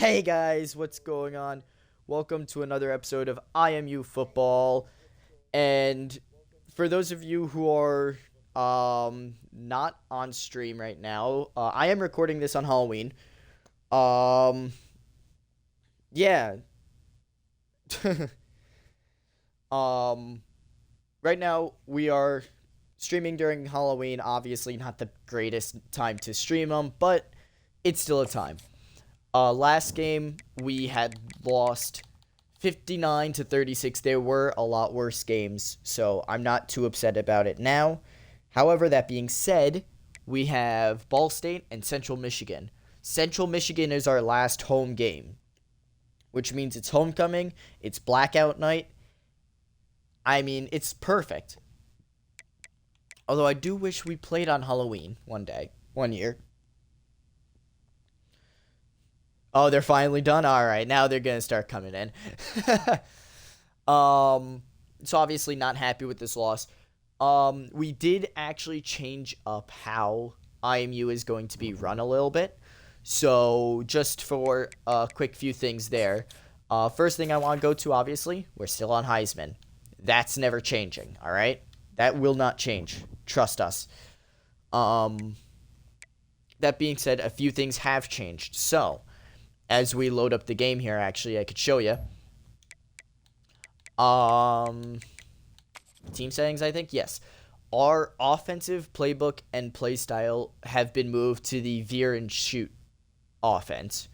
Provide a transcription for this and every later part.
Hey guys, what's going on? Welcome to another episode of IMU Football. And for those of you who are not on stream right now, I am recording this on Halloween. Um yeah. um right now we are streaming during Halloween. Obviously not the greatest time to stream them, but it's still a time. Last game we had lost 59 to 36. There were a lot worse games, so I'm not too upset about it now. However, that being said, we have Ball State and Central Michigan. Central Michigan is our last home game, which means it's homecoming, it's blackout night. I mean, it's perfect. Although I do wish we played on Halloween one year. Oh, they're finally done? All right, now they're going to start coming in. So obviously not happy with this loss. We did actually change up how IMU is going to be run a little bit. So just for a quick few things there. First thing I want to go to, obviously, we're still on Heisman. That's never changing, all right? That will not change. Trust us. That being said, a few things have changed. So as we load up the game here, actually, I could show you. Team settings, I think? Yes. Our offensive playbook and play style have been moved to the veer and shoot offense.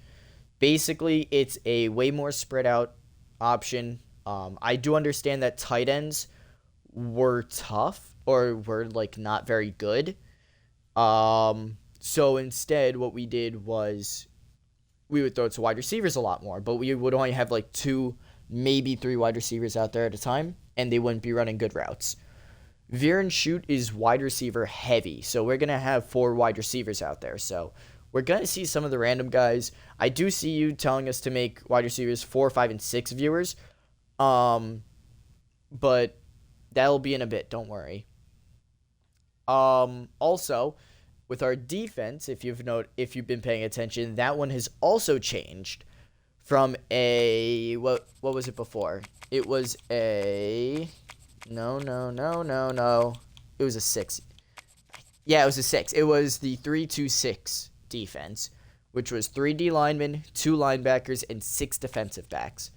Basically, it's a way more spread out option. I do understand that tight ends were tough or were, like, not very good. So instead, what we did was we would throw it to wide receivers a lot more, but we would only have like 2, maybe 3 wide receivers out there at a time, and they wouldn't be running good routes. Veer and shoot is wide receiver heavy, so we're going to have 4 wide receivers out there. So we're going to see some of the random guys. I do see you telling us to make wide receivers 4, 5, and 6 viewers, but that'll be in a bit, don't worry. Also, with our defense, if you've been paying attention, that one has also changed from a what was it before? It was a no. It was a 6. Yeah, it was a 6. It was the 3-2-6 defense, which was 3 D linemen, 2 linebackers, and 6 defensive backs.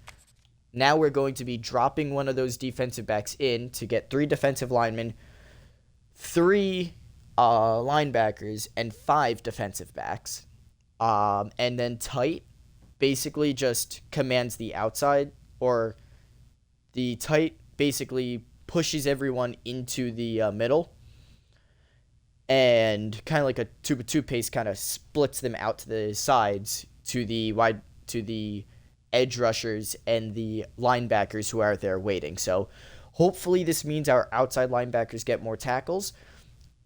Now we're going to be dropping one of those defensive backs in to get 3 defensive linemen, 3 linebackers, and 5 defensive backs. And then tight basically just commands the outside, or the tight basically pushes everyone into the middle, and kind of like a tube of toothpaste kind of splits them out to the sides to the edge rushers and the linebackers who are there waiting. So hopefully this means our outside linebackers get more tackles.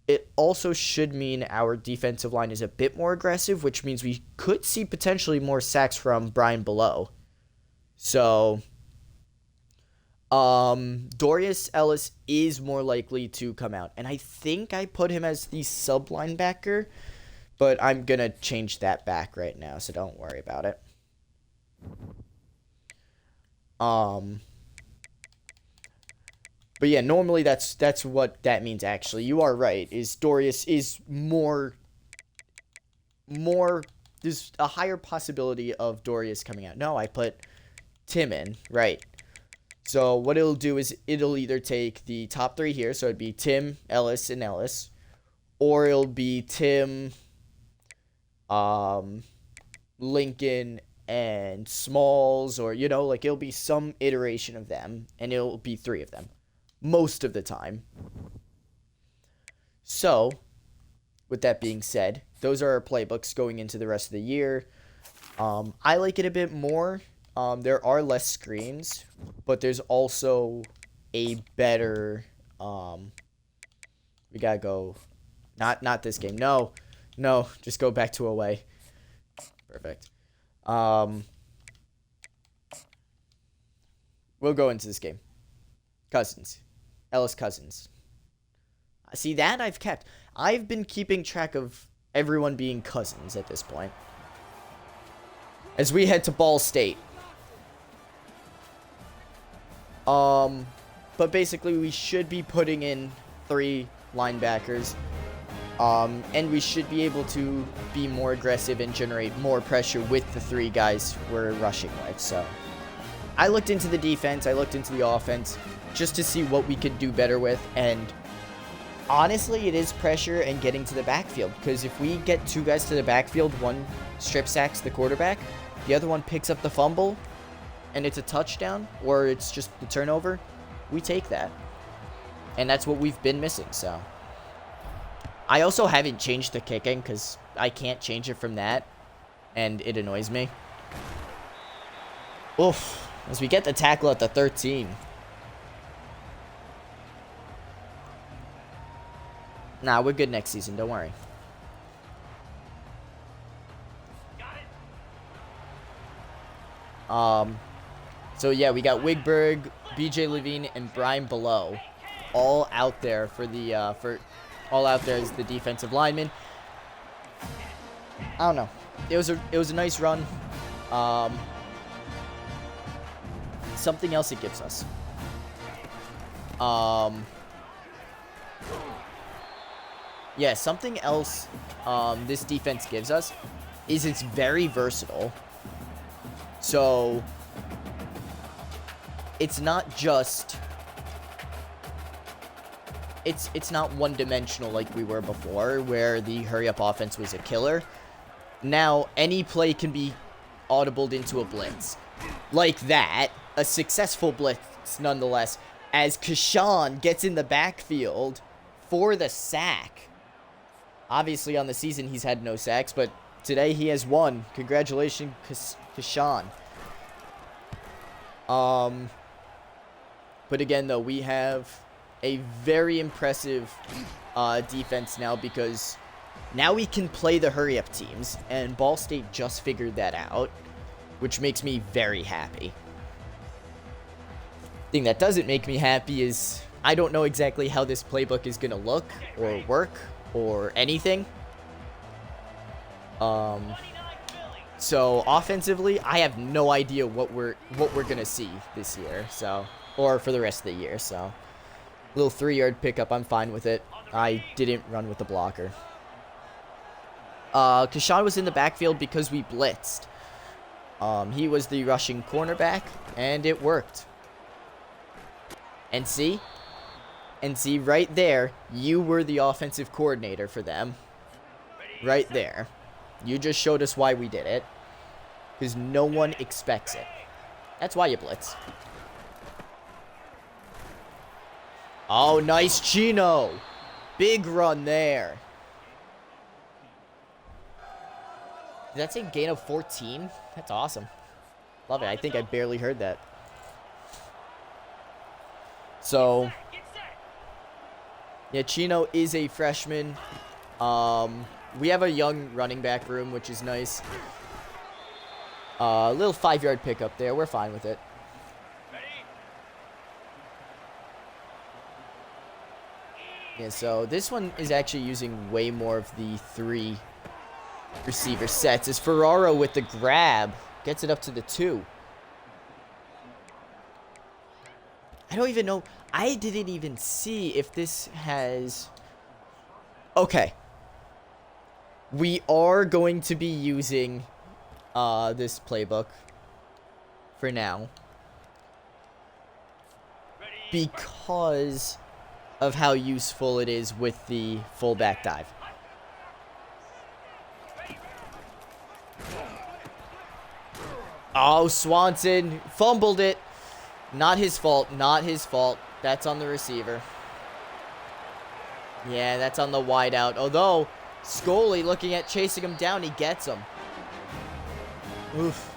It also should mean our defensive line is a bit more aggressive, which means we could see potentially more sacks from Brian Below. So, Dorius Ellis is more likely to come out. And I think I put him as the sub linebacker, but I'm going to change that back right now, so don't worry about it. But yeah, normally that's what that means actually. You are right. Is Dorius is more there's a higher possibility of Dorius coming out. No, I put Tim in, right. So what it'll do is it'll either take the top 3 here, so it'd be Tim, Ellis, and Ellis, or it'll be Tim, Lincoln, and Smalls, or like it'll be some iteration of them, and it'll be 3 of them most of the time. So, with that being said, those are our playbooks going into the rest of the year. I like it a bit more. There are less screens, but there's also a better. We gotta go. Not this game. No, just go back to away. Perfect. We'll go into this game. Cousins. Ellis Cousins. See, that I've kept. I've been keeping track of everyone being Cousins at this point. as we head to Ball State. But basically we should be putting in 3 linebackers. And we should be able to be more aggressive and generate more pressure with the 3 guys we're rushing with. So I looked into the defense, I looked into the offense, just to see what we could do better with. And honestly, it is pressure and getting to the backfield. Because if we get 2 guys to the backfield, one strip sacks the quarterback, the other one picks up the fumble, and it's a touchdown, or it's just the turnover, we take that. And that's what we've been missing, so. I also haven't changed the kicking, because I can't change it from that, and it annoys me. Oof. As we get the tackle at the 13. Nah, we're good next season, don't worry. So yeah, we got Wigberg, BJ Levine, and Brian Below all out there for the all out there as the defensive lineman. I don't know. It was a nice run. Something else it gives us. Yeah, something else this defense gives us is it's very versatile. So it's not just it's not one-dimensional like we were before, where the hurry-up offense was a killer. Now any play can be audibled into a blitz. Like that, a successful blitz nonetheless, as Kashan gets in the backfield for the sack. Obviously on the season he's had no sacks, but today he has one. Congratulations, Kashan. But again, though, we have a very impressive defense now, because now we can play the hurry-up teams, and Ball State just figured that out, which makes me very happy. The thing that doesn't make me happy is I don't know exactly how this playbook is going to look or work or anything. So offensively, I have no idea what we're gonna see this year, so, or for the rest of the year. So little 3-yard pickup, I'm fine with it. I didn't run with the blocker. Kashan was in the backfield because we blitzed. He was the rushing cornerback, and it worked. And see right there, you were the offensive coordinator for them. Right there. You just showed us why we did it. Because no one expects it. That's why you blitz. Oh, nice Chino. Big run there. Did that say gain of 14? That's awesome. Love it. I think I barely heard that. So, yeah, Chino is a freshman. We have a young running back room, which is nice. A little 5-yard pickup there. We're fine with it. Yeah, so this one is actually using way more of the 3 receiver sets. As Ferraro with the grab gets it up to the 2. I don't even know. I didn't even see if this has... Okay. We are going to be using this playbook for now, because of how useful it is with the fullback dive. Oh, Swanson fumbled it. Not his fault. Not his fault. That's on the receiver. Yeah, that's on the wideout. Although Scully looking at chasing him down, he gets him. Oof.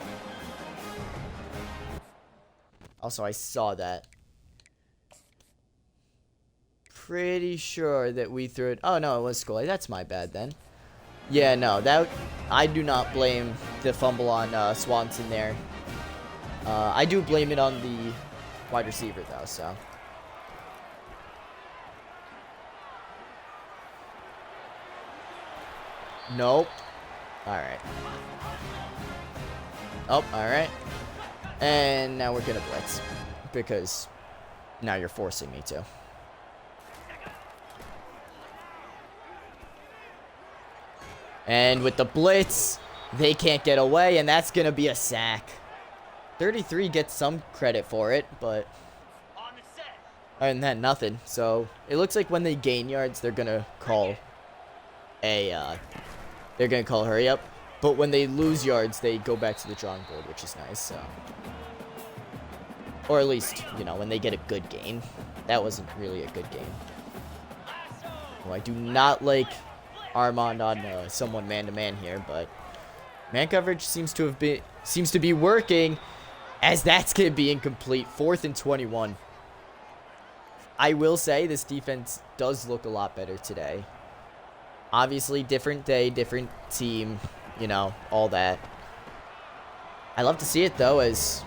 Also, I saw that. Pretty sure that we threw it. Oh, no, it was Scully. That's my bad then. Yeah, no, that I do not blame the fumble on Swanson there. I do blame it on the wide receiver, though, so. Nope. Alright. Oh, all right. And now we're going to blitz because now you're forcing me to. And with the blitz, they can't get away, and that's going to be a sack. 33 gets some credit for it, but other than that, nothing. So it looks like when they gain yards, they're going to call hurry up. But when they lose yards, they go back to the drawing board, which is nice. So. Or at least, you know, when they get a good gain. That wasn't really a good game. Well, I do not like Armand on someone man-to-man here, but man coverage seems to be working, as that's going to be incomplete. 4th and 21. I will say this defense does look a lot better today. Obviously, different day, different team, you know, all that. I love to see it, though, as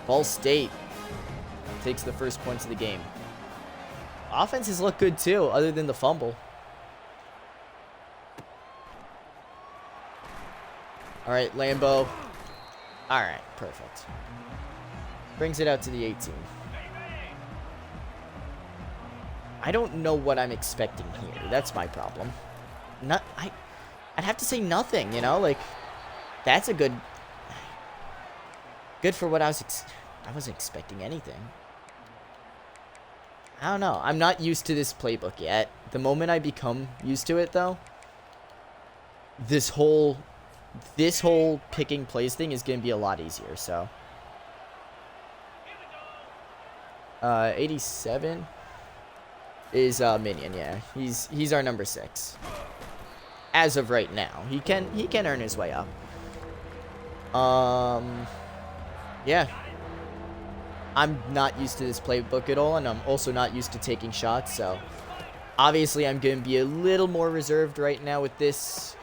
Ball State takes the first points of the game. Offenses look good, too, other than the fumble. All right, Lambo. All right, perfect. Brings it out to the 18. I don't know what I'm expecting here. That's my problem. I'd have to say nothing, you know? Like, that's a good for what I wasn't expecting anything. I don't know. I'm not used to this playbook yet. The moment I become used to it, though, this whole picking plays thing is going to be a lot easier, so. 87 is Minion, yeah. He's our number 6. As of right now. He can earn his way up. Yeah. I'm not used to this playbook at all, and I'm also not used to taking shots, so obviously I'm going to be a little more reserved right now with this.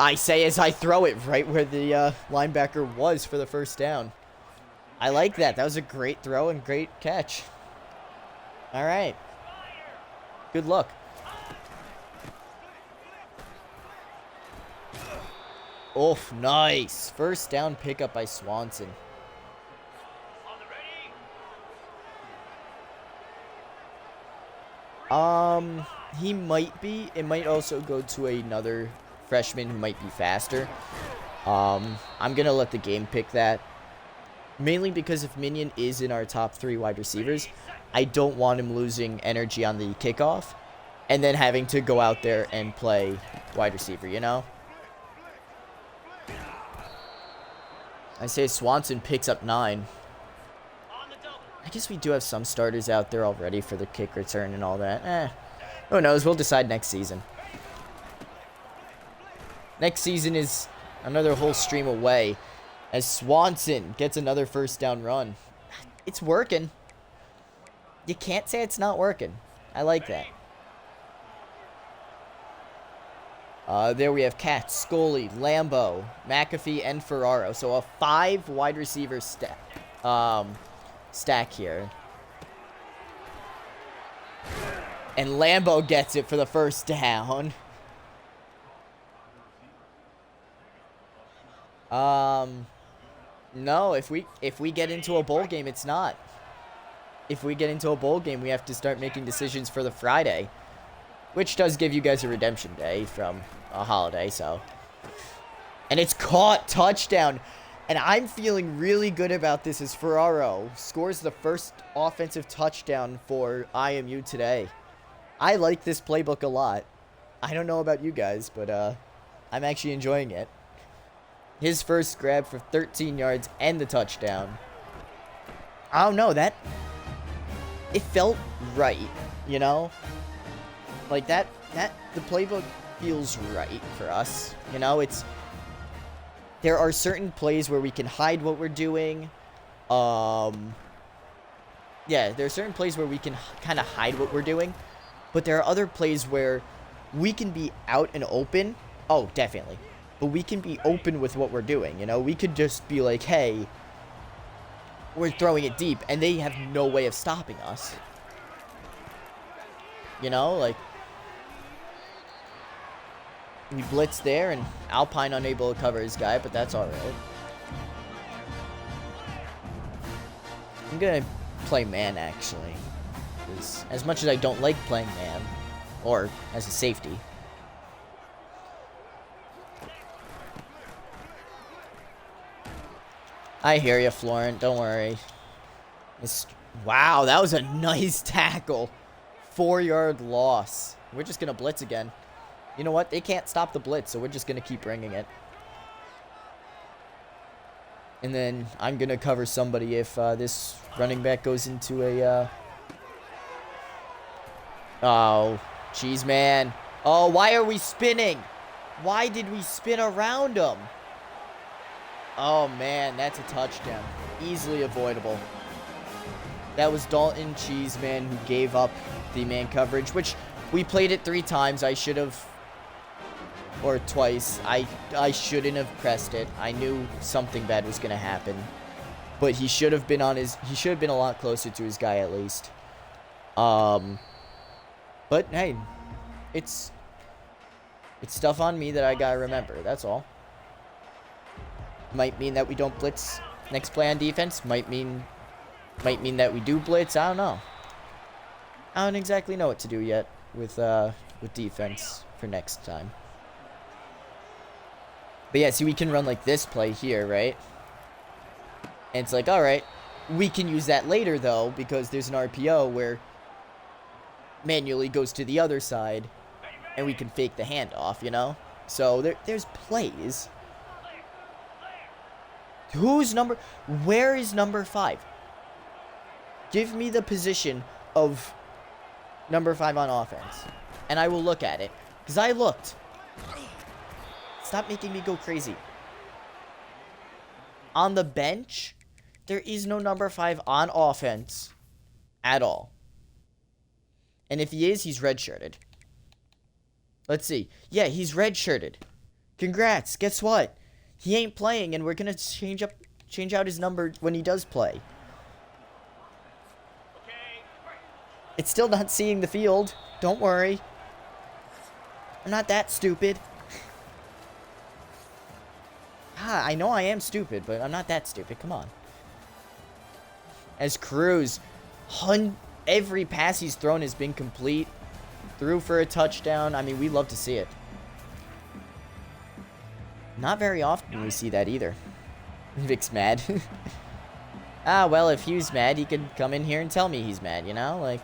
I say as I throw it right where the linebacker was for the first down. I like that. That was a great throw and great catch. All right. Good luck. Oh, nice. First down pickup by Swanson. He might be. It might also go to another freshman who might be faster. I'm going to let the game pick that. Mainly because if Minion is in our top 3 wide receivers, I don't want him losing energy on the kickoff and then having to go out there and play wide receiver, you know? I say Swanson picks up 9. I guess we do have some starters out there already for the kick return and all that. Who knows? We'll decide next season. Next season is another whole stream away as Swanson gets another first down run. It's working. You can't say it's not working. I like that. There we have Katz, Scully, Lambo, McAfee, and Ferraro. So a 5 wide receiver stack here. And Lambo gets it for the first down. No, if we get into a bowl game, it's not. If we get into a bowl game, we have to start making decisions for the Friday, which does give you guys a redemption day from a holiday, so. And it's caught, touchdown. And I'm feeling really good about this as Ferraro scores the first offensive touchdown for IMU today. I like this playbook a lot. I don't know about you guys, but I'm actually enjoying it. His first grab for 13 yards and the touchdown. I don't know, it felt right, you know? Like the playbook feels right for us. You know, there are certain plays where we can hide what we're doing. Yeah, there are certain plays where we can kind of hide what we're doing. But there are other plays where we can be out and open. Oh, definitely. But we can be open with what we're doing, you know? We could just be like, hey, we're throwing it deep, and they have no way of stopping us. You know, like, we blitz there, and Alpine unable to cover his guy, but that's all right. I'm gonna play man, actually. As much as I don't like playing man, or as a safety. I hear you, Florent. Don't worry. Wow, that was a nice tackle. 4-yard loss. We're just going to blitz again. You know what? They can't stop the blitz, so we're just going to keep bringing it. And then I'm going to cover somebody if this running back goes into a... Oh, jeez, man. Oh, why are we spinning? Why did we spin around him? Oh, man, that's a touchdown. Easily avoidable. That was Dalton Cheeseman who gave up the man coverage, which we played it 3 times. I should have, or twice. I shouldn't have pressed it. I knew something bad was going to happen. But he should have been he should have been a lot closer to his guy at least. But hey, it's stuff on me that I got to remember. That's all. Might mean that we don't blitz next play on defense. Might mean that we do blitz. I don't know. I don't exactly know what to do yet with defense for next time. But yeah, see, we can run like this play here, right? And it's like, all right, we can use that later though, because there's an RPO where manually goes to the other side, and we can fake the handoff, you know? So there's plays. Where is number 5? Give me the position of number 5 on offense, and I will look at it, because I looked. Stop making me go crazy. On the bench, there is no number 5 on offense at all. And if he is, he's redshirted. Let's see. Yeah, he's redshirted. Congrats. Guess what? He ain't playing, and we're gonna change out his number when he does play. It's still not seeing the field. Don't worry. I'm not that stupid. I know I am stupid, but I'm not that stupid. Come on. As Cruz, every pass he's thrown has been complete. Threw for a touchdown. I mean, we love to see it. Not very often we see that either. Vic's mad. Well, if he was mad, he could come in here and tell me he's mad, you know? Like...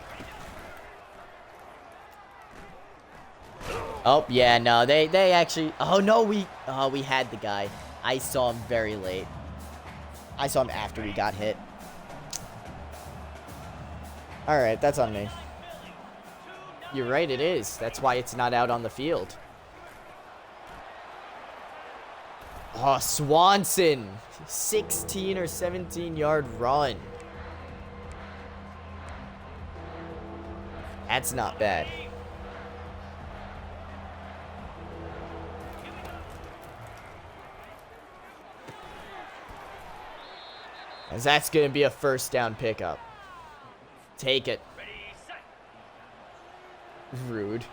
Oh, yeah, no, they actually... Oh, no, we had the guy. I saw him very late. I saw him after we got hit. Alright, that's on me. You're right, it is. That's why it's not out on the field. Oh, Swanson. 16 or 17-yard run. That's not bad. As that's going to be a first down pickup. Take it. Rude.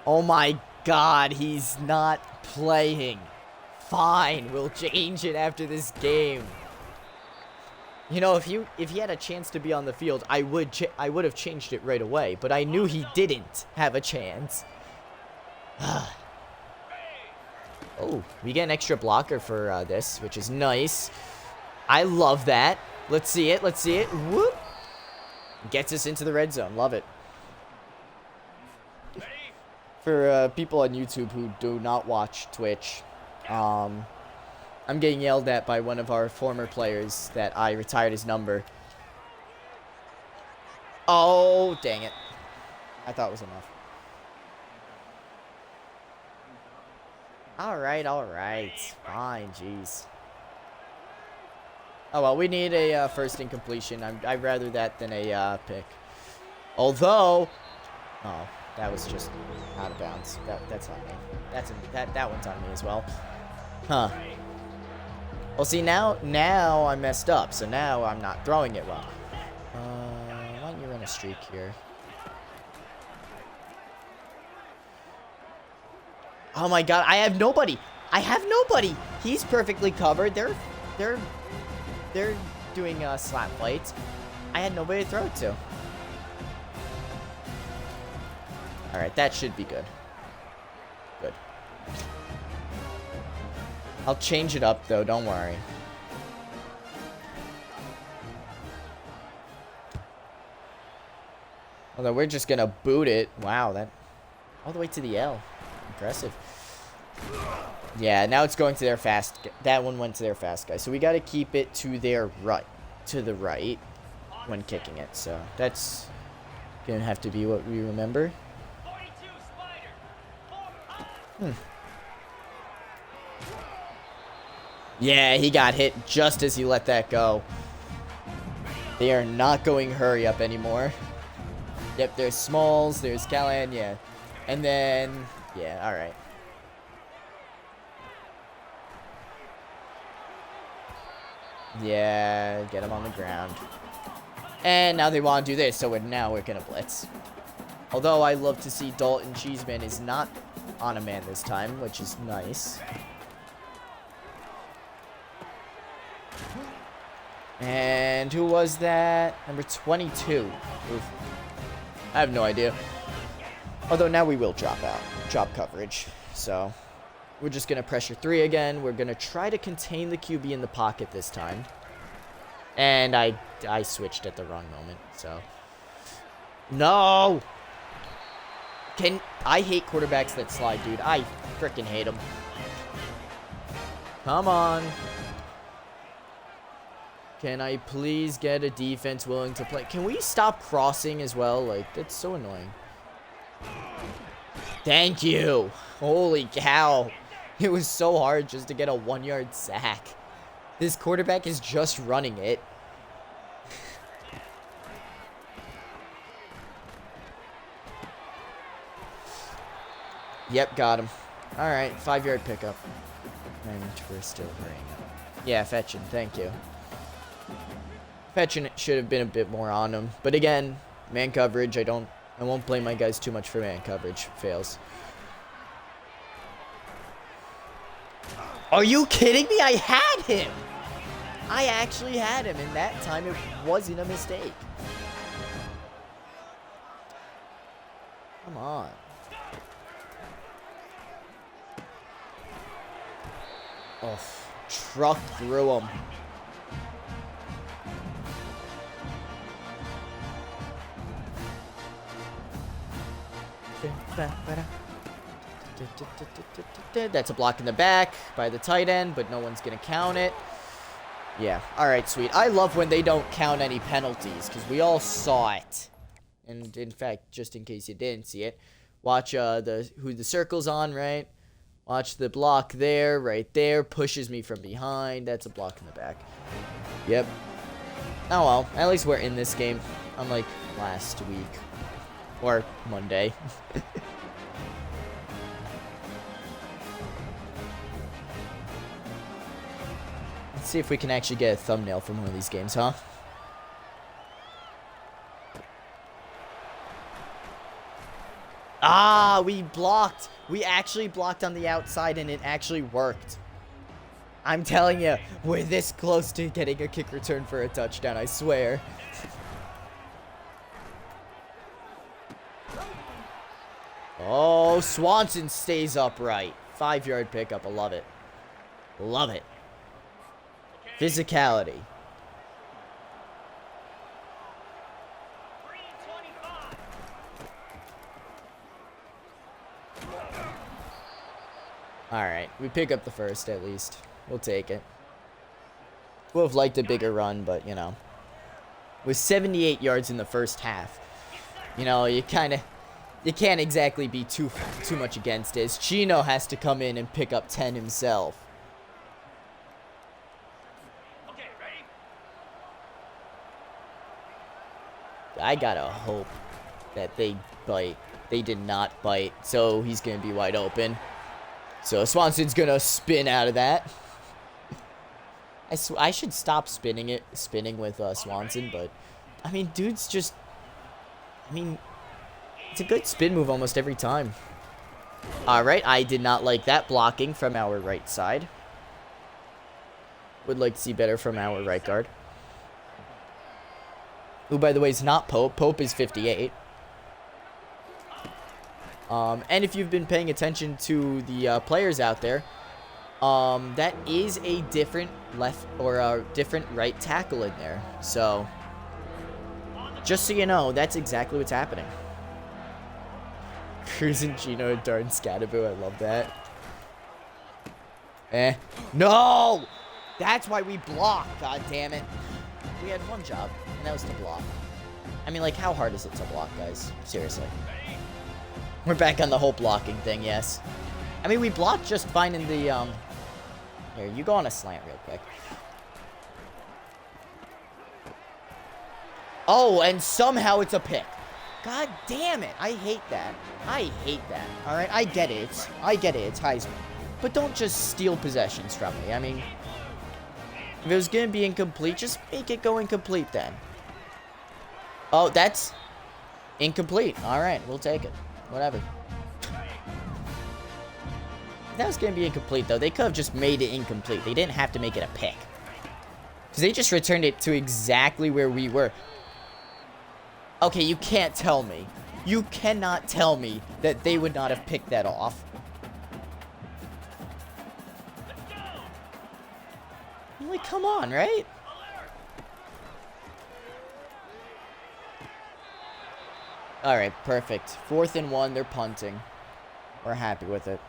Oh my God, he's not playing. Fine, we'll change it after this game. You know, if he had a chance to be on the field, I would have changed it right away. But I knew he didn't have a chance. Oh, we get an extra blocker for this, which is nice. I love that. Let's see it. Let's see it. Whoop. Gets us into the red zone. Love it. For people on YouTube who do not watch Twitch, I'm getting yelled at by one of our former players that I retired his number. Oh, dang it. I thought it was enough. Alright, alright. Fine, jeez. Oh, well, we need a first incompletion. I'd rather that than a pick. Although... Oh, that was just out of bounds. That's on me. That one's on me as well. Huh. Well, see, now I messed up, so now I'm not throwing it well. Why don't you run a streak here? Oh my God, I have nobody. I have nobody. He's perfectly covered. They're doing slap fights. I had nobody to throw it to. All right, that should be good. Good. I'll change it up though. Don't worry. Although we're just gonna boot it. Wow, that all the way to the L. Impressive. Yeah, now it's going to their fast. That one went to their fast guy. So we got to keep it to their right, to the right, when kicking it. So that's gonna have to be what we remember. Yeah, he got hit just as he let that go. They are not going hurry up anymore. Yep, there's Smalls, there's Callahan, yeah. And then, yeah, alright. Yeah, get him on the ground. And now they want to do this, so now we're going to blitz. Although I love to see Dalton Cheeseman is not on a man this time, which is nice. And who was that? Number 22. Oof. I have no idea. Although now we will drop coverage. So we're just going to pressure 3 again. We're going to try to contain the QB in the pocket this time. And I switched at the wrong moment, so. No! I hate quarterbacks that slide, dude. I freaking hate them. Come on. Can I please get a defense willing to play? Can we stop crossing as well? Like, that's so annoying. Thank you. Holy cow. It was so hard just to get a 1-yard sack. This quarterback is just running it. Yep, got him. Alright, 5-yard pickup. And we're still hurrying up. Yeah, fetching. Thank you. Fetching should have been a bit more on him. But again, man coverage, I won't blame my guys too much for man coverage fails. Are you kidding me? I had him! I actually had him, and that time it wasn't a mistake. Come on. Oh, truck through him. That's a block in the back by the tight end, but no one's going to count it. Yeah. All right, sweet. I love when they don't count any penalties because we all saw it. And in fact, just in case you didn't see it, watch who the circle's on, right? Watch the block there, right there. Pushes me from behind. That's a block in the back. Yep. Oh well. At least we're in this game. Unlike last week. Or Monday. Let's see if we can actually get a thumbnail from one of these games, huh? Ah, we blocked. We actually blocked on the outside, and it actually worked. I'm telling you, we're this close to getting a kick return for a touchdown, I swear. Oh, Swanson stays upright. 5-yard pickup. I love it. Love it. Physicality. Alright, we pick up the first at least. We'll take it. Would have liked a bigger run, but, you know. With 78 yards in the first half, you know, you can't exactly be too much against it. Chino has to come in and pick up 10 himself. Okay, ready? I gotta hope that they bite. They did not bite, so he's gonna be wide open. So Swanson's gonna spin out of that. I should stop spinning with Swanson, but I mean, dude's just, I mean, it's a good spin move almost every time. Alright, I did not like that blocking from our right side. Would like to see better from our right guard. Who, by the way, is not Pope. Pope is 58. And if you've been paying attention to the players out there, that is a different left or a different right tackle in there. So, just so you know, that's exactly what's happening. Cruz and Gino and darn Scatterboo, I love that. No! That's why we block, god damn it. We had one job, and that was to block. I mean, like, how hard is it to block, guys? Seriously. We're back on the whole blocking thing, yes. I mean, we blocked just fine in the, Here, you go on a slant real quick. Oh, and somehow it's a pick. God damn it. I hate that. I hate that. Alright, I get it. I get it. It's Heisman. But don't just steal possessions from me. I mean, if it was going to be incomplete, just make it go incomplete then. Oh, that's incomplete. Alright, we'll take it. Whatever. If that was going to be incomplete, though, they could have just made it incomplete. They didn't have to make it a pick. Because they just returned it to exactly where we were. Okay, you can't tell me. You cannot tell me that they would not have picked that off. Like, come on, right? Alright, perfect. 4th and 1, they're punting. We're happy with it.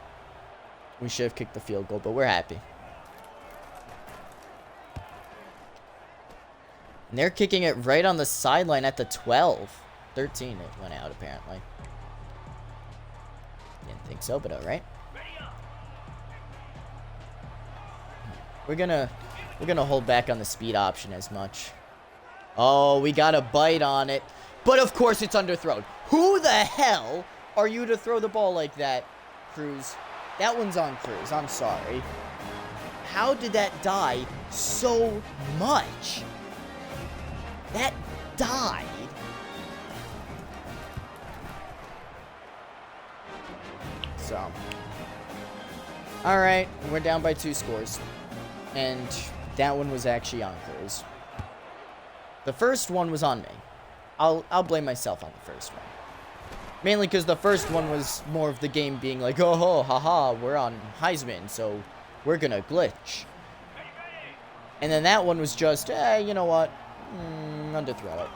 We should have kicked the field goal, but we're happy. And they're kicking it right on the sideline at the 12. 13 it went out, apparently. Didn't think so, but alright. We're gonna hold back on the speed option as much. Oh, we got a bite on it. But of course it's underthrown. Who the hell are you to throw the ball like that, Cruz? That one's on Cruz. I'm sorry. How did that die so much? That died. So. Alright, we're down by 2 scores. And that one was actually on Cruz. The first one was on me. I'll blame myself on the first one. Mainly because the first one was more of the game being like, oh, haha, we're on Heisman, so we're gonna glitch. And then that one was just, you know what? Underthrow it.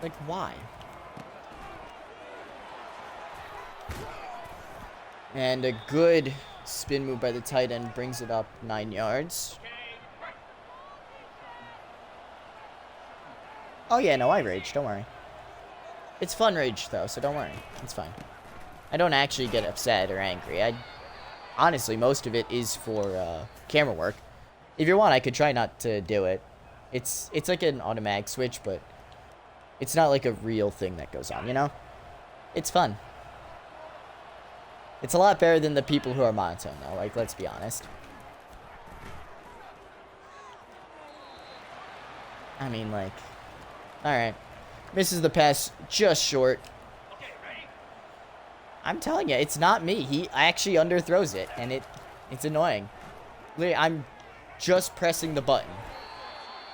Like, why? And a good spin move by the tight end brings it up 9 yards. Oh yeah, no, I rage, don't worry. It's fun rage, though, so don't worry. It's fine. I don't actually get upset or angry. Honestly, most of it is for camera work. If you want, I could try not to do it. It's like an automatic switch, but it's not like a real thing that goes on, you know? It's fun. It's a lot better than the people who are monotone, though. Like, let's be honest. I mean, like... Alright. Misses the pass just short. I'm telling you, it's not me. He actually underthrows it, and it's annoying. Literally, I'm just pressing the button.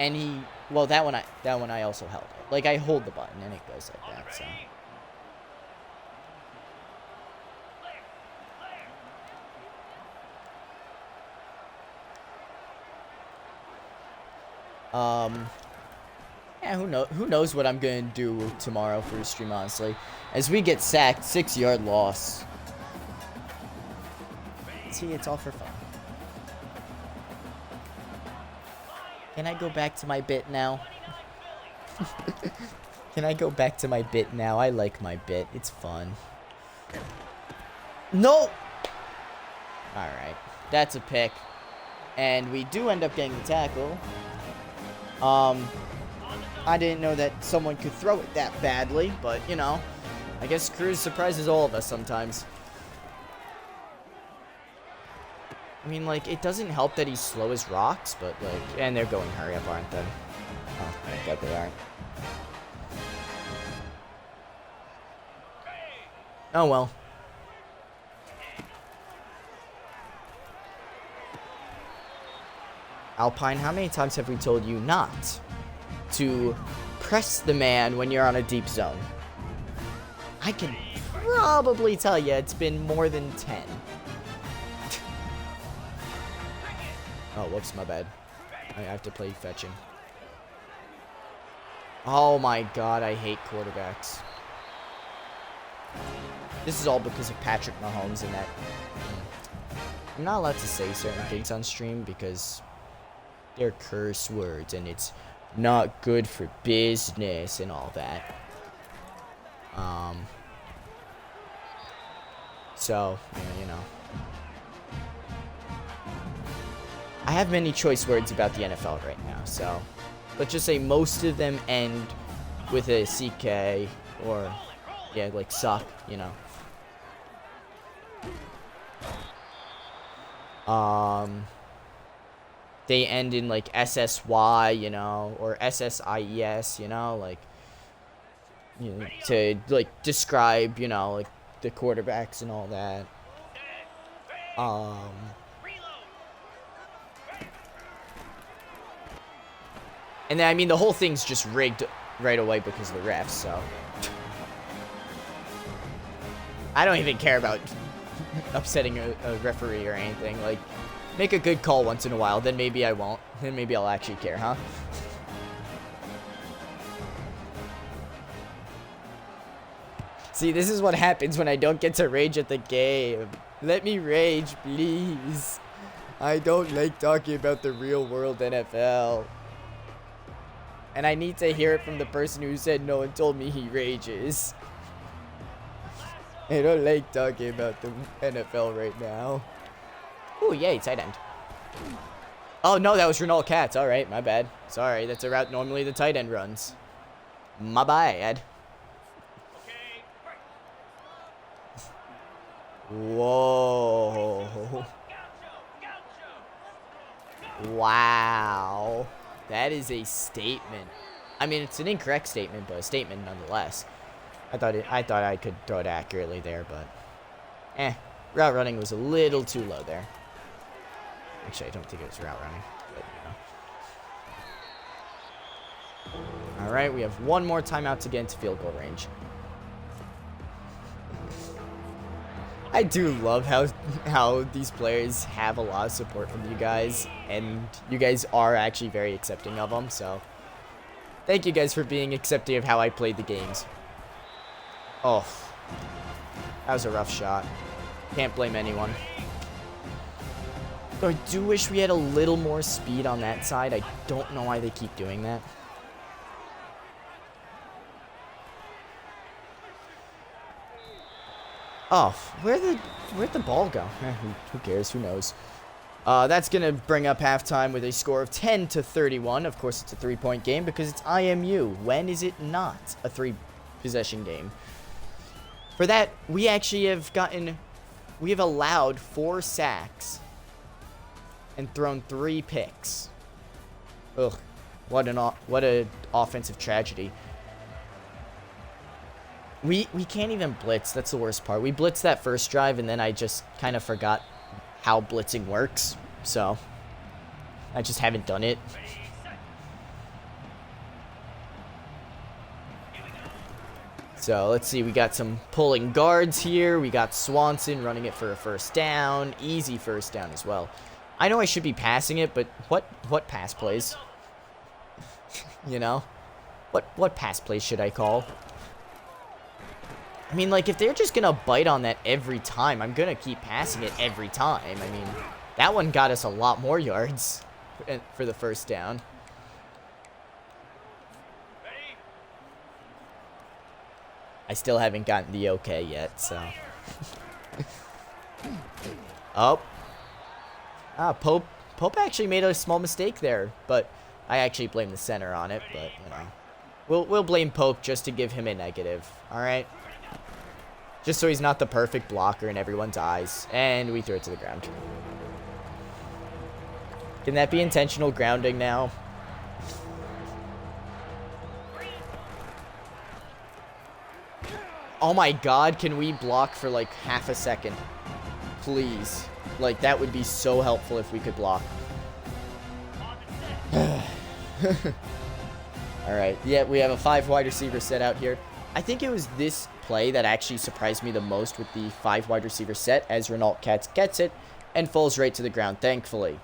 And he... Well, that one I also held it. Like, I hold the button, and it goes like that, so... Yeah, who knows what I'm going to do tomorrow for a stream, honestly. As we get sacked, 6-yard loss. See, it's all for fun. Can I go back to my bit now? Can I go back to my bit now? I like my bit. It's fun. No! Alright. That's a pick. And we do end up getting the tackle. I didn't know that someone could throw it that badly, but, you know, I guess Cruz surprises all of us sometimes. I mean, like, it doesn't help that he's slow as rocks, but, like, and they're going hurry up, aren't they? Oh, thank God they aren't. Oh, well. Alpine, how many times have we told you not to press the man when you're on a deep zone? I can probably tell you it's been more than 10. Oh, whoops, my bad. I have to play fetching. Oh my god, I hate quarterbacks. This is all because of Patrick Mahomes and that. I'm not allowed to say certain things on stream because they're curse words and it's not good for business and all that. So, yeah, you know. I have many choice words about the NFL right now, so let's just say most of them end with a CK or, yeah, like suck, you know. They end in like SSY, you know, or SSIES, you know, like, you know, to like describe, you know, like the quarterbacks and all that. And then, I mean, the whole thing's just rigged right away because of the refs, so. I don't even care about upsetting a referee or anything. Like, make a good call once in a while, then maybe I won't. Then maybe I'll actually care, huh? See, this is what happens when I don't get to rage at the game. Let me rage, please. I don't like talking about the real world NFL. And I need to hear it from the person who said no and told me he rages. I don't like talking about the NFL right now. Ooh, yay, tight end. Oh, no, that was Ronald Katz. All right, my bad. Sorry, that's a route normally the tight end runs. My bad. Whoa. Wow. That is a statement. I mean, it's an incorrect statement, but a statement nonetheless. I thought I could throw it accurately there, but route running was a little too low there. Actually, I don't think it was route running, but you know. All right, we have one more timeout to get into field goal range. I do love how these players have a lot of support from you guys, and you guys are actually very accepting of them, so thank you guys for being accepting of how I played the games. Oh, that was a rough shot. Can't blame anyone. Though I do wish we had a little more speed on that side. I don't know why they keep doing that. Oh, where'd the ball go? Who cares? Who knows? That's going to bring up halftime with a score of 10-31. Of course, it's a 3-point game because it's IMU. When is it not a 3-possession game? For that, we actually have allowed 4 sacks and thrown 3 picks. Ugh, what an offensive tragedy. We can't even blitz. That's the worst part. We blitzed that first drive, and then I just kind of forgot how blitzing works. So, I just haven't done it. So, let's see. We got some pulling guards here. We got Swanson running it for a first down. Easy first down as well. I know I should be passing it, but what pass plays? You know? What pass plays should I call? I mean, like, if they're just gonna bite on that every time, I'm gonna keep passing it every time. I mean, that one got us a lot more yards for the first down. I still haven't gotten the okay yet, so. Oh. Pope actually made a small mistake there, but I actually blame the center on it, but, you know. We'll blame Pope just to give him a negative, all right? Just so he's not the perfect blocker in everyone's eyes. And we throw it to the ground. Can that be intentional grounding now? Oh my god, can we block for like half a second? Please. Like, that would be so helpful if we could block. All right. Yeah, we have a 5 wide receiver set out here. I think it was this play that actually surprised me the most with the 5 wide receiver set, as Renault Katz gets it and falls right to the ground, thankfully.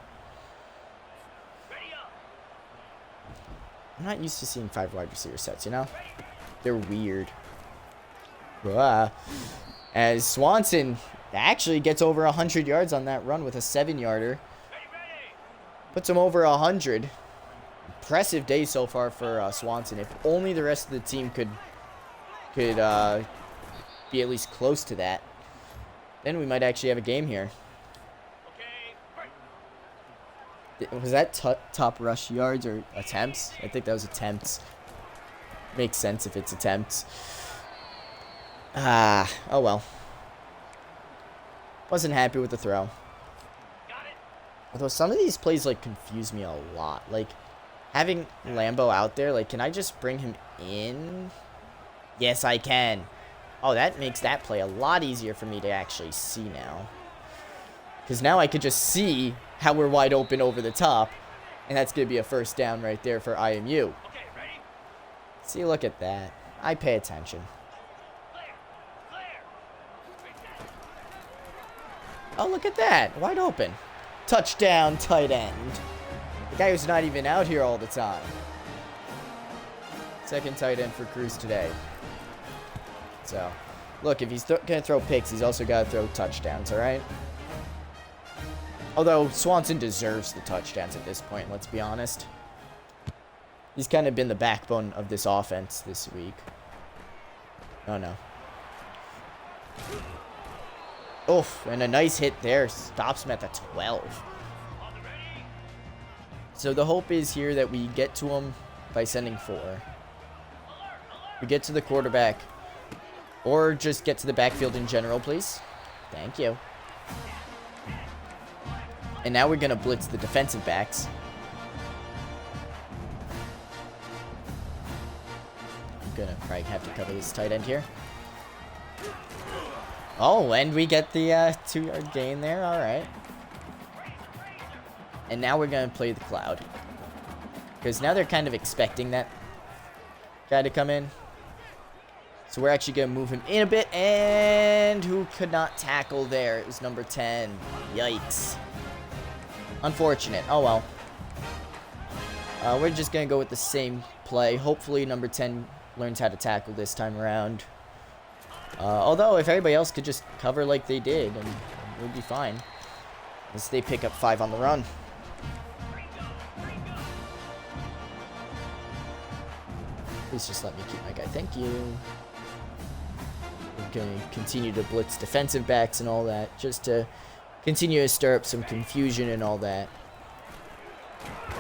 I'm not used to seeing 5 wide receiver sets, you know? They're weird. As Swanson actually gets over 100 yards on that run with a 7-yarder. Puts him over 100. Impressive day so far for Swanson. If only the rest of the team could be at least close to that, then we might actually have a game here. Was that top rush yards or attempts? I think that was attempts. Makes sense if it's attempts. Oh well. Wasn't happy with the throw. Although some of these plays like confuse me a lot. Like having Lambo out there, like can I just bring him in? Yes, I can. Oh, that makes that play a lot easier for me to actually see now. Because now I could just see how we're wide open over the top. And that's going to be a first down right there for IMU. See, look at that. I pay attention. Oh, look at that. Wide open. Touchdown, tight end. The guy who's not even out here all the time. Second tight end for Cruz today. So, look, if he's going to throw picks, he's also got to throw touchdowns, all right? Although, Swanson deserves the touchdowns at this point, let's be honest. He's kind of been the backbone of this offense this week. Oh, no. Oof, and a nice hit there. Stops him at the 12. So the hope is here that we get to him by sending 4. We get to the quarterback. Or just get to the backfield in general, please. Thank you. And now we're going to blitz the defensive backs. I'm going to probably have to cover this tight end here. Oh, and we get the 2-yard gain there. All right. And now we're going to play the cloud. Because now they're kind of expecting that guy to come in. So we're actually going to move him in a bit. And who could not tackle there? It was number 10. Yikes. Unfortunate. Oh, well. We're just going to go with the same play. Hopefully number 10 learns how to tackle this time around. Although, if everybody else could just cover like they did, and we'll be fine. As they pick up 5 on the run. Please just let me keep my guy. Thank you. We're going to continue to blitz defensive backs and all that, just to continue to stir up some confusion and all that.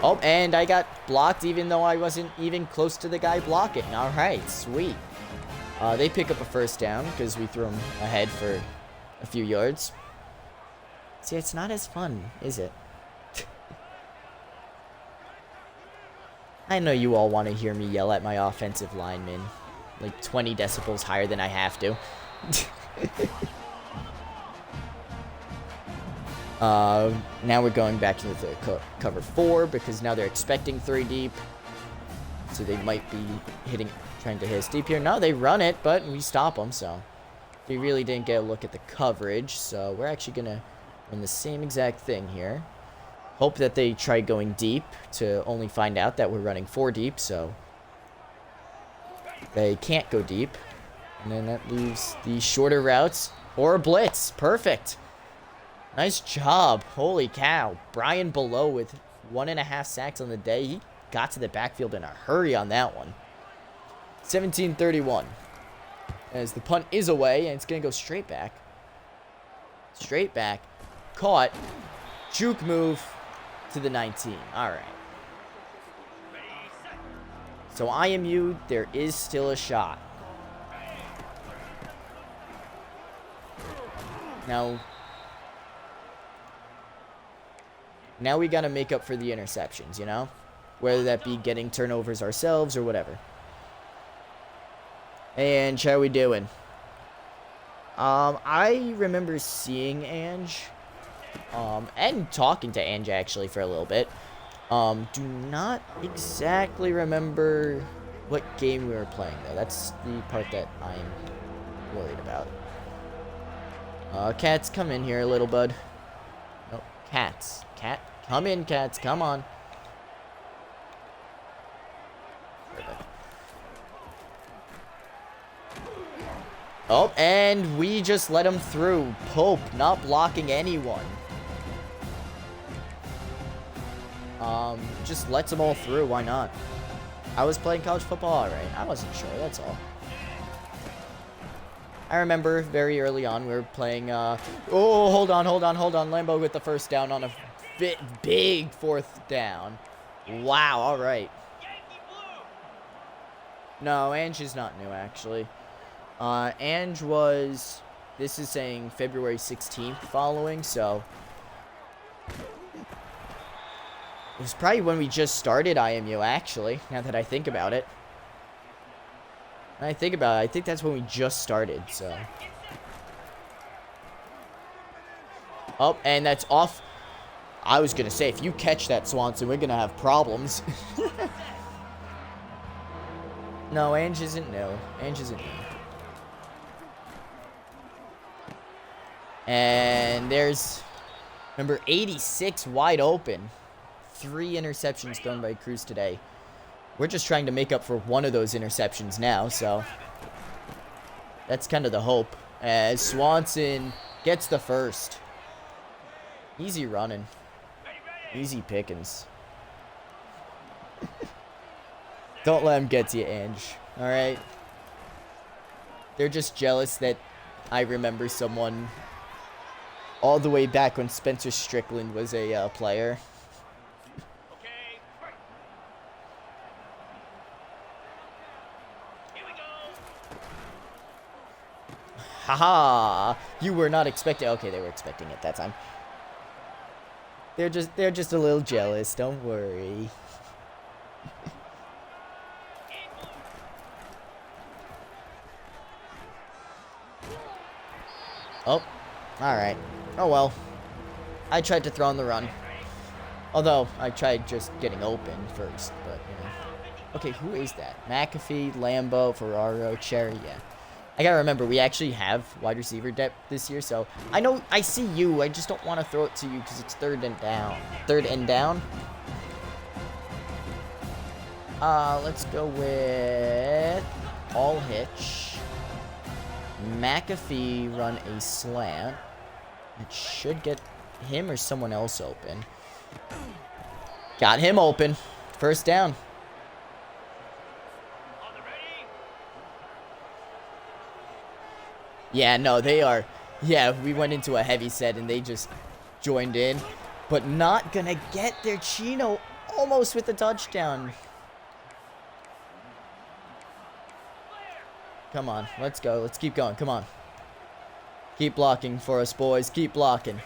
Oh, and I got blocked even though I wasn't even close to the guy blocking. All right, sweet. They pick up a first down because we threw them ahead for a few yards. See, it's not as fun, is it? I know you all want to hear me yell at my offensive linemen. Like 20 decibels higher than I have to. Now we're going back to the cover 4 because now they're expecting 3 deep. So they might be trying to hit us deep here. No, they run it, but we stop them, so we really didn't get a look at the coverage. So we're actually going to run the same exact thing here. Hope that they try going deep to only find out that we're running 4 deep, so they can't go deep. And then that leaves the shorter routes or a blitz. Perfect. Nice job. Holy cow. Brian Below with 1.5 sacks on the day. He got to the backfield in a hurry on that one. 17-31. As the punt is away, and it's going to go straight back. Straight back. Caught. Juke move to the 19. All right. So IMU, there is still a shot. Now we got to make up for the interceptions, you know? Whether that be getting turnovers ourselves or whatever. And how we doing? I remember seeing Ange, and talking to Ange actually for a little bit. Do not exactly remember what game we were playing, though. That's the part that I'm worried about. Cats, come in here, little bud. No, cats. Cat, come in, cats, come on. Perfect. Oh, and we just let him through. Pope not blocking anyone. Just lets them all through. Why not? I was playing college football, alright. I wasn't sure, that's all. I remember very early on we were playing, oh, hold on. Lambo with the first down on a big fourth down. Wow, alright. No, Ange is not new, actually. Ange was, this is saying February 16th following, so it was probably when we just started IMU, actually, now that I think about it. I think that's when we just started, so. Oh, and that's off. I was going to say, if you catch that, Swanson, we're going to have problems. No, Ange isn't new. And there's number 86 wide open. 3 interceptions thrown by Cruz today. We're just trying to make up for one of those interceptions now, so that's kind of the hope. As Swanson gets the first. Easy running. Easy pickings. Don't let him get to you, Ange. Alright? They're just jealous that I remember someone all the way back when Spencer Strickland was a player. Haha! You were not expecting. Okay, they were expecting it that time. They're just a little jealous. Don't worry. Oh, all right. Oh well. I tried to throw on the run. Although I tried just getting open first, but you know. Okay, who is that? McAfee, Lambo, Ferraro, Cherry. Yeah. I gotta remember, we actually have wide receiver depth this year, so I know I see you. I just don't want to throw it to you because it's 3rd and down. 3rd and down. Let's go with all hitch. McAfee run a slant. It should get him or someone else open. Got him open. 1st down. Yeah, no, they are. Yeah, we went into a heavy set and they just joined in. But not gonna get their Chino almost with the touchdown. Come on, let's go. Let's keep going. Come on. Keep blocking for us, boys. Keep blocking.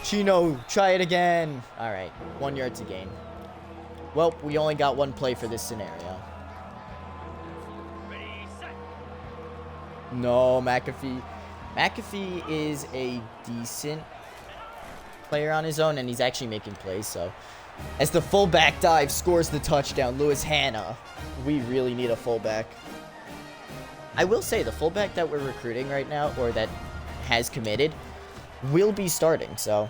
Chino, try it again. All right, 1 yard to gain. Well, we only got 1 play for this scenario. No, McAfee. McAfee is a decent player on his own, and he's actually making plays, so. As the fullback dive scores the touchdown, Lewis Hanna. We really need a fullback. I will say, the fullback that we're recruiting right now, or that has committed, will be starting, so.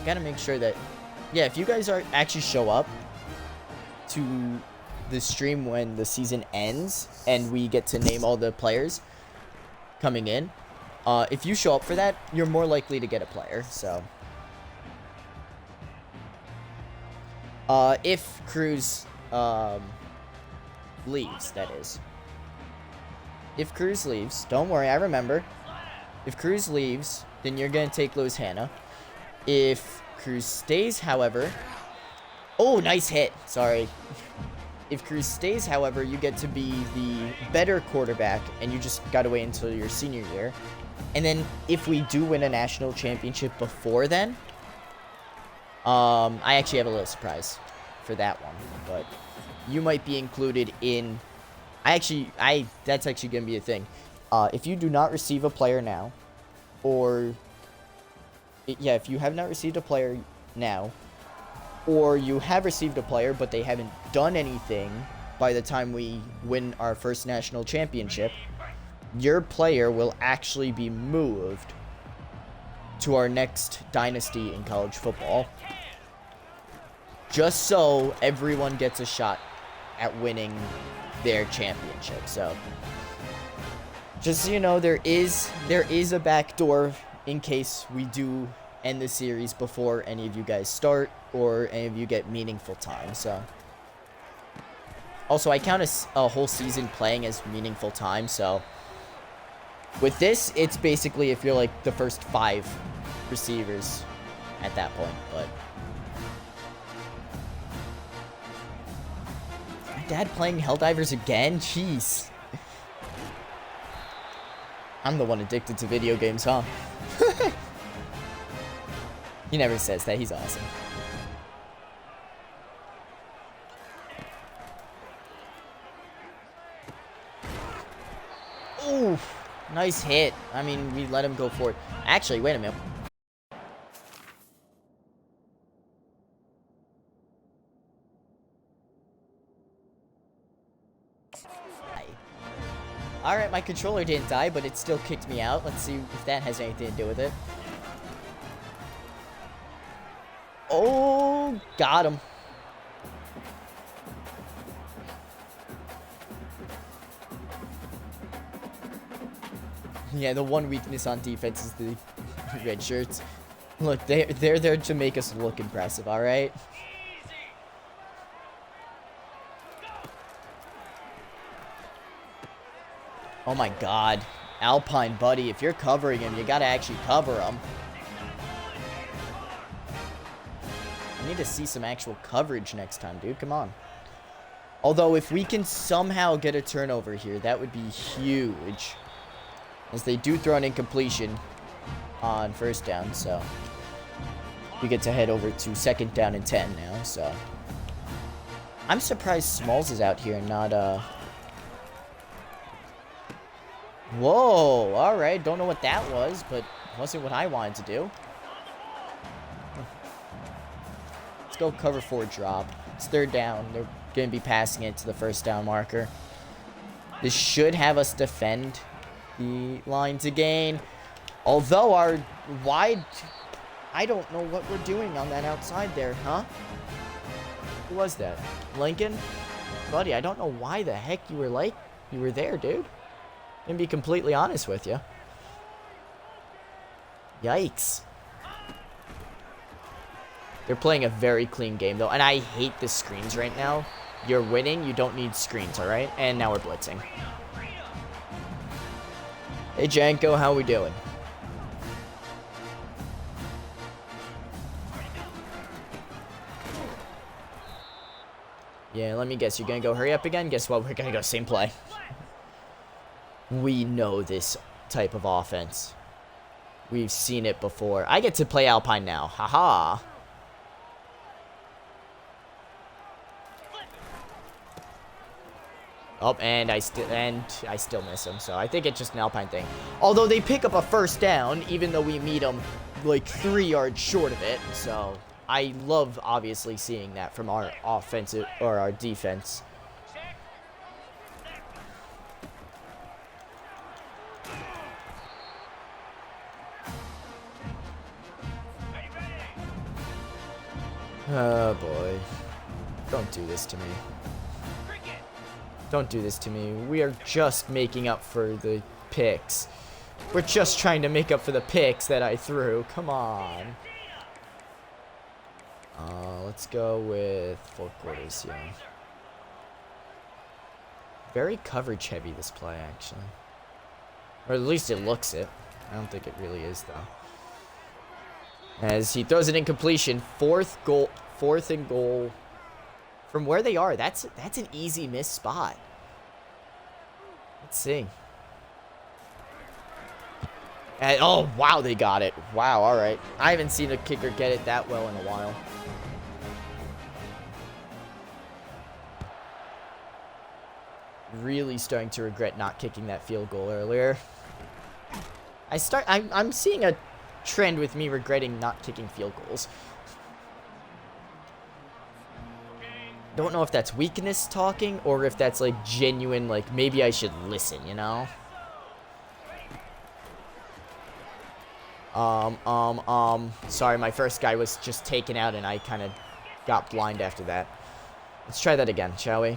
Gotta make sure that, yeah, if you guys actually show up to the stream when the season ends and we get to name all the players coming in, if you show up for that, you're more likely to get a player, so. If Cruz leaves, that is. If Cruz leaves, don't worry, I remember. If Cruz leaves, then you're going to take Lewis Hanna. If Cruz stays, however... Oh, nice hit. Sorry. If Cruz stays, however, you get to be the better quarterback, and you just got to wait until your senior year. And then, if we do win a national championship before then, I actually have a little surprise for that one, but you might be included in... that's actually going to be a thing. If you do not receive a player now, or Yeah, if you have not received a player now, or you have received a player but they haven't done anything by the time we win our first national championship, your player will actually be moved to our next dynasty in college football. Just so everyone gets a shot at winning their championship. So, just so you know, there is a backdoor in case we do end the series before any of you guys start or any of you get meaningful time. So, also I count a whole season playing as meaningful time. So, with this, it's basically if you're like the first 5 receivers at that point. But my dad playing Helldivers again? Jeez. I'm the one addicted to video games, huh? He never says that. He's awesome. Ooh, nice hit. I mean, we let him go for it. Actually, wait a minute. Alright, my controller didn't die, but it still kicked me out. Let's see if that has anything to do with it. Oh, got him. Yeah, the one weakness on defense is the red shirts. Look, they're there to make us look impressive, alright? Oh my god. Alpine, buddy, if you're covering him, you gotta actually cover him. I need to see some actual coverage next time, dude. Come on. Although, if we can somehow get a turnover here, that would be huge. As they do throw an incompletion on first down, so we get to head over to 2nd down and 10 now, so. I'm surprised Smalls is out here and not, Whoa, alright, don't know what that was, but wasn't what I wanted to do. Let's go cover 4 drop. It's 3rd down. They're going to be passing it to the 1st down marker. This should have us defend the line to gain. Although our wide... I don't know what we're doing on that outside there, huh? Who was that? Lincoln? Buddy, I don't know why the heck you were there, dude. And be completely honest with you. Yikes. They're playing a very clean game, though. And I hate the screens right now. You're winning. You don't need screens, all right? And now we're blitzing. Hey, Janko. How we doing? Yeah, let me guess. You're going to go hurry up again? Guess what? We're going to go same play. We know this type of offense. We've seen it before. I get to play Alpine now. Haha. Oh, and I still miss him. So I think it's just an Alpine thing. Although they pick up a 1st down, even though we meet them like 3 yards short of it. So I love obviously seeing that from our offensive or our defense. Oh boy. Don't do this to me. Don't do this to me. We are just making up for the picks. We're just trying to make up for the picks that I threw. Come on. Let's go with 4 quarters, yeah. Very coverage heavy, this play, actually. Or at least it looks it. I don't think it really is, though. As he throws an incompletion. 4th and goal. From where they are, that's an easy miss spot. Let's see. And, oh, wow, they got it. Wow, all right. I haven't seen a kicker get it that well in a while. Really starting to regret not kicking that field goal earlier. I'm seeing a trend with me regretting not kicking field goals. Don't know if that's weakness talking or if that's like genuine, like maybe I should listen, you know? Sorry, my first guy was just taken out and I kind of got blind after that. Let's try that again, shall we?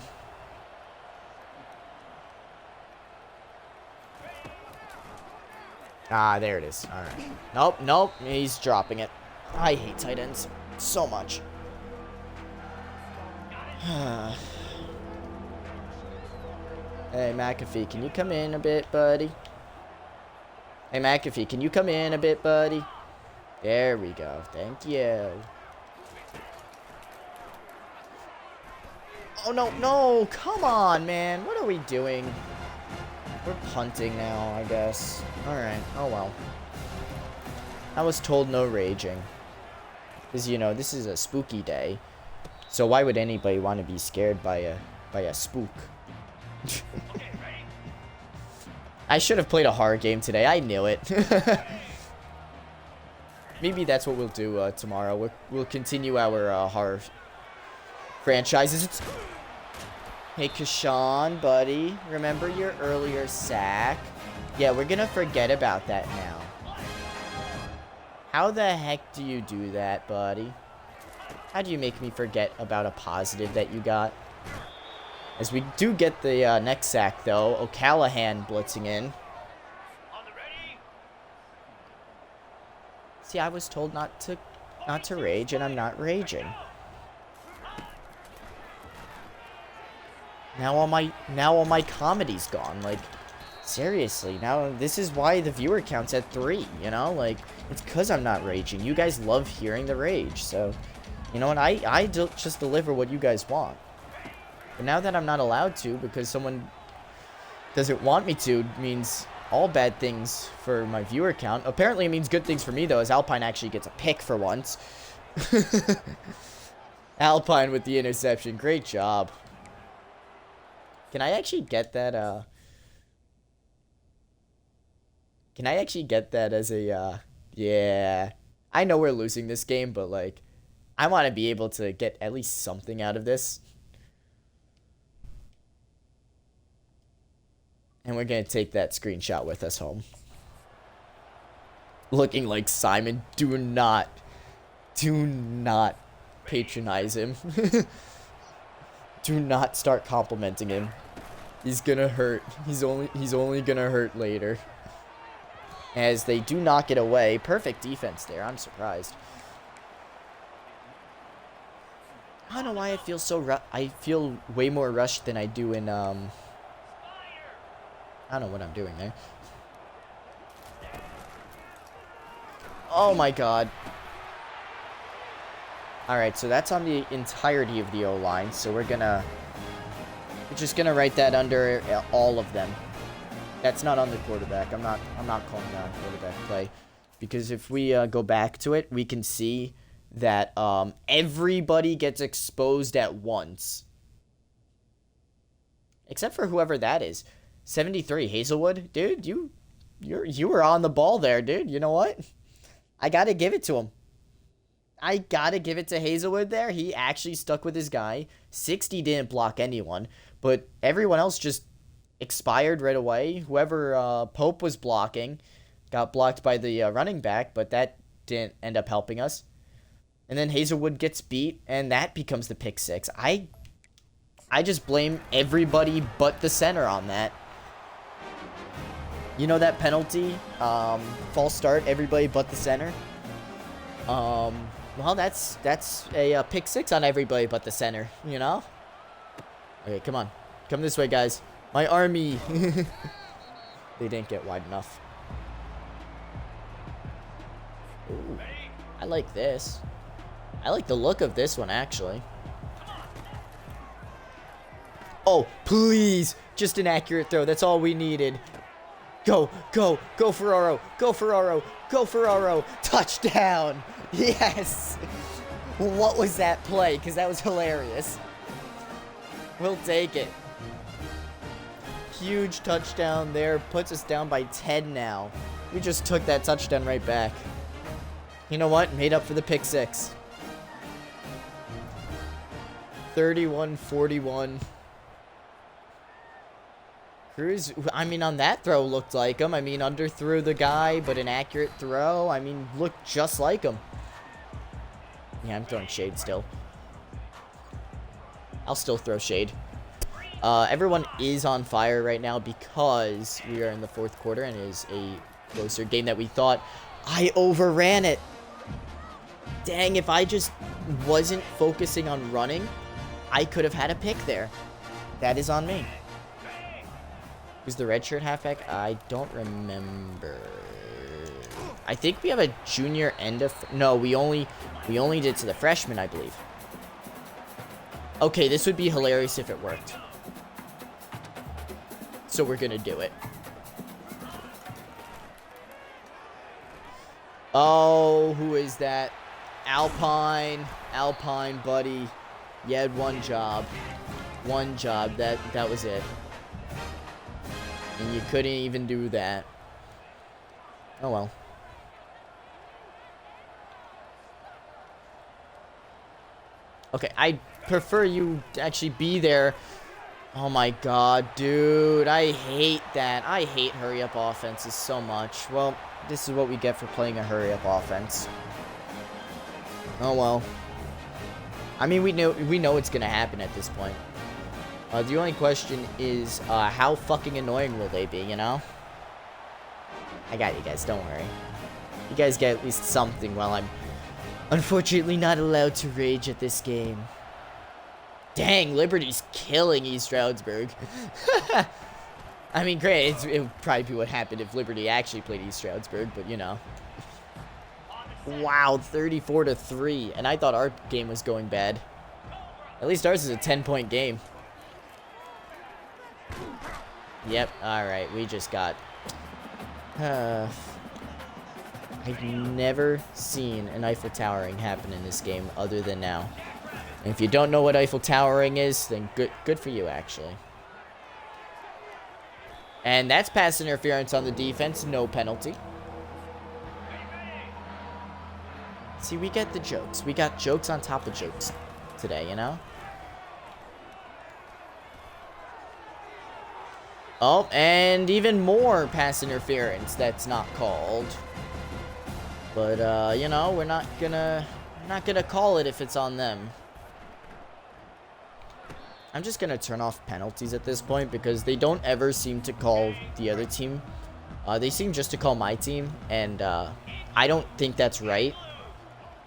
Ah, there it is. All right. Nope, nope. He's dropping it. I hate tight ends so much. Hey, McAfee, can you come in a bit, buddy? Hey, McAfee, can you come in a bit, buddy? There we go. Thank you. Oh, no, no. Come on, man. What are we doing? We're punting now, I guess. Alright. Oh, well. I was told no raging. Because, you know, this is a spooky day. So why would anybody want to be scared by a spook? I should have played a horror game today. I knew it. Maybe that's what we'll do tomorrow. We'll continue our horror franchises. Hey, Kashawn, buddy. Remember your earlier sack? Yeah, we're gonna forget about that now. How the heck do you do that, buddy? How do you make me forget about a positive that you got? As we do get the next sack, though. O'Callahan blitzing in. See, I was told not to rage, and I'm not raging. Now all my comedy's gone. Like, seriously, now this is why the viewer count's at 3, you know? Like, it's because I'm not raging. You guys love hearing the rage, so, you know what? I just deliver what you guys want. But now that I'm not allowed to because someone doesn't want me to, means all bad things for my viewer count. Apparently it means good things for me, though, as Alpine actually gets a pick for once. Alpine with the interception. Great job. Can I actually get that, Can I actually get that as a, yeah. I know we're losing this game, but, like, I want to be able to get at least something out of this. And we're going to take that screenshot with us home. Looking like Simon. Do not patronize him. Do not start complimenting him. He's gonna hurt. He's only gonna hurt later. As they do knock it away. Perfect defense there. I'm surprised. I don't know why I feel so I feel way more rushed than I do in I don't know what I'm doing there. Oh my god. Alright, so that's on the entirety of the O-line. So we're just gonna write that under all of them. That's not on the quarterback. I'm not calling that on quarterback play. Because if we go back to it, we can see that everybody gets exposed at once. Except for whoever that is. 73, Hazelwood. Dude, you were on the ball there, dude. You know what? I gotta give it to him. I gotta give it to Hazelwood there. He actually stuck with his guy. 60 didn't block anyone, but everyone else just expired right away. Whoever Pope was blocking got blocked by the running back, but that didn't end up helping us. And then Hazelwood gets beat, and that becomes the pick six. I just blame everybody but the center on that. You know that penalty? False start, everybody but the center? Well, that's a pick six on everybody but the center, you know? Okay, come on. Come this way, guys. My army. They didn't get wide enough. Ooh, I like this. I like the look of this one, actually. Oh, please. Just an accurate throw. That's all we needed. Go, go, go Ferraro. Go Ferraro. Go Ferraro. Touchdown. Yes. What was that play? Because that was hilarious. We'll take it. Huge touchdown there. Puts us down by 10 now. We just took that touchdown right back. You know what? Made up for the pick six. 31-41. Cruz, I mean, on that throw looked like him. I mean, underthrew the guy, but an accurate throw. I mean, looked just like him. Yeah, I'm throwing shade still. I'll still throw shade. Everyone is on fire right now because we are in the fourth quarter and it is a closer game that we thought. I overran it. Dang, if I just wasn't focusing on running, I could have had a pick there. That is on me. Who's the redshirt halfback? I don't remember. I think we have a junior and a... No, we only did to the freshman, I believe. Okay, this would be hilarious if it worked. So we're gonna do it. Oh, who is that? Alpine, buddy. You had one job. One job. That was it. And you couldn't even do that. Oh well. Okay, I prefer you actually be there. Oh my god, dude. I hate that. I hate hurry-up offenses so much. Well, this is what we get for playing a hurry-up offense. Oh well. I mean, we know it's gonna happen at this point. The only question is, how fucking annoying will they be, you know? I got you guys, don't worry. You guys get at least something while I'm unfortunately not allowed to rage at this game. Dang, Liberty's killing East Stroudsburg. I mean, great, it would probably be what happened if Liberty actually played East Stroudsburg, but you know. Wow, 34-3, and I thought our game was going bad. At least ours is a 10-point game. Yep, alright, we just got... I've never seen an Eiffel Towering happen in this game other than now. And if you don't know what Eiffel Towering is, then good for you, actually. And that's pass interference on the defense, no penalty. See, we get the jokes. We got jokes on top of jokes today, you know? Oh, and even more pass interference that's not called. But, you know, we're not gonna call it if it's on them. I'm just gonna turn off penalties at this point because they don't ever seem to call the other team. They seem just to call my team, and, I don't think that's right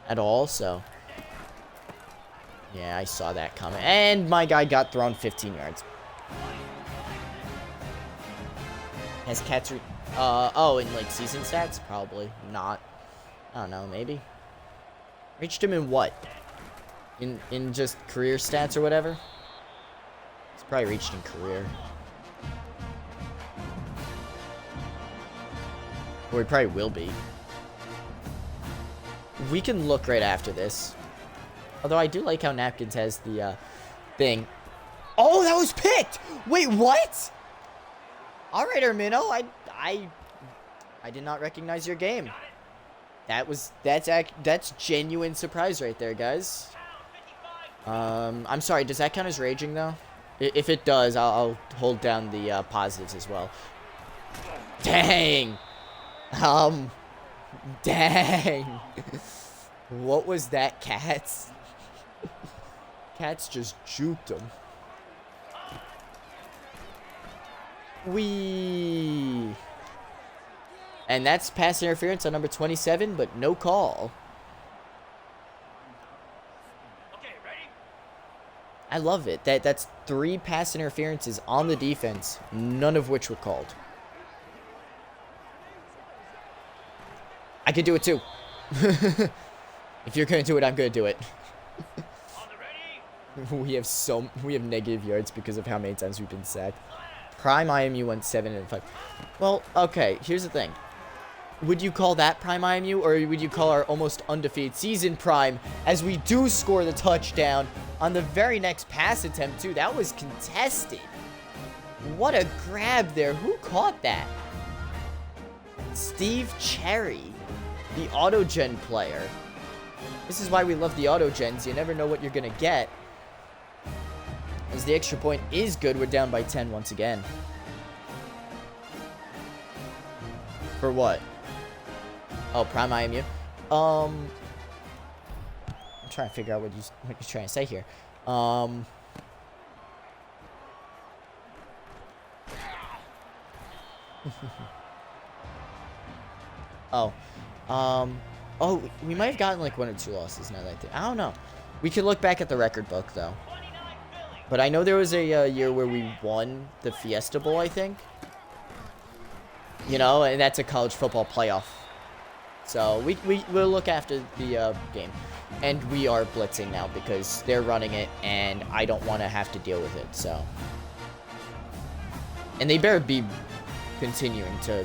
at all, so. Yeah, I saw that coming. And my guy got thrown 15 yards. Has Cats oh, in like season stats? Probably not. I don't know, maybe. Reached him in what? In just career stats or whatever? It's probably reached in career. Or he probably will be. We can look right after this. Although I do like how Napkins has the thing. Oh, that was picked! Wait, what? Alright, Ermino, I did not recognize your game. That's genuine surprise right there, guys. I'm sorry, does that count as raging though? If it does, I'll hold down the positives as well. Dang! Dang! What was that, Cats? Cats just juked him. Wee. And that's pass interference on number 27, but no call. Okay, ready? I love it. That's 3 pass interferences on the defense, none of which were called. I could do it too. If you're gonna do it, I'm gonna do it. On the ready? We have negative yards because of how many times we've been sacked. Prime IMU went 7-5. Well, okay, here's the thing. Would you call that prime IMU, or would you call our almost undefeated season prime, as we do score the touchdown on the very next pass attempt, too? That was contested. What a grab there. Who caught that? Steve Cherry. the auto-gen player. This is why we love the auto-gens. You never know what you're going to get. As the extra point is good, we're down by 10 once again. For what? Oh, Prime IMU. I'm trying to figure out what you're trying to say here. Oh, we might have gotten like 1 or 2 losses now that I think. I don't know. We can look back at the record book though. But I know there was a year where we won the Fiesta Bowl, I think. You know, and that's a college football playoff. So we'll look after the game. And we are blitzing now because they're running it and I don't want to have to deal with it, so. And they better be continuing to,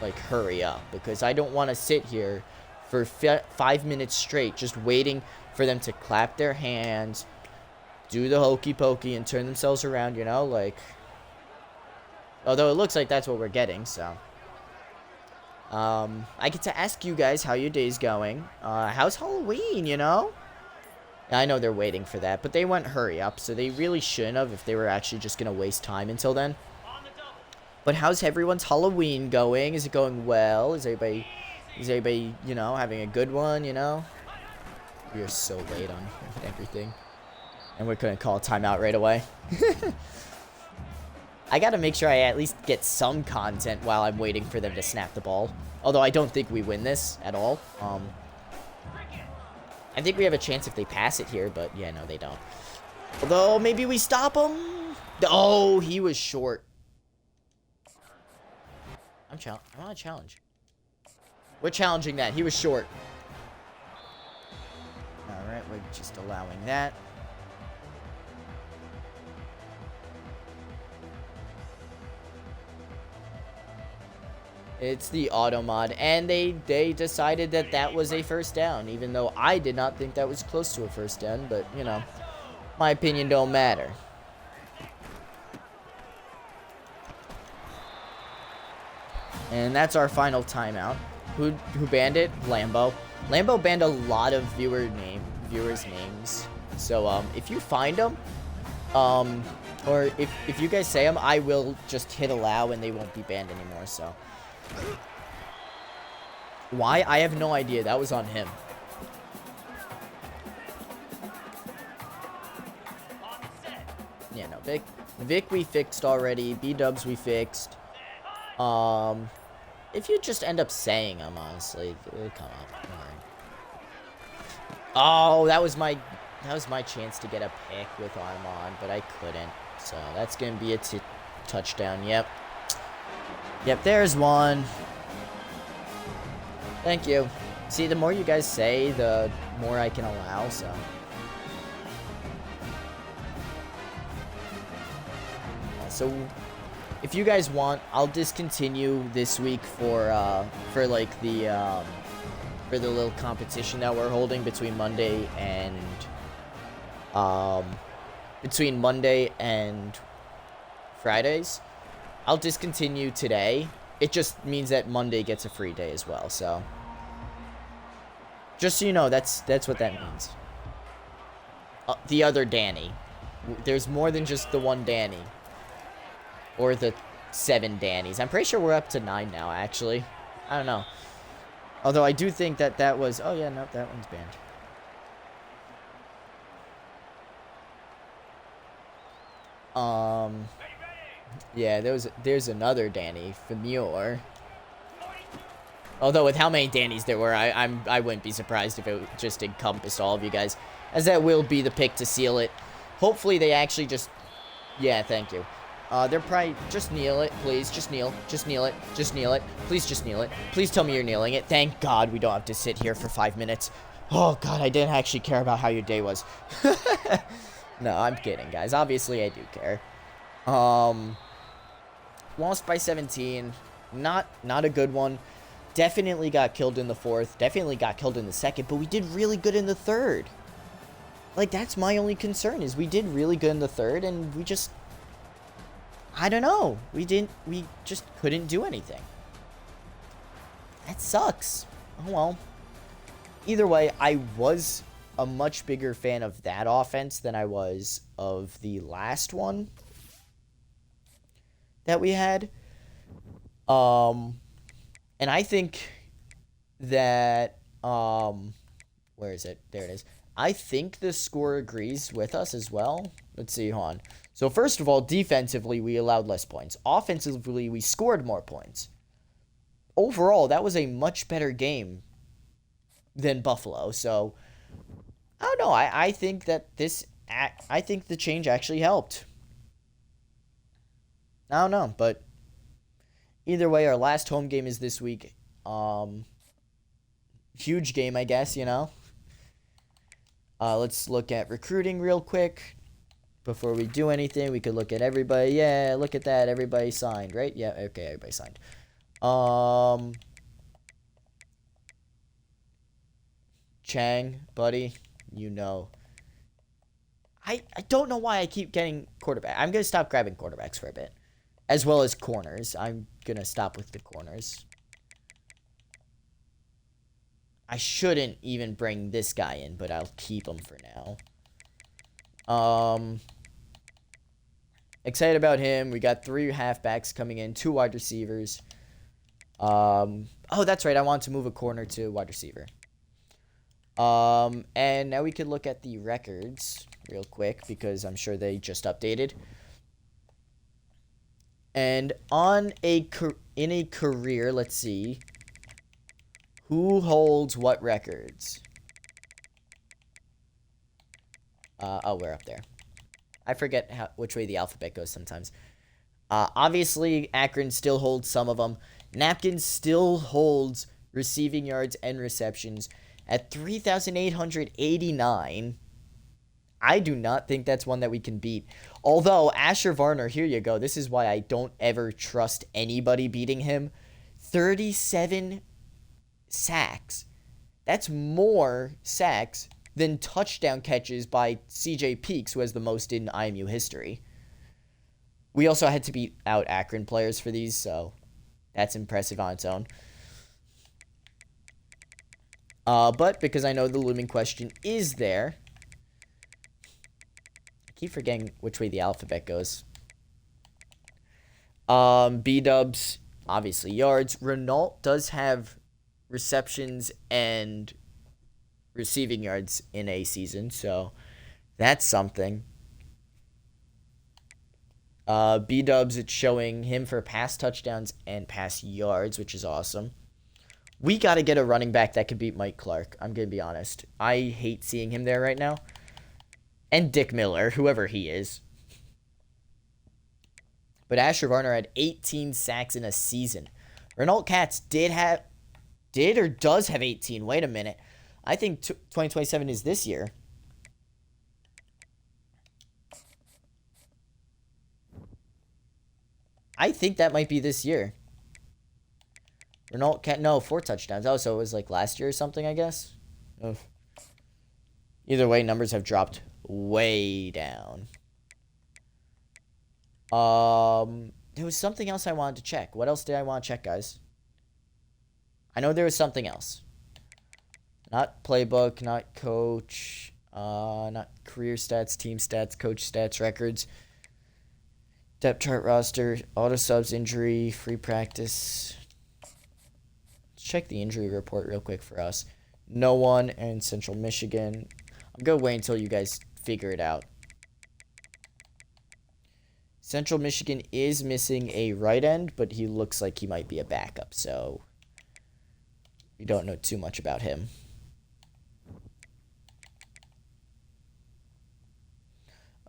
like, hurry up because I don't want to sit here for 5 minutes straight just waiting for them to clap their hands, do the hokey pokey, and turn themselves around, you know, like. Although it looks like that's what we're getting, so. I get to ask you guys how your day's going. How's Halloween, you know? I know they're waiting for that, but they went hurry up, so they really shouldn't have if they were actually just going to waste time until then. But how's everyone's Halloween going? Is it going well? Is everybody, you know, having a good one, you know? We are so late on everything. And we're going to call a timeout right away. I gotta make sure I at least get some content while I'm waiting for them to snap the ball. Although I don't think we win this at all. I think we have a chance if they pass it here, but yeah, no, they don't. Although, maybe we stop him? Oh, he was short. I want to challenge. We're challenging that. He was short. Alright, we're just allowing that. It's the auto mod, and they decided that that was a first down, even though I did not think that was close to a first down, but, you know, my opinion don't matter. And that's our final timeout. Who banned it? Lambo. Lambo banned a lot of viewers' names. So, if you find them, or if you guys say them, I will just hit allow and they won't be banned anymore, so. Why? I have no idea. That was on him. Yeah, no, Vic we fixed already. B-dubs we fixed. If you just end up saying them, honestly, it'll come up. Oh, that was my chance to get a pick with Armand, but I couldn't. So that's gonna be a touchdown. Yep. Yep, there's one. Thank you. See, the more you guys say, the more I can allow, so. So, if you guys want, I'll discontinue this week for like the little competition that we're holding between Monday and Fridays. I'll discontinue today. It just means that Monday gets a free day as well, so. Just so you know, that's what that means. The other Danny. There's more than just the one Danny. Or the 7 Dannys. I'm pretty sure we're up to 9 now, actually. I don't know. Although I do think that was... Oh, yeah, no, that one's banned. Yeah, there's another Danny Famure. Although with how many Dannys there were, I wouldn't be surprised if it just encompassed all of you guys, as that will be the pick to seal it. Hopefully they actually just, yeah, thank you. They're probably just kneel it, please. Just kneel it. Just kneel it. Please just kneel it. Please tell me you're kneeling it. Thank God we don't have to sit here for 5 minutes. Oh God, I didn't actually care about how your day was. No, I'm kidding, guys. Obviously I do care. Lost by 17. Not a good one. Definitely got killed in the 4th. Definitely got killed in the 2nd. But we did really good in the 3rd. Like, that's my only concern, is we did really good in the 3rd, and we just... I don't know. We just couldn't do anything. That sucks. Oh well. Either way, I was a much bigger fan of that offense than I was of the last one that we had. And I think that where is it? There it is. I think the score agrees with us as well. Let's see, hold on. So first of all, defensively, we allowed less points. Offensively, we scored more points. Overall, that was a much better game than Buffalo. So I don't know. I think that I think the change actually helped. I don't know, but either way, our last home game is this week. Huge game, I guess, you know. Let's look at recruiting real quick. Before we do anything, we could look at everybody. Yeah, look at that. Everybody signed, right? Yeah, okay, everybody signed. Chang, buddy, you know. I don't know why I keep getting quarterback. I'm going to stop grabbing quarterbacks for a bit. As well as corners. I'm going to stop with the corners. I shouldn't even bring this guy in, but I'll keep him for now. Excited about him. We got 3 halfbacks coming in, 2 wide receivers. Oh, that's right. I want to move a corner to wide receiver. And now we could look at the records real quick because I'm sure they just updated. And in a career, let's see. Who holds what records? Oh, we're up there. I forget which way the alphabet goes sometimes. Obviously, Akron still holds some of them. Napkin still holds receiving yards and receptions at 3,889. I do not think that's one that we can beat. Although, Asher Varner, here you go. This is why I don't ever trust anybody beating him. 37 sacks. That's more sacks than touchdown catches by C.J. Peaks, who has the most in IMU history. We also had to beat out Akron players for these, so that's impressive on its own. But because I know the looming question is there, I keep forgetting which way the alphabet goes. B-dubs, obviously yards. Renault does have receptions and receiving yards in a season, so that's something. B-dubs, it's showing him for pass touchdowns and pass yards, which is awesome. We got to get a running back that could beat Mike Clark. I'm going to be honest. I hate seeing him there right now. And Dick Miller, whoever he is. But Asher Varner had 18 sacks in a season. Renault Katz does have 18. Wait a minute. I think 2027 is this year. I think that might be this year. Renault Cat, no, 4 touchdowns. Oh, so it was like last year or something, I guess. Ugh. Either way, numbers have dropped way down. There was something else I wanted to check. What else did I want to check, guys? I know there was something else. Not playbook, not coach, not career stats, team stats, coach stats, records, depth chart roster, auto subs, injury, free practice. Let's check the injury report real quick for us. No one in Central Michigan. I'm going to wait until you guys figure it out. Central Michigan is missing a right end, but he looks like he might be a backup, so we don't know too much about him.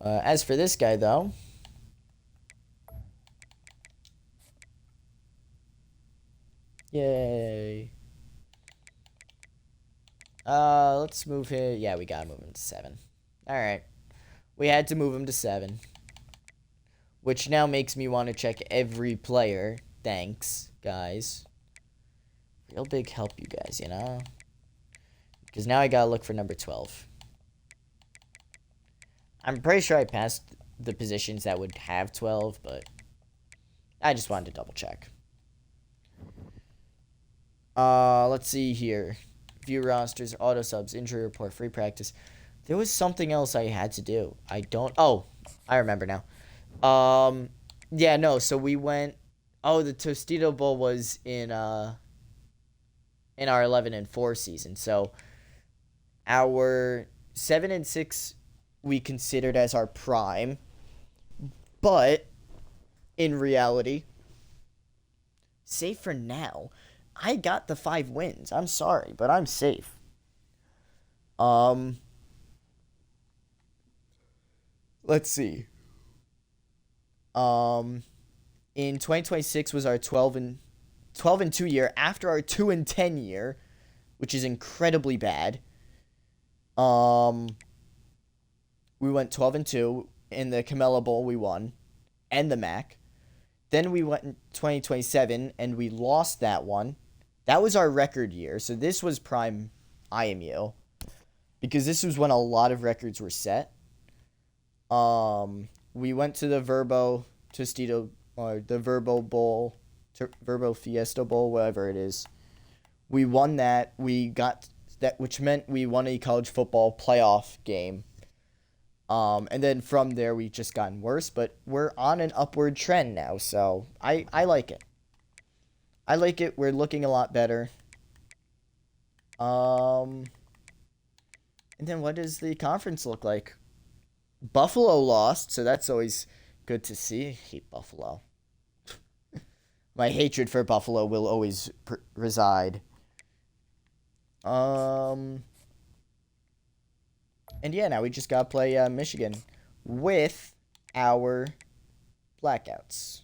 As for this guy, though, yay. Let's move him. Yeah, we gotta move him to 7. All right, we had to move him to 7, which now makes me want to check every player. Thanks, guys. Real big help, you guys. You know, because now I gotta look for number 12. I'm pretty sure I passed the positions that would have 12, but I just wanted to double check. Let's see here. View rosters, auto subs, injury report, free practice. There was something else I had to do. Oh, I remember now. Yeah, no, so we went. Oh, the Tostito Bowl was in our 11-4 season. So our 7-6 we considered as our prime, but in reality, safe for now. I got the 5 wins. I'm sorry, but I'm safe. Let's see. In 2026 was our 12-2 year after our 2-10 year, which is incredibly bad. We went 12-2 in the Camella Bowl. We won, and the MAC. Then we went in 2027 and we lost that one. That was our record year. So this was prime IMU, because this was when a lot of records were set. We went to the Verbo Tostito, or the Verbo Bowl, Verbo Fiesta Bowl, whatever it is. We won that. We got that, which meant we won a college football playoff game. And then from there, we've just gotten worse, but we're on an upward trend now, so I like it. I like it. We're looking a lot better. And then what does the conference look like? Buffalo lost, so that's always good to see. I hate Buffalo. My hatred for Buffalo will always reside. And yeah, now we just gotta play Michigan with our blackouts.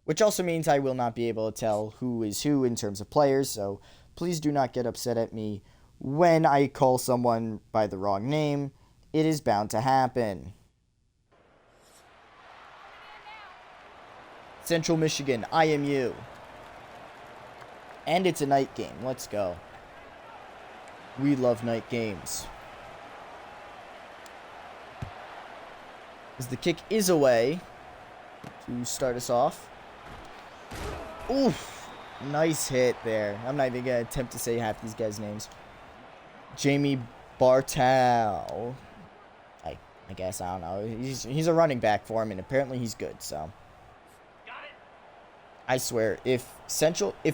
Which also means I will not be able to tell who is who in terms of players, so please do not get upset at me when I call someone by the wrong name. It is bound to happen. Central Michigan, IMU. And it's a night game. Let's go. We love night games. As the kick is away to start us off. Oof. Nice hit there. I'm not even going to attempt to say half these guys' names. Jamie Bartow. I guess, I don't know. He's a running back for him, and apparently he's good, so. I swear, if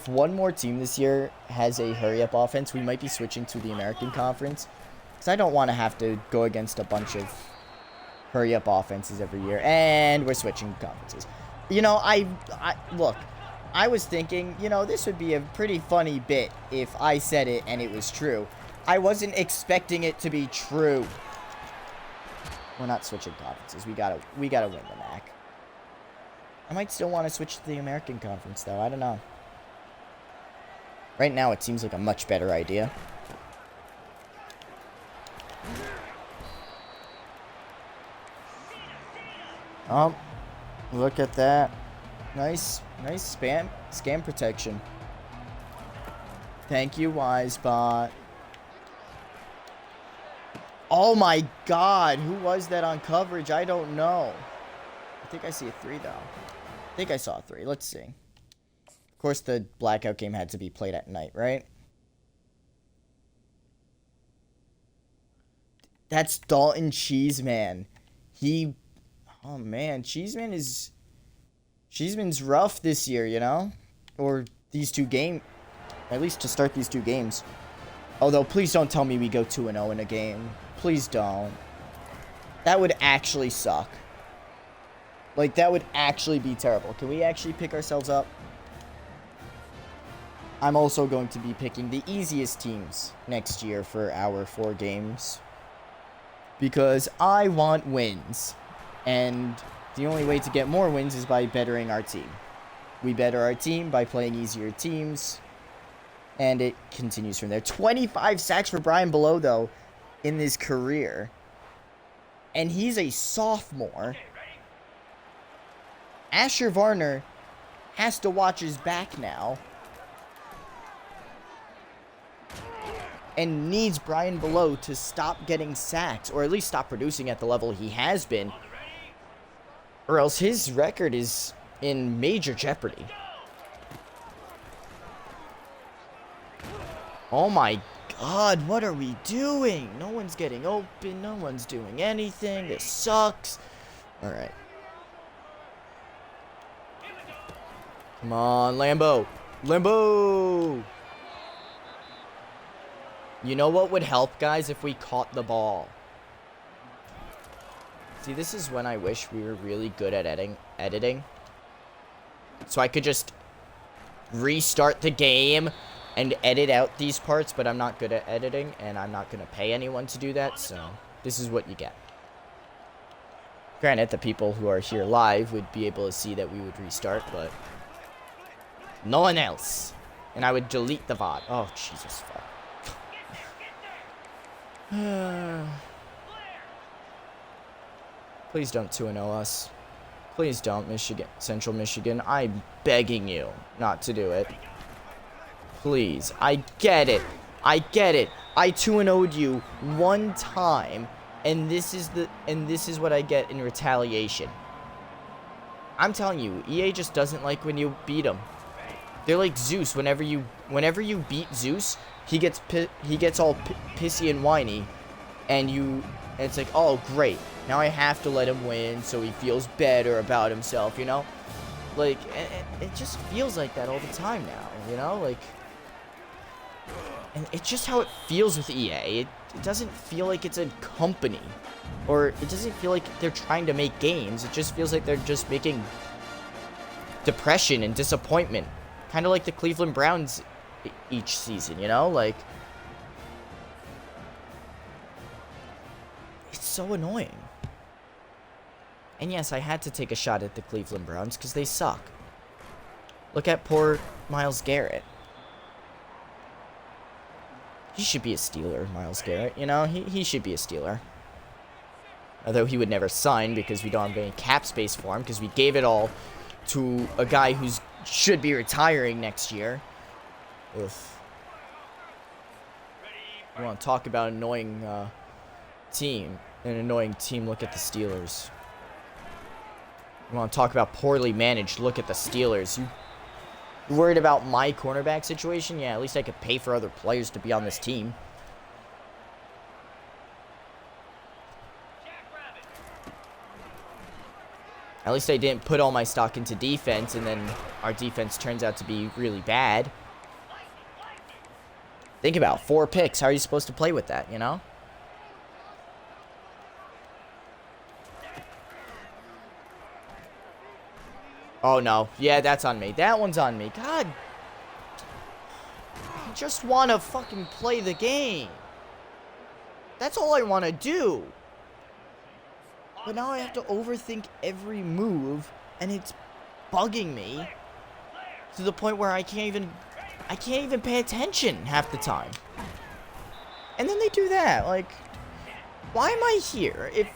one more team this year has a hurry-up offense, we might be switching to the American Conference. Because I don't want to have to go against a bunch of hurry-up offenses every year. And we're switching conferences. You know, look, I was thinking, you know, this would be a pretty funny bit if I said it and it was true. I wasn't expecting it to be true. We're not switching conferences. We gotta win the MAC. I might still want to switch to the American Conference, though. I don't know. Right now, it seems like a much better idea. Oh, look at that. Nice scam protection. Thank you, Wisebot. Oh my god, who was that on coverage? I don't know. I think I see a 3, though. I think I saw a 3. Let's see. Of course, the blackout game had to be played at night, right? That's Dalton Cheeseman. Oh man, Cheeseman's rough this year, you know? Or these 2 games. At least to start these 2 games. Although, please don't tell me we go 2-0 in a game. Please don't. That would actually suck. Like, that would actually be terrible. Can we actually pick ourselves up? I'm also going to be picking the easiest teams next year for our 4 games. Because I want wins. And the only way to get more wins is by bettering our team. We better our team by playing easier teams. And it continues from there. 25 sacks for Brian Below, though, in his career. And he's a sophomore. Asher Varner has to watch his back now. And needs Brian Below to stop getting sacks. Or at least stop producing at the level he has been. Or else his record is in major jeopardy. Oh my god, what are we doing? No one's getting open. No one's doing anything. This sucks. Alright. Come on, Lambo. Lambo! You know what would help, guys, if we caught the ball? See, this is when I wish we were really good at editing. So I could just restart the game and edit out these parts, but I'm not good at editing, and I'm not going to pay anyone to do that, so this is what you get. Granted, the people who are here live would be able to see that we would restart, but no one else. And I would delete the VOD. Oh, Jesus, fuck. Please don't 2-0 us. Please don't, Michigan, Central Michigan. I'm begging you not to do it. Please. I get it. I get it. I 2-0'd you one time, and this is what I get in retaliation. I'm telling you, EA just doesn't like when you beat them. They're like Zeus. Whenever you beat Zeus, he gets all pissy and whiny, and it's like, oh great, now I have to let him win so he feels better about himself, you know? Like, it just feels like that all the time now, you know? Like, and it's just how it feels with EA. It doesn't feel like it's a company, or it doesn't feel like they're trying to make games. It just feels like they're just making depression and disappointment. Kind of like the Cleveland Browns each season, you know? Like, it's so annoying. And yes, I had to take a shot at the Cleveland Browns because they suck. Look at poor Myles Garrett. He should be a Steeler, Myles Garrett, you know? He should be a Steeler. Although he would never sign because we don't have any cap space for him because we gave it all to a guy who should be retiring next year. Ugh. I want to talk about an annoying team. An annoying team. Look at the Steelers. You want to talk about poorly managed? Look at the Steelers. You worried about my cornerback situation? Yeah, at least I could pay for other players to be on this team. At least I didn't put all my stock into defense, and then our defense turns out to be really bad. Think about 4 picks. How are you supposed to play with that, you know? Oh, no. Yeah, that's on me. That one's on me. God. I just want to fucking play the game. That's all I want to do. But now I have to overthink every move, and it's bugging me to the point where I can't even pay attention half the time. And then they do that. Like, why am I here? If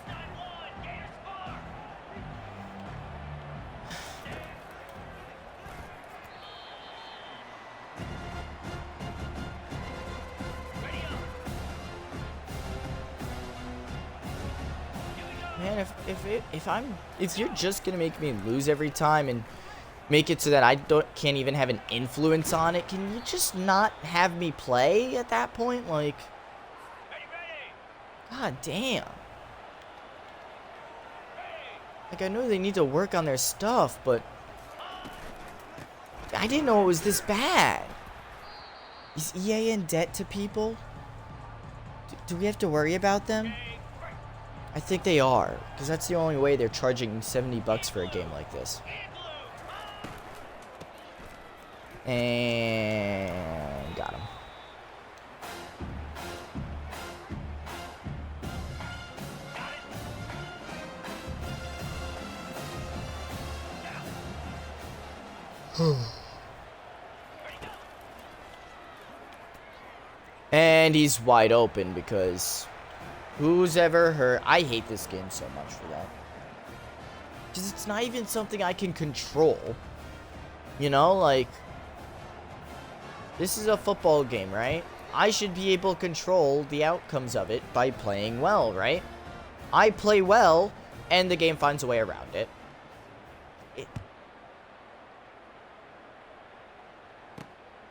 man, if you're just gonna make me lose every time and make it so that I can't even have an influence on it, can you just not have me play at that point? Like, god damn. Like, I know they need to work on their stuff, but I didn't know it was this bad. Is EA in debt to people? Do we have to worry about them? I think they are, because that's the only way they're charging $70 for a game like this. And got him. And he's wide open because who's ever heard? I hate this game so much for that. Because it's not even something I can control. You know, like, this is a football game, right? I should be able to control the outcomes of it by playing well, right? I play well, and the game finds a way around it.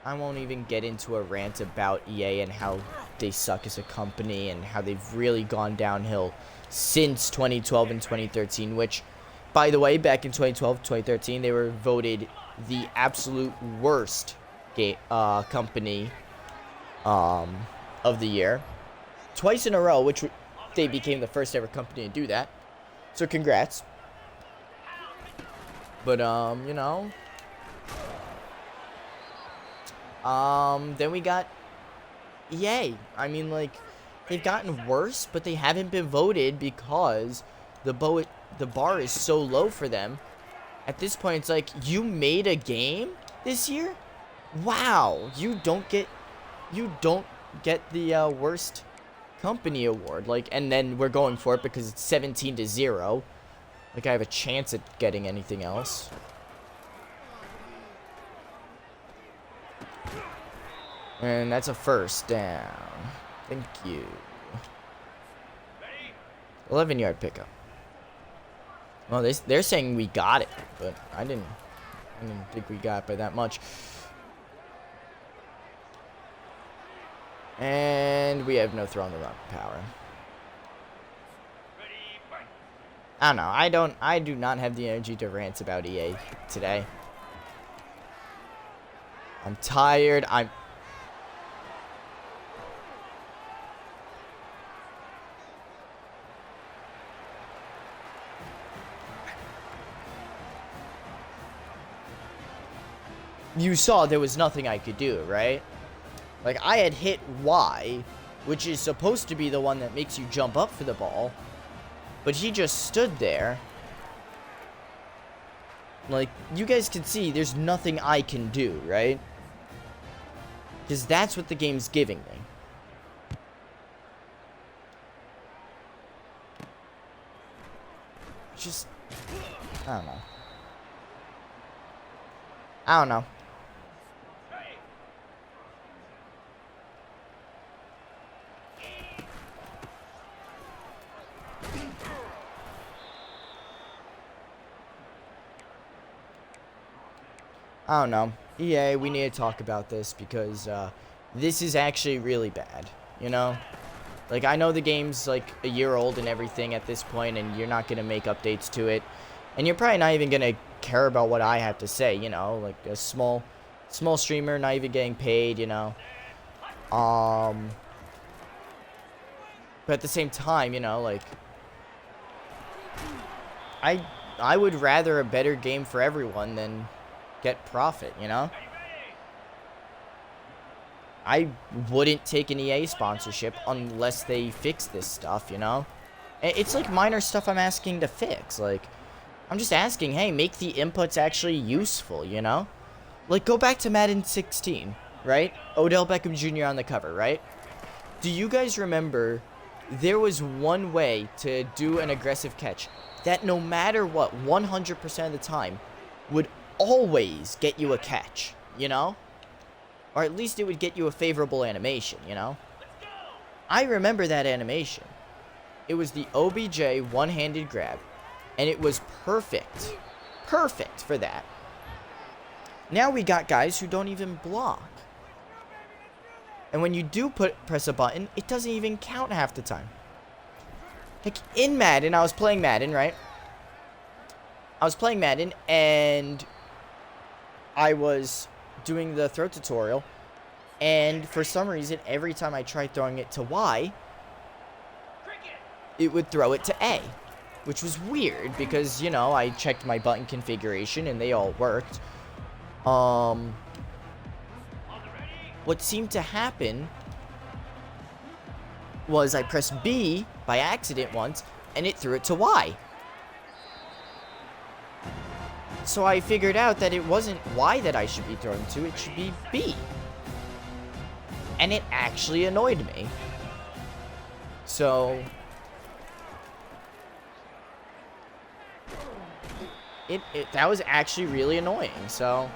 I won't even get into a rant about EA and how they suck as a company and how they've really gone downhill since 2012 and 2013, which, by the way, back in 2012, 2013, they were voted the absolute worst company of the year. Twice in a row, which they became the first ever company to do that. So congrats. But, you know. Then we got EA. I mean, like, they've gotten worse, but they haven't been voted because the bar is so low for them. At this point, it's like, you made a game this year? Wow, you don't get the worst company award. Like, and then we're going for it because it's 17-0. Like, I have a chance at getting anything else. And that's a first down. Thank you. 11-yard pickup. Well, they're saying we got it, but I didn't think we got it by that much. And we have no throw on the run power. I don't know. I do not have the energy to rant about EA today. I'm tired. You saw there was nothing I could do, right? Like, I had hit Y, which is supposed to be the one that makes you jump up for the ball. But he just stood there. Like, you guys can see there's nothing I can do, right? Because that's what the game's giving me. Just, I don't know. I don't know. I don't know. EA, we need to talk about this because this is actually really bad, you know? Like, I know the game's like a year old and everything at this point, and you're not going to make updates to it. And you're probably not even going to care about what I have to say, you know? Like, a small streamer, not even getting paid, you know? But at the same time, you know, like, I would rather a better game for everyone than get profit, you know? I wouldn't take an EA sponsorship unless they fix this stuff, you know? It's like minor stuff I'm asking to fix. Like, I'm just asking, hey, make the inputs actually useful, you know? Like, go back to Madden 16, right? Odell Beckham Jr. on the cover, right? Do you guys remember there was one way to do an aggressive catch that no matter what, 100% of the time, would always get you a catch, you know? Or at least it would get you a favorable animation, you know? I remember that animation. It was the OBJ one-handed grab, and it was perfect. Perfect for that. Now we got guys who don't even block. And when you do press a button, it doesn't even count half the time. Like, in Madden, I was playing Madden, right? I was playing Madden, and I was doing the throw tutorial, and for some reason, every time I tried throwing it to Y, it would throw it to A, which was weird, because, you know, I checked my button configuration, and they all worked. What seemed to happen was I pressed B by accident once, and it threw it to Y. So I figured out that it wasn't Y that I should be throwing to, it should be B. And it actually annoyed me. So that was actually really annoying. So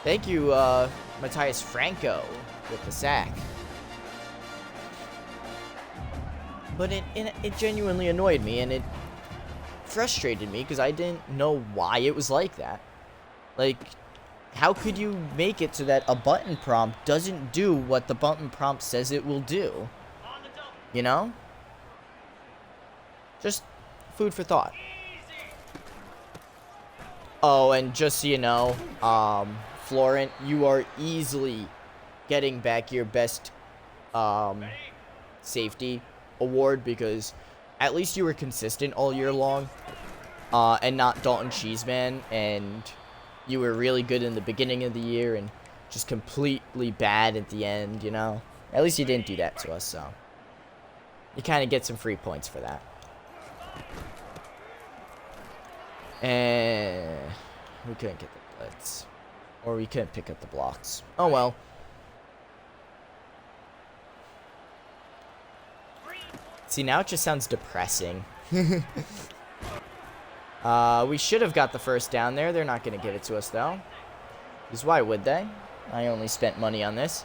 thank you, Matthias Franco, with the sack. But it genuinely annoyed me, and it frustrated me because I didn't know why it was like that. Like, how could you make it so that a button prompt doesn't do what the button prompt says it will do? On the double. You know? Just food for thought. Easy. Oh, and just so you know, Florent, you are easily getting back your best safety award because at least you were consistent all year long, and not Dalton Cheeseman, and you were really good in the beginning of the year and just completely bad at the end, you know? At least you didn't do that to us, so you kind of get some free points for that. And we couldn't get the blitz. Or we couldn't pick up the blocks. Oh well. See, now it just sounds depressing. We should have got the first down there. They're not going to give it to us, though. Because why would they? I only spent money on this.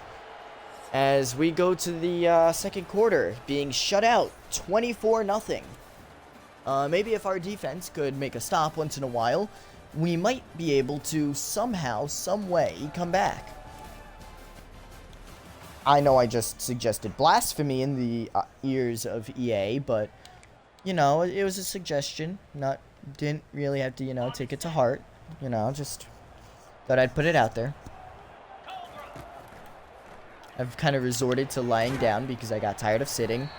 As we go to the second quarter, being shut out 24-0. Maybe if our defense could make a stop once in a while, we might be able to somehow, some way, come back. I know I just suggested blasphemy in the ears of EA, but, you know, it was a suggestion. Didn't really have to, you know, take it to heart. You know, just thought I'd put it out there. I've kind of resorted to lying down because I got tired of sitting.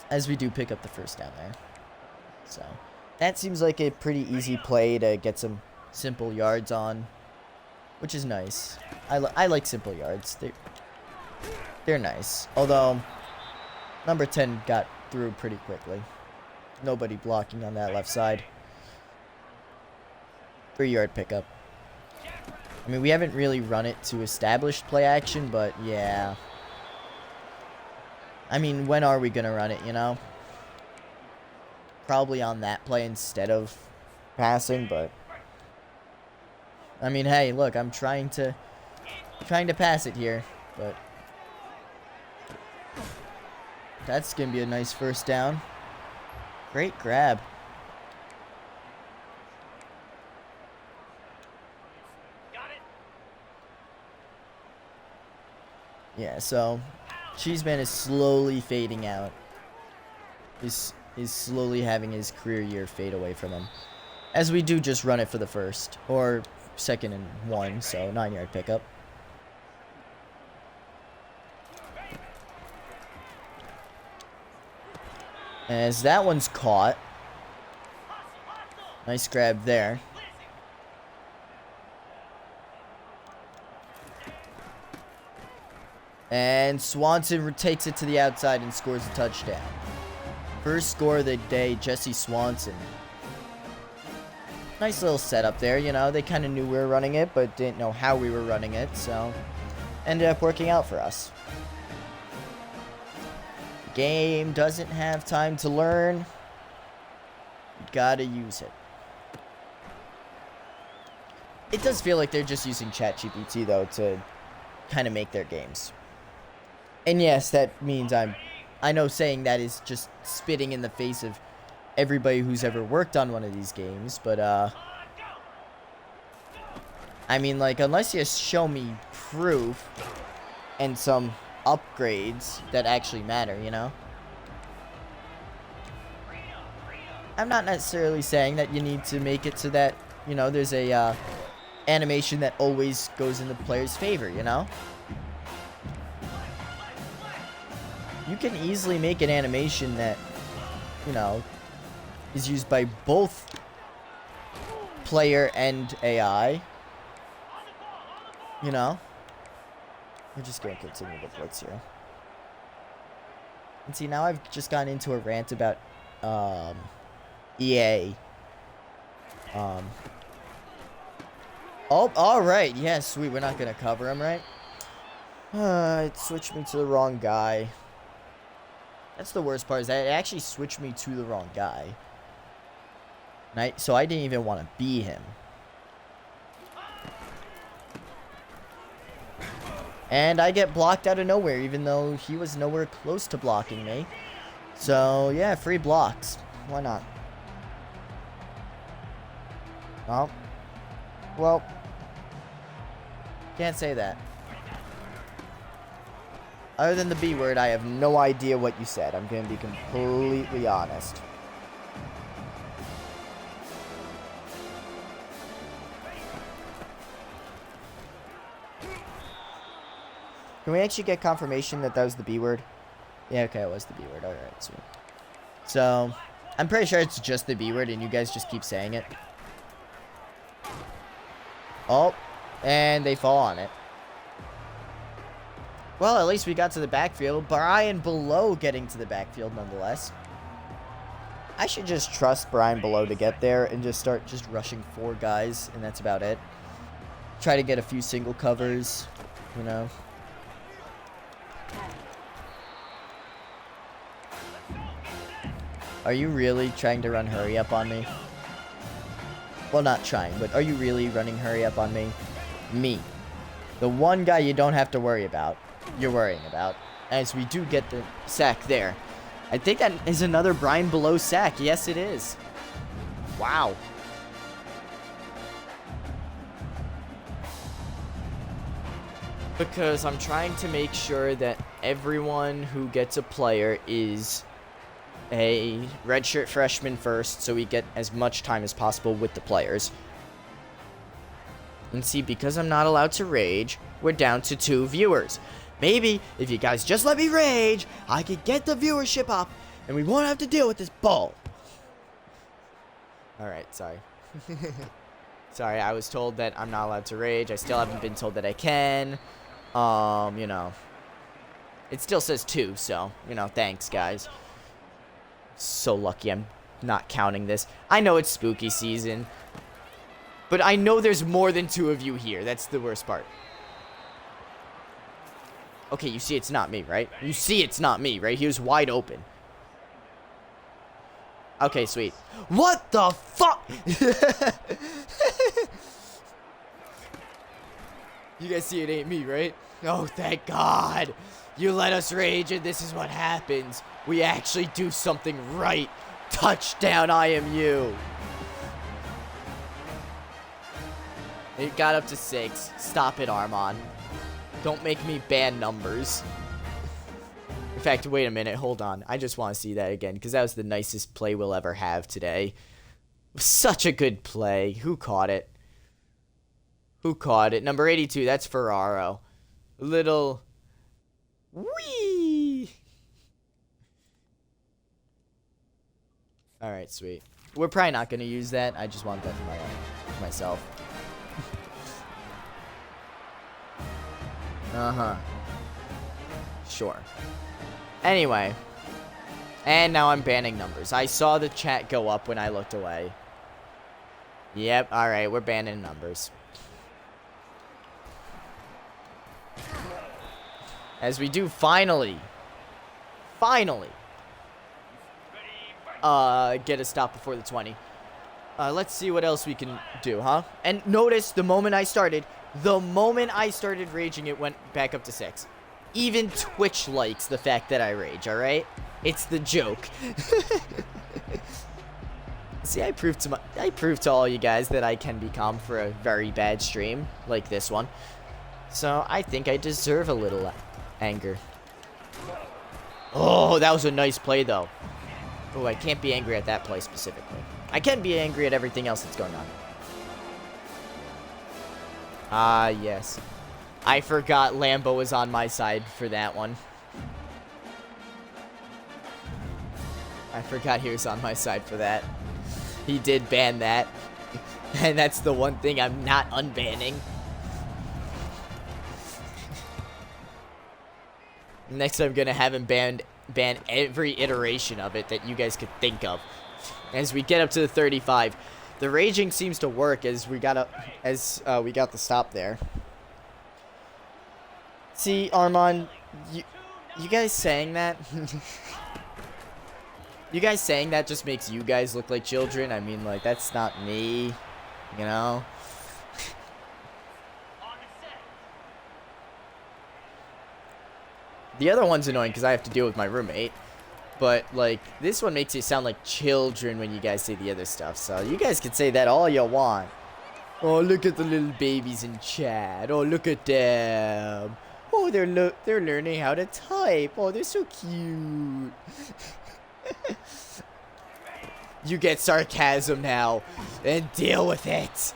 As we do pick up the first down there. So, that seems like a pretty easy play to get some simple yards on, which is nice. I like simple yards. They're nice. Although, number 10 got through pretty quickly. Nobody blocking on that left side. 3-yard pickup. I mean, we haven't really run it to established play action, but yeah. I mean, when are we going to run it, you know? Probably on that play instead of passing, but I mean, hey, look, I'm trying to pass it here, but that's going to be a nice first down. Great grab. Got it. Yeah, so Cheeseman is slowly fading out. He's slowly having his career year fade away from him. As we do just run it for the first, or second and 1, so 9-yard pickup. As that one's caught. Nice grab there. And Swanson takes it to the outside and scores a touchdown. First score of the day, Jesse Swanson. Nice little setup there, you know. They kind of knew we were running it, but didn't know how we were running it, so ended up working out for us. The game doesn't have time to learn. You gotta use it. It does feel like they're just using ChatGPT, though, to kind of make their games. And yes, that means I know saying that is just spitting in the face of everybody who's ever worked on one of these games, but I mean, like, unless you show me proof and some upgrades that actually matter, you know? I'm not necessarily saying that you need to make it so that, you know, there's a animation that always goes in the player's favor, you know? You can easily make an animation that, you know, is used by both player and AI. You know? We're just going to continue the blitz here. And see, now I've just gotten into a rant about EA. Oh, alright. Yeah, sweet. We're not going to cover him, right? It switched me to the wrong guy. That's the worst part, is that it actually switched me to the wrong guy. So I didn't even want to be him. And I get blocked out of nowhere, even though he was nowhere close to blocking me. So, yeah, free blocks. Why not? Oh. Well. Can't say that. Other than the B word, I have no idea what you said. I'm going to be completely honest. Can we actually get confirmation that that was the B word? Yeah, okay, it was the B word. Alright, sweet. So, I'm pretty sure it's just the B word and you guys just keep saying it. Oh, and they fall on it. Well, at least we got to the backfield. Brian Below getting to the backfield nonetheless. I should just trust Brian Below to get there and just start just rushing 4 guys, and that's about it. Try to get a few single covers, you know. Are you really trying to run hurry up on me? Well, not trying, but are you really running hurry up on me? Me. The one guy you don't have to worry about. You're worrying about. As we do get the sack there. I think that is another Brian Below sack. Yes, it is. Wow. Because I'm trying to make sure that everyone who gets a player is a redshirt freshman first, so we get as much time as possible with the players. And see, because I'm not allowed to rage, we're down to 2 viewers. Maybe, if you guys just let me rage, I could get the viewership up, and we won't have to deal with this bull. Alright, sorry. Sorry, I was told that I'm not allowed to rage. I still haven't been told that I can. You know. It still says 2, so, you know, thanks, guys. So lucky I'm not counting this. I know it's spooky season, but I know there's more than 2 of you here. That's the worst part. Okay, you see it's not me, right? You see it's not me, right? He was wide open. Okay, sweet. What the fuck? You guys see it ain't me, right? Oh, thank God. You let us rage and this is what happens. We actually do something right. Touchdown, IMU. It got up to 6. Stop it, Armon. Don't make me ban numbers. In fact, wait a minute. Hold on. I just want to see that again, because that was the nicest play we'll ever have today. Such a good play. Who caught it? Who caught it? Number 82. That's Ferraro. Little... Whee! Alright, sweet. We're probably not going to use that. I just want that for my own, for myself. Uh-huh. Sure. Anyway. And now I'm banning numbers. I saw the chat go up when I looked away. Yep, alright, we're banning numbers. As we do finally get a stop before the 20. Let's see what else we can do, huh? And notice the moment I started raging, it went back up to 6. Even Twitch likes the fact that I rage, alright? It's the joke. See, I proved to all you guys that I can be calm for a very bad stream like this one. So I think I deserve a little anger. Oh, that was a nice play, though. Oh, I can't be angry at that play specifically. I can be angry at everything else that's going on. Ah, yes. I forgot Lambo was on my side for that one. I forgot he was on my side for that. He did ban that. And that's the one thing I'm not unbanning. Next, I'm gonna have him ban every iteration of it that you guys could think of. As we get up to the 35, the raging seems to work as we got the stop there. See, Armand, you guys saying that? You guys saying that just makes you guys look like children. I mean, like, that's not me, you know? The other one's annoying because I have to deal with my roommate. But, like, this one makes you sound like children when you guys say the other stuff. So, you guys can say that all you want. Oh, look at the little babies in chat. Oh, look at them. Oh, they're learning how to type. Oh, they're so cute. You get sarcasm now, and deal with it.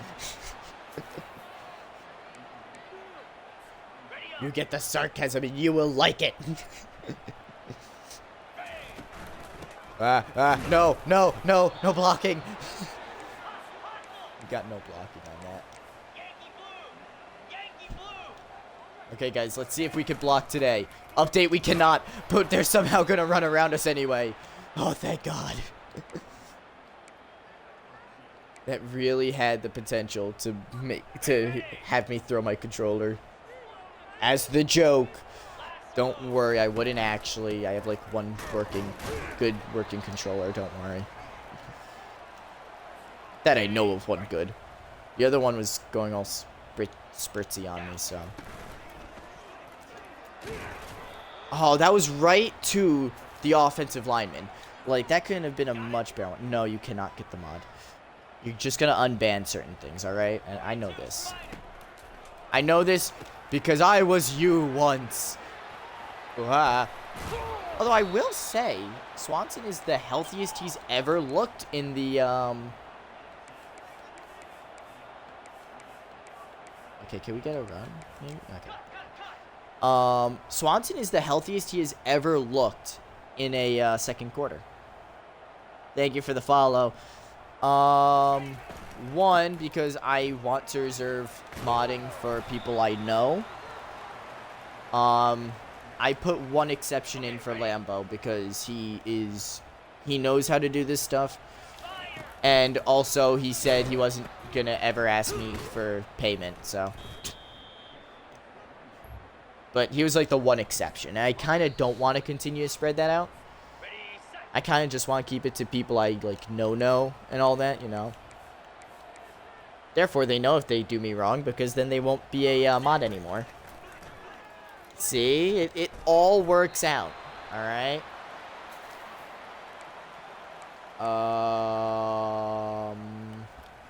You get the sarcasm, and you will like it. No blocking. We got no blocking on that. Okay, guys, let's see if we can block today. Update, we cannot, but they're somehow gonna run around us anyway. Oh, thank God. That really had the potential to have me throw my controller. As the joke. Don't worry, I wouldn't actually. I have like one good working controller, don't worry. That I know of one good. The other one was going all spritzy on me, so. Oh, that was right to the offensive lineman. Like, that couldn't have been a much better one. No, you cannot get the mod. You're just gonna unban certain things, alright? And I know this. I know this because I was you once. Although I will say, Swanson is the healthiest he's ever looked in the, Okay, can we get a run? Maybe? Okay. Swanson is the healthiest he has ever looked in a, second quarter. Thank you for the follow. One, because I want to reserve modding for people I know. I put one exception in for Lambo because he knows how to do this stuff. And also, he said he wasn't gonna ever ask me for payment, so. But he was like the one exception. And I kind of don't want to continue to spread that out. I kind of just want to keep it to people I, like, know and all that, you know. Therefore, they know if they do me wrong, because then they won't be a mod anymore. See? It all works out. Alright?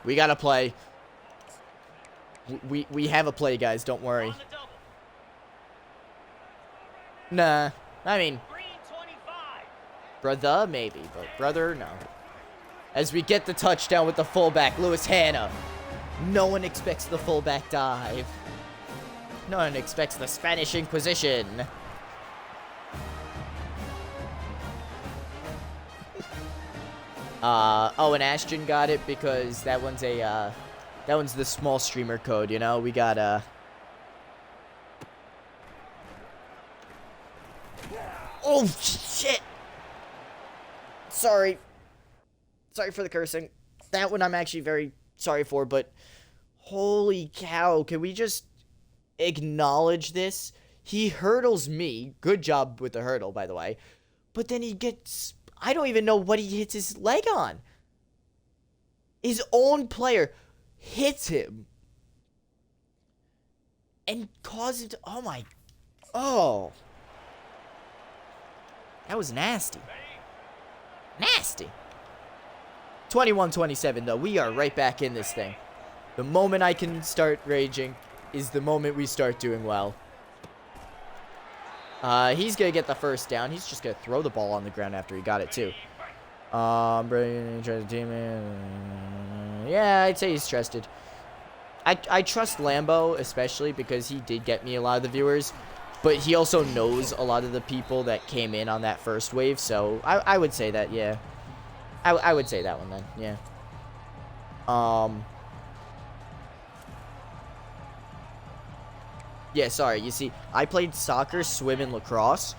We gotta play. We have a play, guys. Don't worry. Nah. I mean... brother, maybe, but brother, no. As we get the touchdown with the fullback, Lewis Hanna. No one expects the fullback dive. No one expects the Spanish Inquisition. Oh, and Ashton got it because that one's the small streamer code, you know? We got, Oh, shit! Sorry. Sorry for the cursing. That one I'm actually very sorry for, but holy cow, can we just acknowledge this? He hurdles me. Good job with the hurdle, by the way. But then he gets... I don't even know what he hits his leg on. His own player hits him. And causes... Oh, my... Oh. That was nasty. Nasty. 21-27, though. We are right back in this thing. The moment I can start raging is the moment we start doing well. He's going to get the first down. He's just going to throw the ball on the ground after he got it, too. Brady tries to team in. Yeah, I'd say he's trusted. I trust Lambo, especially because he did get me a lot of the viewers. But he also knows a lot of the people that came in on that first wave. So, I would say that, yeah. I would say that one, then, yeah. Yeah, sorry. You see, I played soccer, swim, and lacrosse.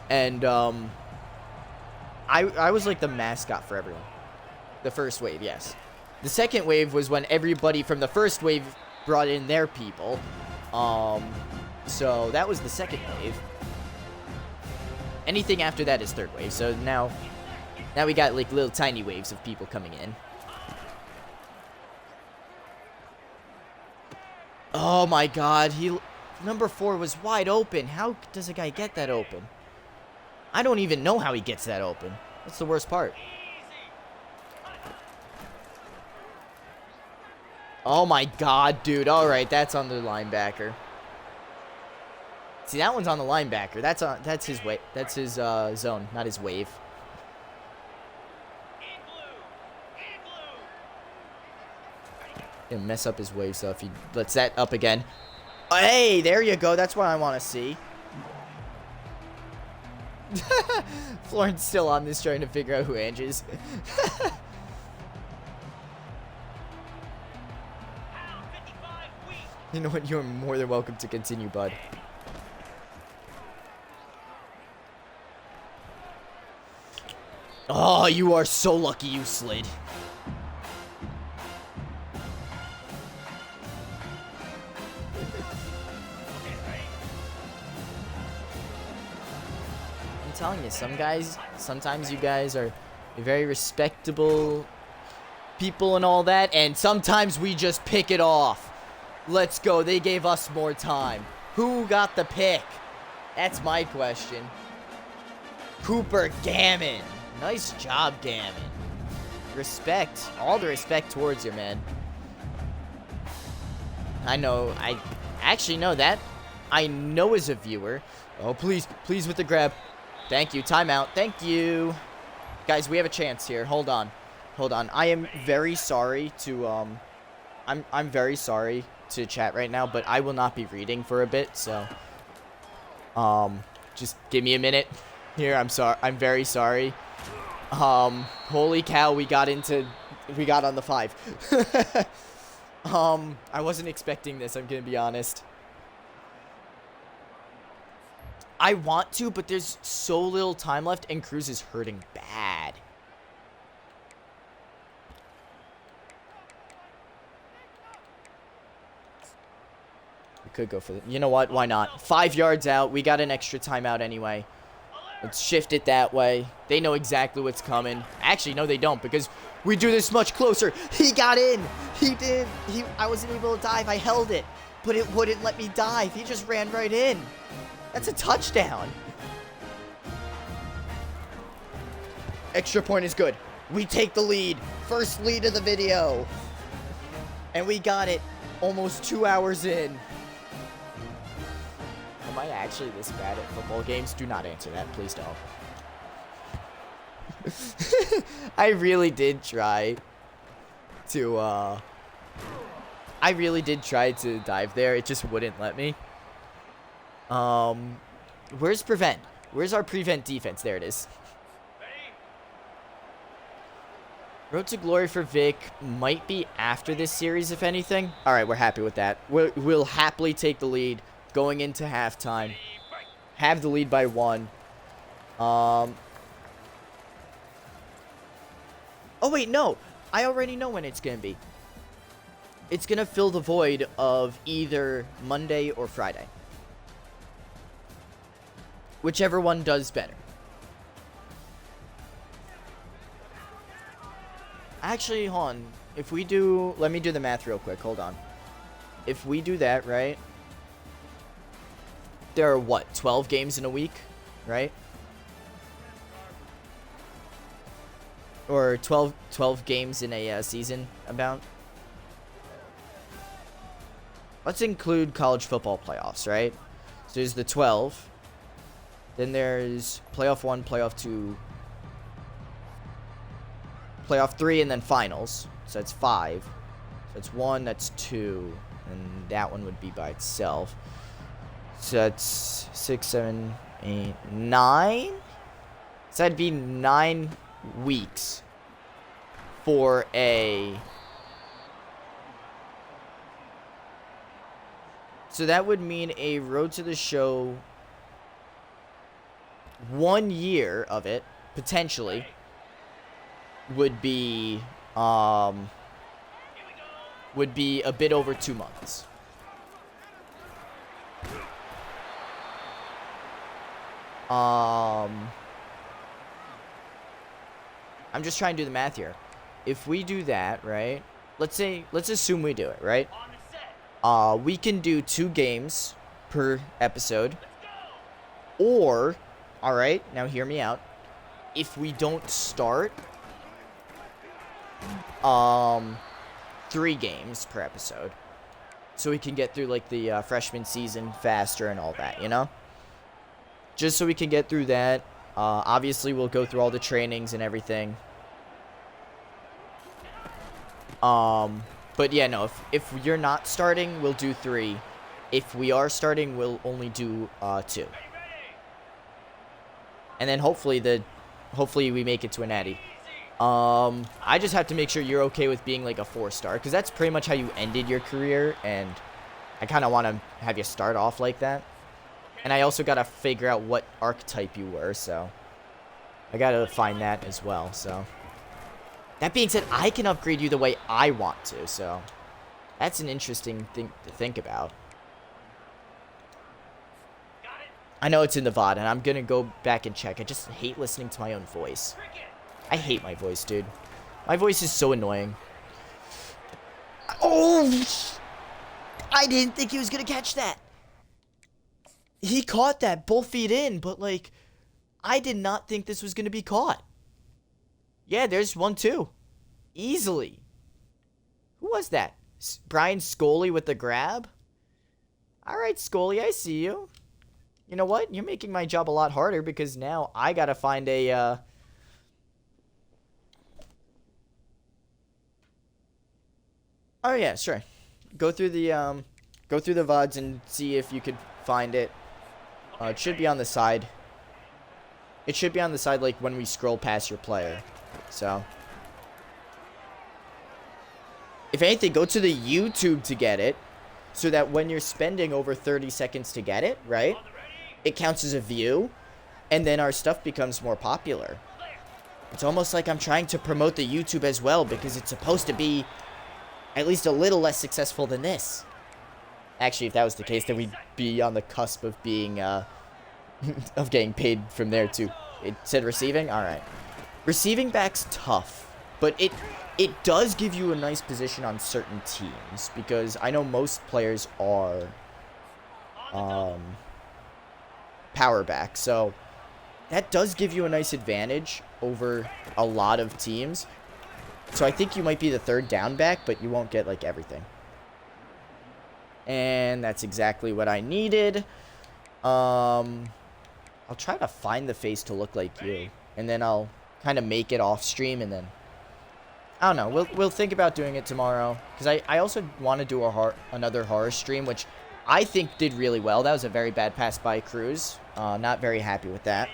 And, I was like the mascot for everyone. The first wave, yes. The second wave was when everybody from the first wave brought in their people. So that was the second wave. Anything after that is third wave. So now we got like little tiny waves of people coming in. Oh my God, number 4 was wide open. How does a guy get that open? I don't even know how he gets that open. That's the worst part. Oh my god, dude. Alright, that's on the linebacker. See, that one's on the linebacker. That's his way. That's his zone, not his wave. In blue. In blue. He'll mess up his wave, so if he lets that up again. Hey, there you go. That's what I want to see. Florence still on this, trying to figure out who Ange is. Pound 55 weak. You know what? You're more than welcome to continue, bud. Oh, you are so lucky you slid. I'm telling you, sometimes you guys are very respectable people and all that, and sometimes we just pick it off. Let's go. They gave us more time. Who got the pick? That's my question. Cooper Gammon. Nice job, Gammon. Respect. All the respect towards you, man. I know. I actually know that. I know as a viewer. Oh, please. Please with the grab. Thank you. Timeout. Thank you. Guys, we have a chance here. Hold on. Hold on. I am very sorry to, I'm very sorry to chat right now, but I will not be reading for a bit, so, just give me a minute here. I'm sorry. I'm very sorry. Holy cow, we got on the 5. I wasn't expecting this, I'm gonna be honest. I want to, but there's so little time left, and Cruz is hurting bad. We could go for the... You know what? Why not? 5 yards out. We got an extra timeout anyway. Let's shift it that way. They know exactly what's coming. Actually, no, they don't, because we do this much closer. He got in. He did. I wasn't able to dive. I held it, but it wouldn't let me dive. He just ran right in. That's a touchdown. Extra point is good. We take the lead. First lead of the video. And we got it almost 2 hours in. Am I actually this bad at football games? Do not answer that. Please don't. I really did try to, I really did try to dive there. It just wouldn't let me. Where's prevent? Where's our prevent defense? There it is. Road to Glory for Vic might be after this series, if anything. All right, we're happy with that. We'll happily take the lead going into halftime. Have the lead by 1. Oh, wait, no. I already know when it's going to be. It's going to fill the void of either Monday or Friday. Whichever one does better. Actually, hold on. If we do... Let me do the math real quick. Hold on. If we do that, right? There are, what, 12 games in a week? Right? Or 12 games in a season, about. Let's include college football playoffs, right? So there's the 12. Then there's playoff 1, playoff 2, playoff 3, and then finals. So that's 5. So that's 1, that's 2, and that one would be by itself. So that's 6, 7, 8, 9. So that'd be 9 weeks for a... So that would mean a Road to the Show 1 year of it, potentially, would be a bit over 2 months. I'm just trying to do the math here. If we do that, right? Let's assume we do it, right? We can do 2 games per episode. Or, alright, now hear me out. If we don't start, 3 3 games per episode. So we can get through, like, the freshman season faster and all that, you know? Just so we can get through that. Obviously, we'll go through all the trainings and everything. But yeah, no, if you're not starting, we'll do 3. If we are starting, we'll only do 2. And then hopefully we make it to a natty. I just have to make sure you're okay with being like a 4-star, because that's pretty much how you ended your career, and I kind of want to have you start off like that. And I also got to figure out what archetype you were, so I got to find that as well. So that being said, I can upgrade you the way I want to, so that's an interesting thing to think about. I know it's in the VOD, and I'm going to go back and check. I just hate listening to my own voice. I hate my voice, dude. My voice is so annoying. Oh! I didn't think he was going to catch that. He caught that both feet in, but, like, I did not think this was going to be caught. Yeah, there's 1, too. Easily. Who was that? Brian Scully with the grab? All right, Scully, I see you. You know what? You're making my job a lot harder, because now I got to find a, Oh, yeah, sure. Go through the VODs and see if you could find it. It should be on the side. It should be on the side, like, when we scroll past your player. So, if anything, go to the YouTube to get it, so that when you're spending over 30 seconds to get it, right, it counts as a view, and then our stuff becomes more popular. It's almost like I'm trying to promote the YouTube as well, because it's supposed to be at least a little less successful than this. Actually, if that was the case, then we'd be on the cusp of being, of getting paid from there, too. It said receiving? Alright. Receiving back's tough, but it does give you a nice position on certain teams, because I know most players are, power back, so that does give you a nice advantage over a lot of teams. So I think you might be the 3rd down back, but you won't get, like, everything. And that's exactly what I needed. I'll try to find the face to look like you, and then I'll kind of make it off stream, and then I don't know. We'll think about doing it tomorrow, because I also want to do another horror stream, which I think did really well. That was a very bad pass by Cruz. Not very happy with that.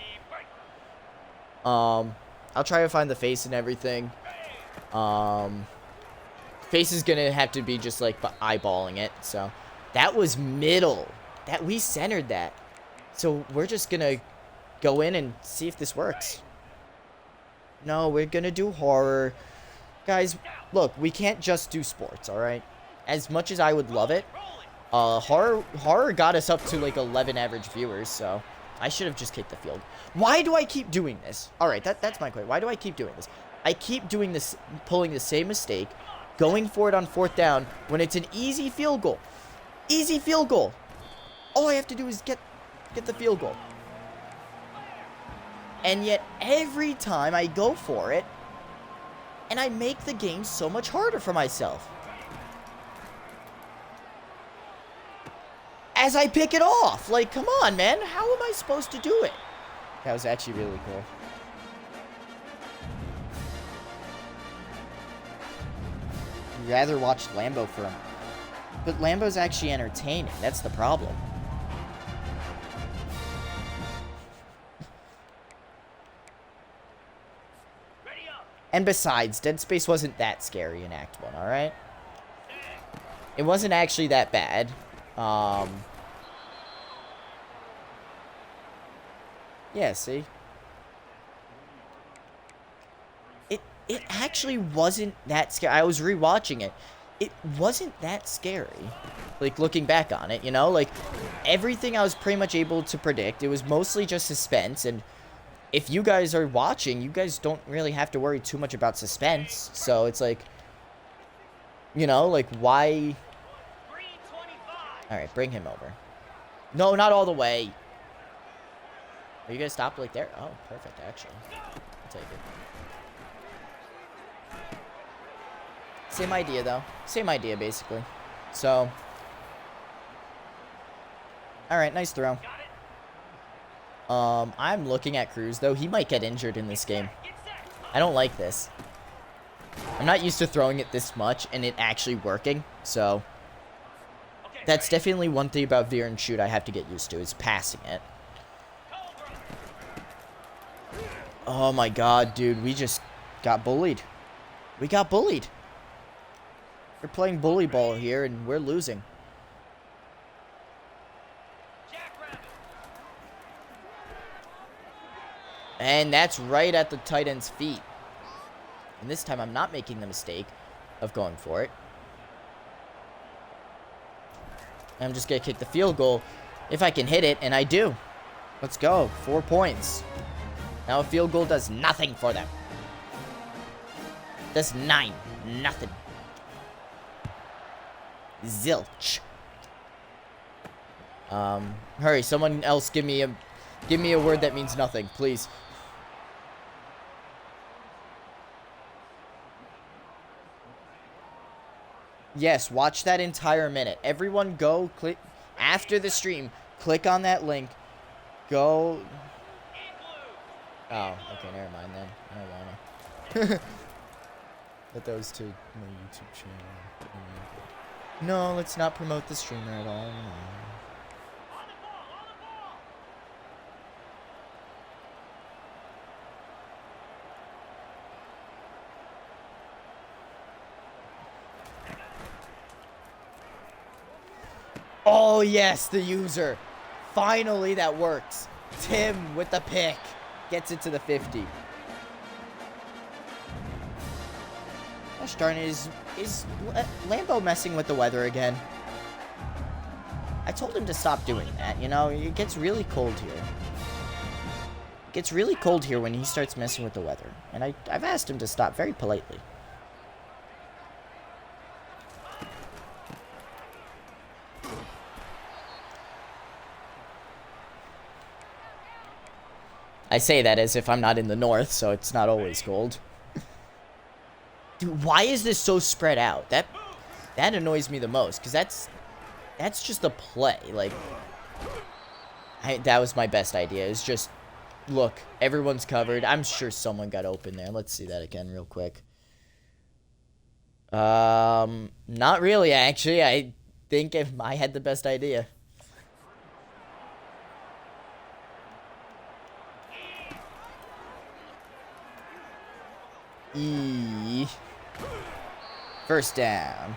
I'll try to find the face and everything. Face is gonna have to be just like eyeballing it. So that was middle. That we centered that. So we're just gonna go in and see if this works. No, we're gonna do horror. Guys, look, we can't just do sports, alright? As much as I would love it, horror got us up to like 11 average viewers, so I should have just kicked the field. Why do I keep doing this? Alright, that's my question. Why do I keep doing this? I keep doing this, pulling the same mistake, going for it on 4th down when it's an easy field goal. Easy field goal. All I have to do is get the field goal. And yet, every time I go for it, and I make the game so much harder for myself. As I pick it off. Like, come on, man. How am I supposed to do it? That was actually really cool. I'd rather watch Lambo for him. But Lambo's actually entertaining. That's the problem. And besides, Dead Space wasn't that scary in Act 1, alright? It wasn't actually that bad. Yeah, see? It actually wasn't that scary. I was rewatching it. It wasn't that scary. Like, looking back on it, you know? Like, everything I was pretty much able to predict. It was mostly just suspense, and if you guys are watching, you guys don't really have to worry too much about suspense. So it's like, you know, like, why? Alright, bring him over. No, not all the way. Are you guys stopped like there? Oh, perfect, actually. I'll take it. Same idea, though. Same idea, basically. So. Alright, nice throw. I'm looking at Cruz, though. He might get injured in this game. I don't like this. I'm not used to throwing it this much and it actually working, so. That's definitely one thing about veer and shoot I have to get used to, is passing it. Oh my god, dude. We just got bullied. We got bullied. We're playing bully ball here and we're losing. And that's right at the tight end's feet. And this time I'm not making the mistake of going for it. I'm just going to kick the field goal if I can hit it, and I do. Let's go. 4 points. Now a field goal does nothing for them. Does 9. Nothing. Zilch. Hurry, someone else give me a word that means nothing, please. Yes, watch that entire minute. Everyone go click after the stream. Click on that link. Go. Oh, okay, never mind then. I don't wanna. Let those to my YouTube channel. No, let's not promote the streamer at all. No. Oh, yes, the user. Finally, that works. Tim with the pick. Gets it to the 50. Gosh darn it, is Lambo messing with the weather again? I told him to stop doing that, you know? It gets really cold here. It gets really cold here when he starts messing with the weather. And I've asked him to stop very politely. I say that as if I'm not in the north, so it's not always cold. Dude, why is this so spread out? That annoys me the most, because that's just a play. Like, that was my best idea. It's just, look, everyone's covered. I'm sure someone got open there. Let's see that again real quick. Not really, actually. I think if I had the best idea. First down.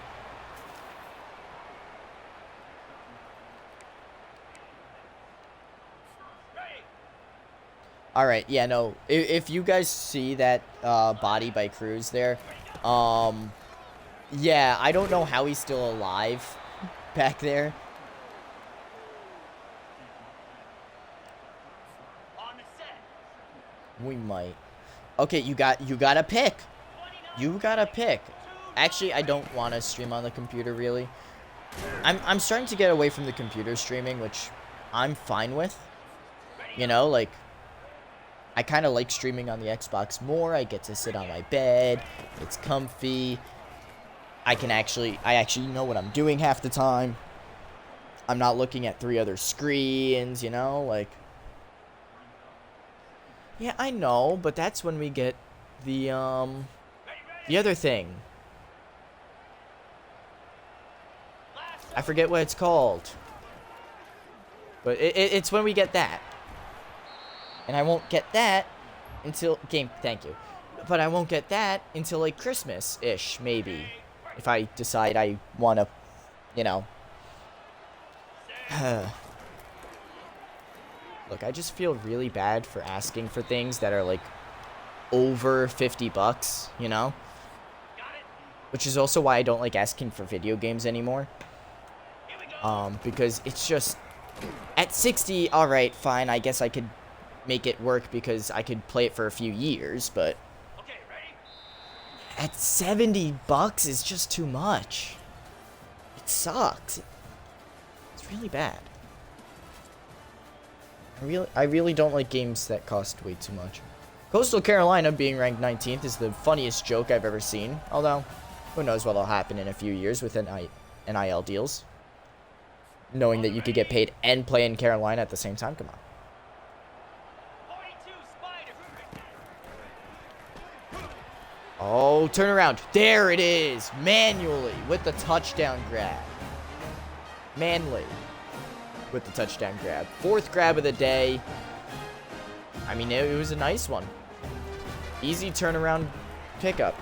All right, yeah, no. If you guys see that body by Cruz there, yeah, I don't know how he's still alive back there. We might. Okay, you got a pick. You got a pick. Actually, I don't want to stream on the computer, really. I'm starting to get away from the computer streaming, which I'm fine with. You know, like, I kind of like streaming on the Xbox more. I get to sit on my bed. It's comfy. I actually know what I'm doing half the time. I'm not looking at 3 other screens, you know, like. Yeah, I know, but that's when we get the other thing. I forget what it's called. But it's when we get that. And I won't get that until thank you. But I won't get that until like Christmas-ish, maybe. If I decide I want to, you know. Look, I just feel really bad for asking for things that are like over 50 bucks, you know? Which is also why I don't like asking for video games anymore. Because it's just at 60, all right, fine, I guess I could make it work because I could play it for a few years, but at 70 bucks is just too much. It sucks. It's really bad. I really don't like games that cost way too much. Coastal Carolina being ranked 19th is the funniest joke I've ever seen. Although, Who knows what'll happen in a few years with NIL deals. Knowing that you could get paid and play in Carolina at the same time. Come on. 42 Spider. Oh, turn around. There it is. Manually with the touchdown grab. Manly with the touchdown grab. 4th grab of the day. I mean, it was a nice one. Easy turnaround pickup.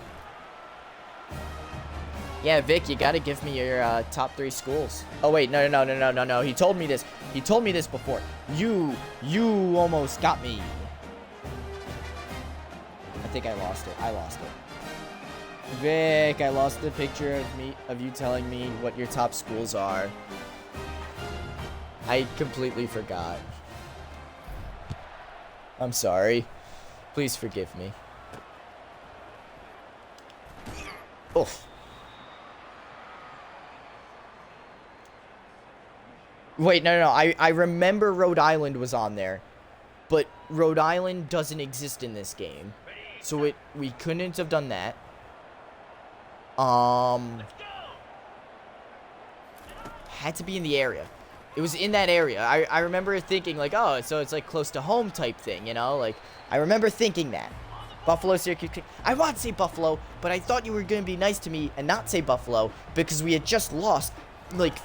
Yeah, Vic, you gotta give me your top 3 schools. Oh wait, no. He told me this. He told me this before. You almost got me. I think I lost it. Vic, I lost the picture of you telling me what your top schools are. I completely forgot. I'm sorry. Please forgive me. Oof. Wait, no. I remember Rhode Island was on there. But Rhode Island doesn't exist in this game. So we couldn't have done that. Had to be in the area. It was in that area. I remember thinking like, oh, so it's like close to home type thing, you know? Like, I remember thinking that. Buffalo, Syracuse. I want to say Buffalo, but I thought you were going to be nice to me and not say Buffalo because we had just lost like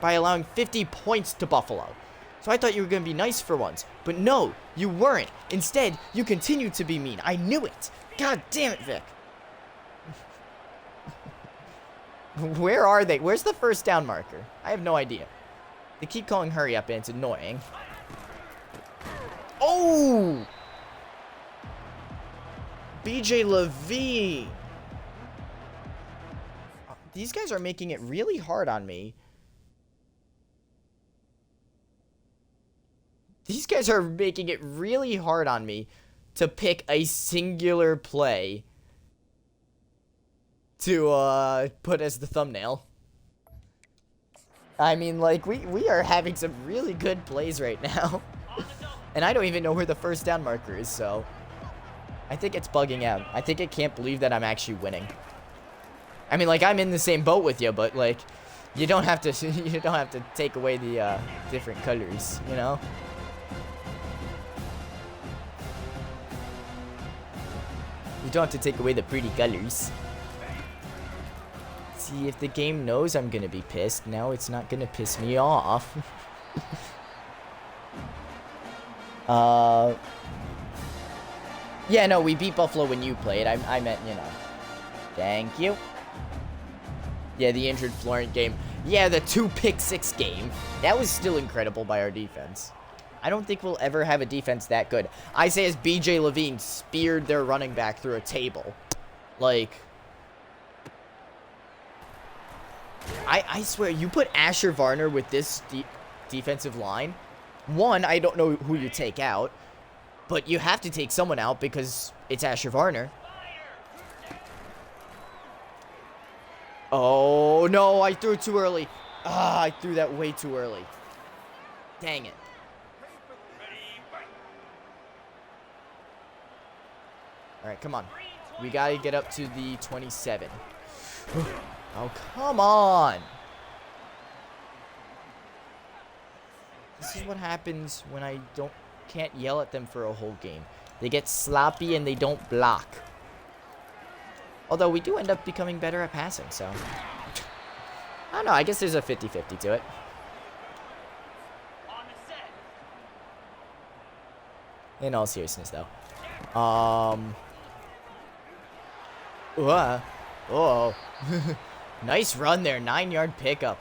by allowing 50 points to Buffalo. So I thought you were going to be nice for once. But no, you weren't. Instead, you continued to be mean. I knew it. God damn it, Vic. Where are they? Where's the first down marker? I have no idea. They keep calling hurry up and it's annoying. Oh! BJ Levine. These guys are making it really hard on me. These guys are making it really hard on me to pick a singular play to put as the thumbnail. I mean, like, we are having some really good plays right now. And I don't even know where the first down marker is, so I think it's bugging out. I think it can't believe that I'm actually winning. I mean, like, I'm in the same boat with you, but like, you don't have to you don't have to take away the different colors, you know? You don't have to take away the pretty colors. See, if the game knows I'm gonna be pissed, now it's not gonna piss me off. Yeah, no, we beat Buffalo when you played. I meant, you know. Thank you. Yeah, the injured Florent game. Yeah, the 2-pick-6 game. That was still incredible by our defense. I don't think we'll ever have a defense that good. I say as BJ Levine speared their running back through a table. Like, I swear, you put Asher Varner with this defensive line. One, I don't know who you take out. But you have to take someone out because it's Asher Varner. Oh, no, I threw it too early. Ah, I threw that way too early. Dang it. All right, come on. We got to get up to the 27. Oh, come on. This is what happens when I can't yell at them for a whole game. They get sloppy and they don't block. Although we do end up becoming better at passing, so I don't know, I guess there's a 50-50 to it. In all seriousness though. Oh. Nice run there, 9-yard pickup.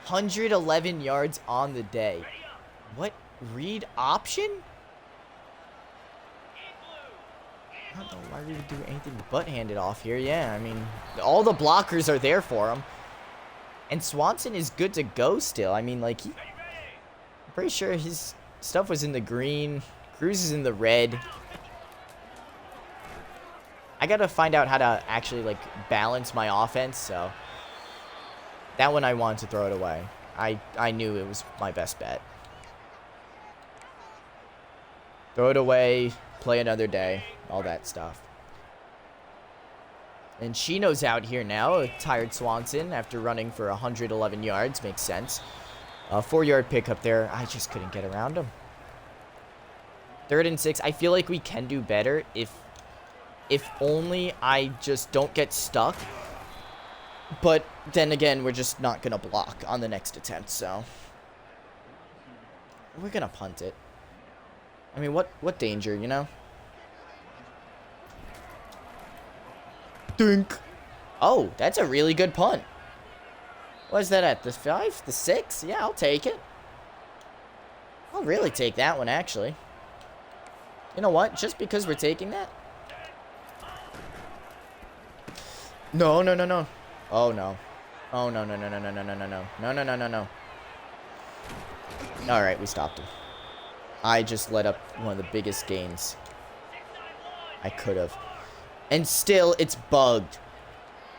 111 yards on the day. What? Read option? I don't know why we would do anything but hand it off here. Yeah, I mean, all the blockers are there for him. And Swanson is good to go still. I mean, like, I'm pretty sure his stuff was in the green. Cruz is in the red. I gotta find out how to actually, like, balance my offense, so that one I wanted to throw it away. I knew it was my best bet. Throw it away, play another day, all that stuff. And Chino's out here now. A tired Swanson after running for 111 yards. Makes sense. 4-yard pickup there. I just couldn't get around him. 3rd and 6. I feel like we can do better if only I just don't get stuck. But then again, we're just not going to block on the next attempt, so we're going to punt it. I mean, what danger, you know? Dink. Oh, that's a really good punt. What's that at? The 5? The 6? Yeah, I'll take it. I'll really take that one, actually. You know what? Just because we're taking that? No, no, no, no. Oh, no. Oh, no, no, no, no, no, no, no, no, no. No, no, no, no, no. Alright, we stopped him. I just let up one of the biggest gains I could have. And still, it's bugged.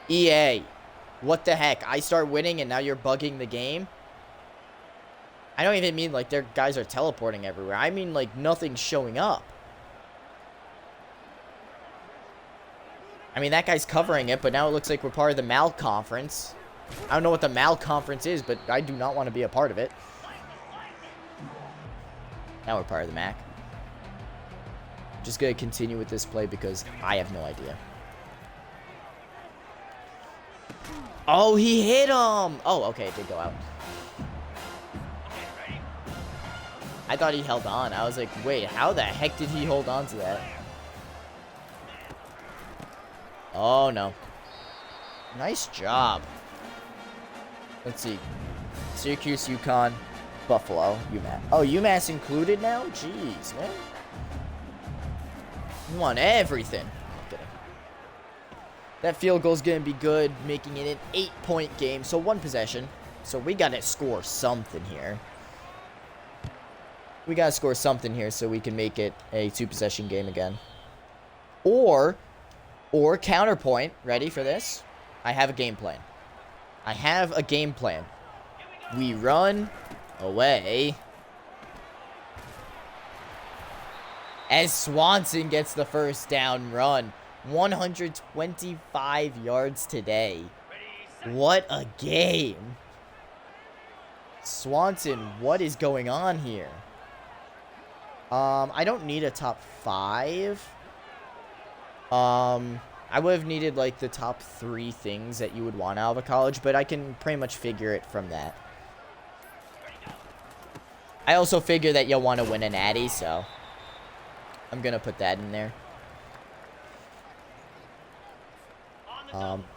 EA. What the heck? I start winning and now you're bugging the game? I don't even mean like their guys are teleporting everywhere. I mean like nothing's showing up. I mean, that guy's covering it, but now it looks like we're part of the Mal Conference. I don't know what the Mal Conference is, but I do not want to be a part of it. Now we're part of the MAC. Just going to continue with this play because I have no idea. Oh, he hit him! Oh, okay, it did go out. I thought he held on. I was like, wait, how the heck did he hold on to that? Oh, no. Nice job. Let's see. Syracuse, UConn, Buffalo, UMass. Oh, UMass included now? Jeez, man. You want everything. I'm kidding. That field goal's going to be good, making it an 8-point game. So 1 possession. So we got to score something here. We got to score something here so we can make it a 2-possession game again. Or counterpoint. Ready for this? I have a game plan. I have a game plan. We run away as Swanson gets the first down run. 125 yards today. What a game. Swanson, what is going on here? I don't need a top 5. I would have needed, like, the top 3 things that you would want out of a college, but I can pretty much figure it from that. I also figure that you'll want to win a natty, so I'm going to put that in there.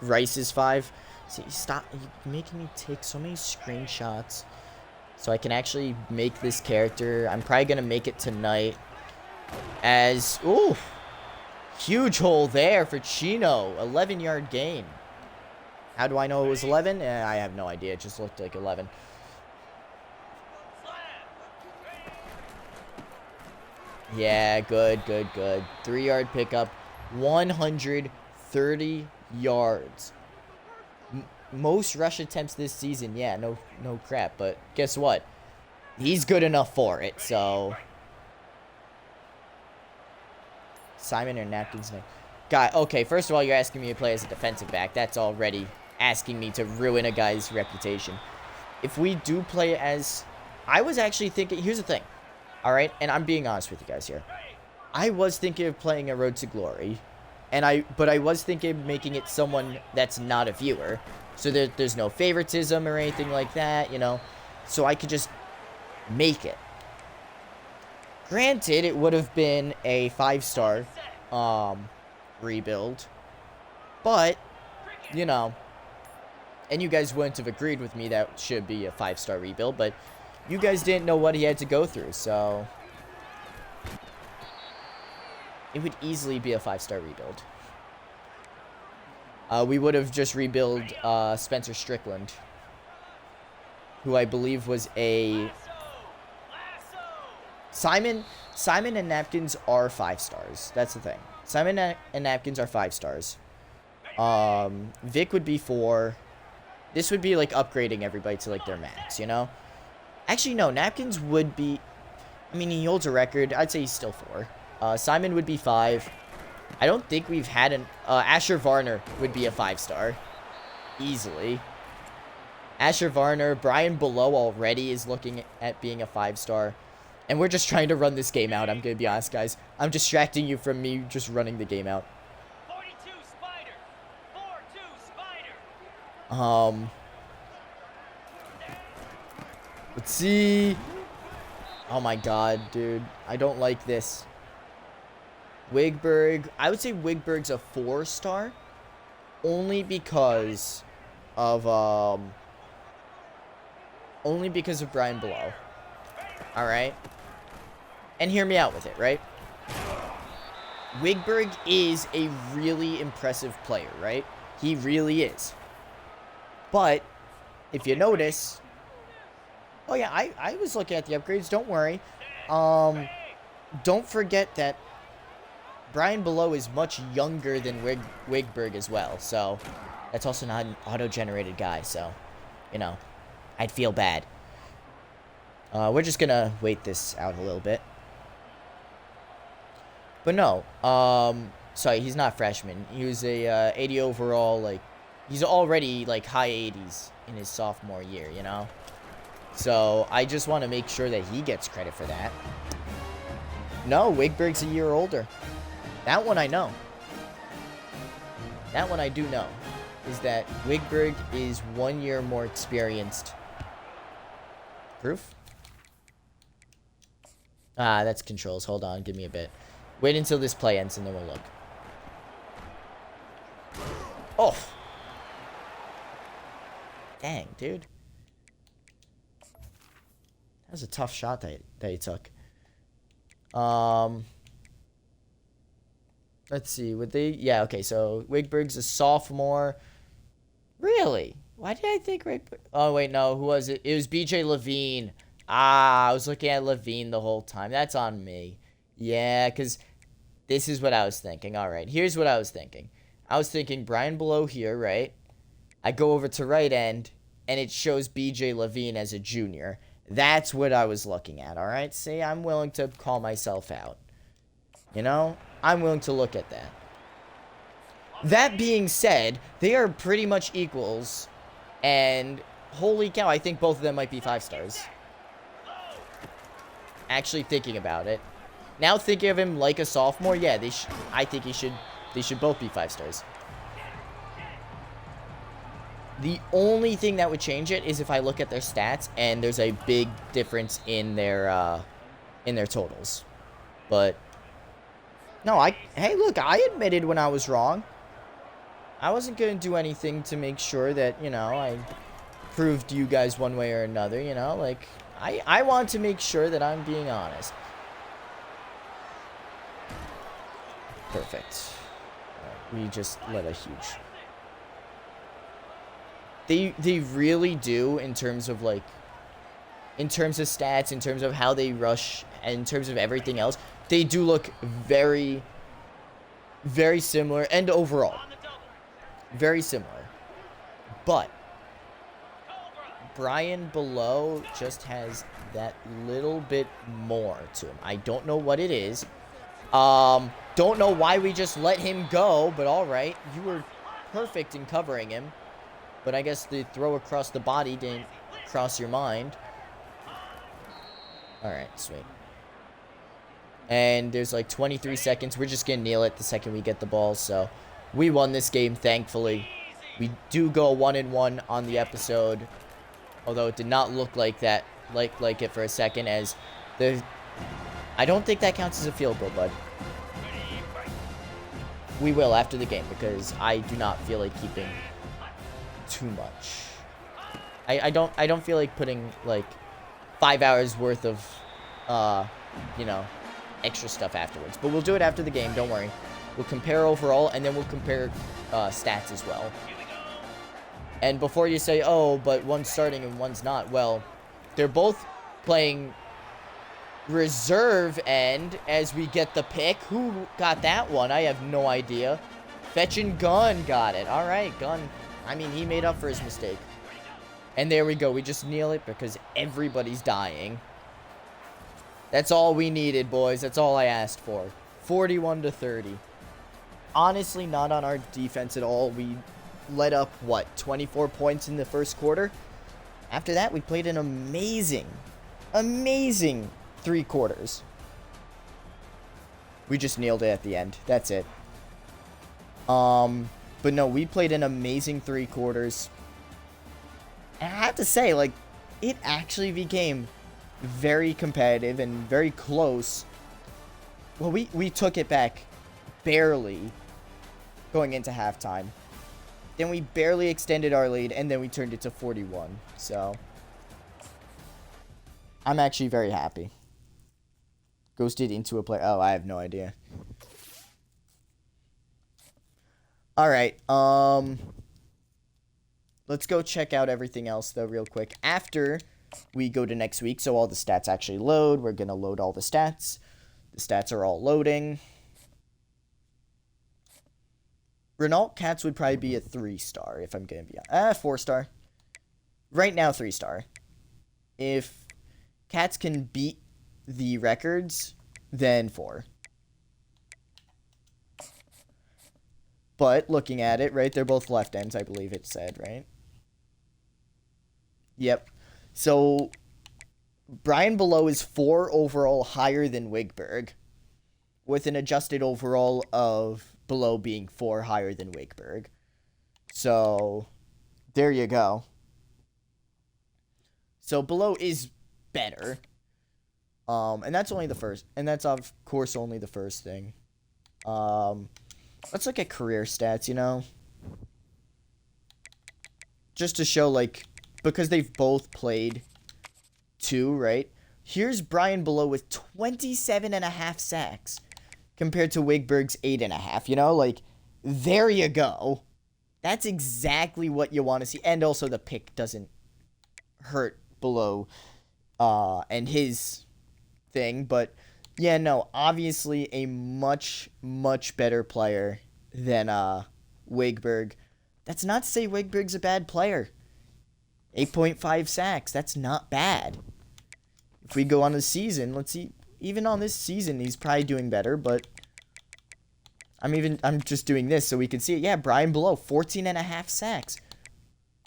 Rice is 5. See, stop. You're making me take so many screenshots so I can actually make this character. I'm probably going to make it tonight as... Ooh! Huge hole there for Chino. 11-yard gain. How do I know it was 11? I have no idea. It just looked like 11. Yeah, good, good, good. 3-yard pickup. 130 yards. Most rush attempts this season. Yeah, no crap. But guess what? He's good enough for it, so... Simon or Napkin's name? God, okay, first of all, you're asking me to play as a defensive back. That's already asking me to ruin a guy's reputation. If we do play as... I was actually thinking... Here's the thing. Alright, and I'm being honest with you guys here. I was thinking of playing a Road to Glory. But I was thinking of making it someone that's not a viewer. So there's no favoritism or anything like that, you know. So I could just make it. Granted, it would have been a 5-star rebuild. But, you know, and you guys wouldn't have agreed with me that should be a 5-star rebuild, but you guys didn't know what he had to go through, so it would easily be a 5-star rebuild. We would have just rebuilt Spencer Strickland, who I believe was a... Simon and Napkins are 5 stars. That's the thing. Simon and Napkins are 5 stars. Vic would be 4. This would be like upgrading everybody to like their max, you know? Actually, no. Napkins would be... I mean, he holds a record. I'd say he's still 4. Simon would be 5. I don't think we've had an... Asher Varner would be a 5-star. Easily. Asher Varner, Brian Below already is looking at being a 5-star. And we're just trying to run this game out, I'm going to be honest, guys. I'm distracting you from me just running the game out. 42 Spider. 4-2 Spider. Let's see. Oh my god, dude. I don't like this. Wigberg. I would say Wigberg's a 4-star. Only because of, Brian Below. Alright? And hear me out with it, right? Wigberg is a really impressive player, right? He really is. But, if you notice... Oh yeah, I was looking at the upgrades, don't worry. Don't forget that Brian Below is much younger than Wigberg as well, so that's also not an auto-generated guy, so, you know, I'd feel bad. We're just gonna wait this out a little bit. But no, sorry, he's not freshman. He was a 80 overall, like, he's already, like, high 80s in his sophomore year, you know? So, I just want to make sure that he gets credit for that. No, Wigberg's a year older. That one I know. That one I do know. Is that Wigberg is 1 year more experienced. Proof? Ah, that's controls. Hold on, give me a bit. Wait until this play ends and then we'll look. Oh! Dang, dude. That was a tough shot that he took. Let's see. Would they... Yeah, okay. So, Wigberg's a sophomore. Really? Why did I think Wigberg... Oh, wait, no. Who was it? It was BJ Levine. Ah, I was looking at Levine the whole time. That's on me. Yeah, because this is what I was thinking. All right. Here's what I was thinking. I was thinking Brian Below here, right? I go over to right end, and it shows BJ Levine as a junior. That's what I was looking at, all right? See, I'm willing to call myself out. You know? I'm willing to look at that. That being said, they are pretty much equals. And holy cow, I think both of them might be 5-stars. Actually thinking about it. Now thinking of him like a sophomore, yeah, I think they should both be 5-stars. The only thing that would change it is if I look at their stats and there's a big difference in their totals. But no, hey, look, I admitted when I was wrong. I wasn't going to do anything to make sure that, you know, I proved to you guys one way or another, you know, like I want to make sure that I'm being honest. Perfect. We just let a huge... They really do in terms of, like, in terms of stats, in terms of how they rush, and in terms of everything else, they do look very, very similar, and overall, very similar. But Brian Below just has that little bit more to him. I don't know what it is. Don't know why we just let him go, but all right. You were perfect in covering him. But I guess the throw across the body didn't cross your mind. Alright, sweet. And there's like 23 seconds. We're just going to kneel it the second we get the ball. So we won this game, thankfully. We do go 1-1 on the episode. Although it did not look like that, like it for a second. As the... I don't think that counts as a field goal, bud. We will after the game because I do not feel like keeping... too much. I don't feel like putting like 5 hours worth of you know, extra stuff afterwards, but we'll do it after the game, don't worry. We'll compare overall and then we'll compare stats as well. And before you say, oh, but one's starting and one's not, well, they're both playing reserve end as we get the pick. Who got that one? I have no idea. Fetching Gun got it. All right, Gun. I mean, he made up for his mistake. And there we go. We just kneel it because everybody's dying. That's all we needed, boys. That's all I asked for. 41-30. honestly not on our defense at all. We let up, what, 24 points in the first quarter? After that, we played an amazing 3 quarters. We just nailed it at the end. That's it. But no, we played an amazing 3 quarters. And I have to say, like, it actually became very competitive and very close. Well, we took it back barely going into halftime. Then we barely extended our lead, and then we turned it to 41. So, I'm actually very happy. Ghosted into a play. Oh, I have no idea. Alright, let's go check out everything else, though, real quick. After we go to next week, so all the stats actually load. We're going to load all the stats. The stats are all loading. Renault Cats would probably be a 3-star, if I'm going to be honest. 4-star. Right now, 3-star. If Cats can beat the records, then 4. But, looking at it, right, they're both left ends, I believe it said, right? Yep. So, Brian Below is 4 overall higher than Wigberg, with an adjusted overall of Below being 4 higher than Wigberg. So, there you go. So, Below is better. And that's only the first. And that's, of course, only the first thing. Let's look at career stats, you know? Just to show, like, because they've both played 2, right? Here's Brian Below with 27.5 sacks compared to Wigberg's 8.5, you know? Like, there you go. That's exactly what you want to see. And also the pick doesn't hurt Below and his thing. But, yeah, no, obviously a much, much better player than Wigberg. That's not to say Wigberg's a bad player. 8.5 sacks, that's not bad. If we go on the season, let's see, even on this season, he's probably doing better, but I'm just doing this so we can see it. Yeah, Brian Below, 14.5 sacks.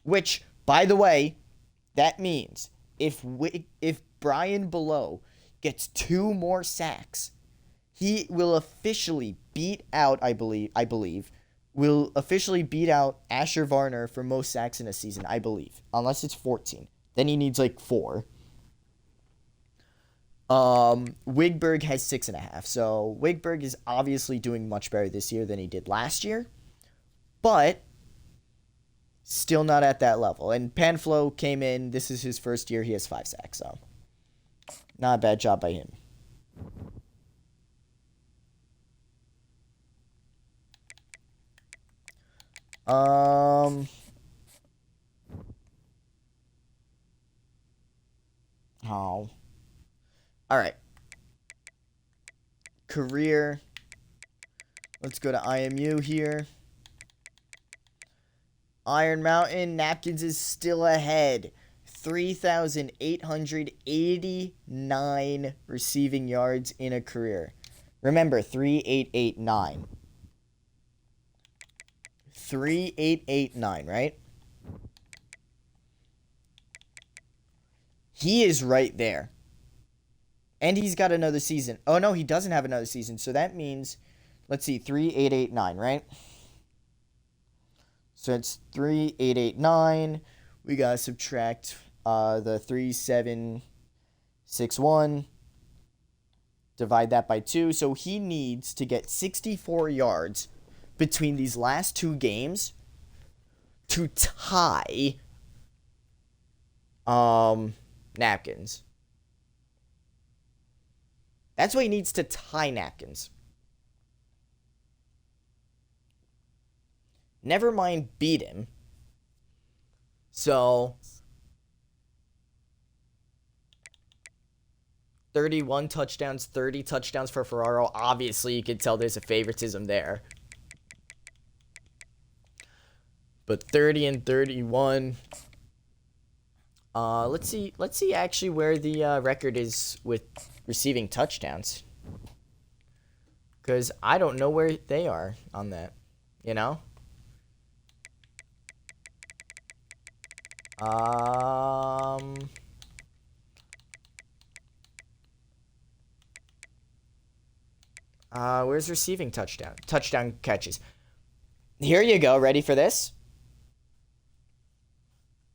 Which, by the way, that means if Brian Below gets 2 more sacks, he will officially beat out, I believe, will officially beat out Asher Varner for most sacks in a season, I believe. Unless it's 14. Then he needs like 4. Wigberg has 6.5. So Wigberg is obviously doing much better this year than he did last year. But still not at that level. And Panflo came in. This is his first year. He has 5 sacks. So not a bad job by him. Oh. Alright. Career. Let's go to IMU here. Iron Mountain, Napkins is still ahead. 3,889 receiving yards in a career. Remember, 3,889. 3,889, right? He is right there. And he's got another season. Oh, no, he doesn't have another season. So that means, let's see, 3,889, right? So it's 3,889. We got to subtract the 3,761. Divide that by 2. So he needs to get 64 yards between these last 2 games to tie Napkins. That's what he needs to tie Napkins. Never mind beat him. So 31 touchdowns, 30 touchdowns for Ferraro. Obviously, you can tell there's a favoritism there. But 30 and 31. Let's see actually where the record is with receiving touchdowns. Because I don't know where they are on that. You know? Where's receiving touchdown? Touchdown catches. Here you go. Ready for this?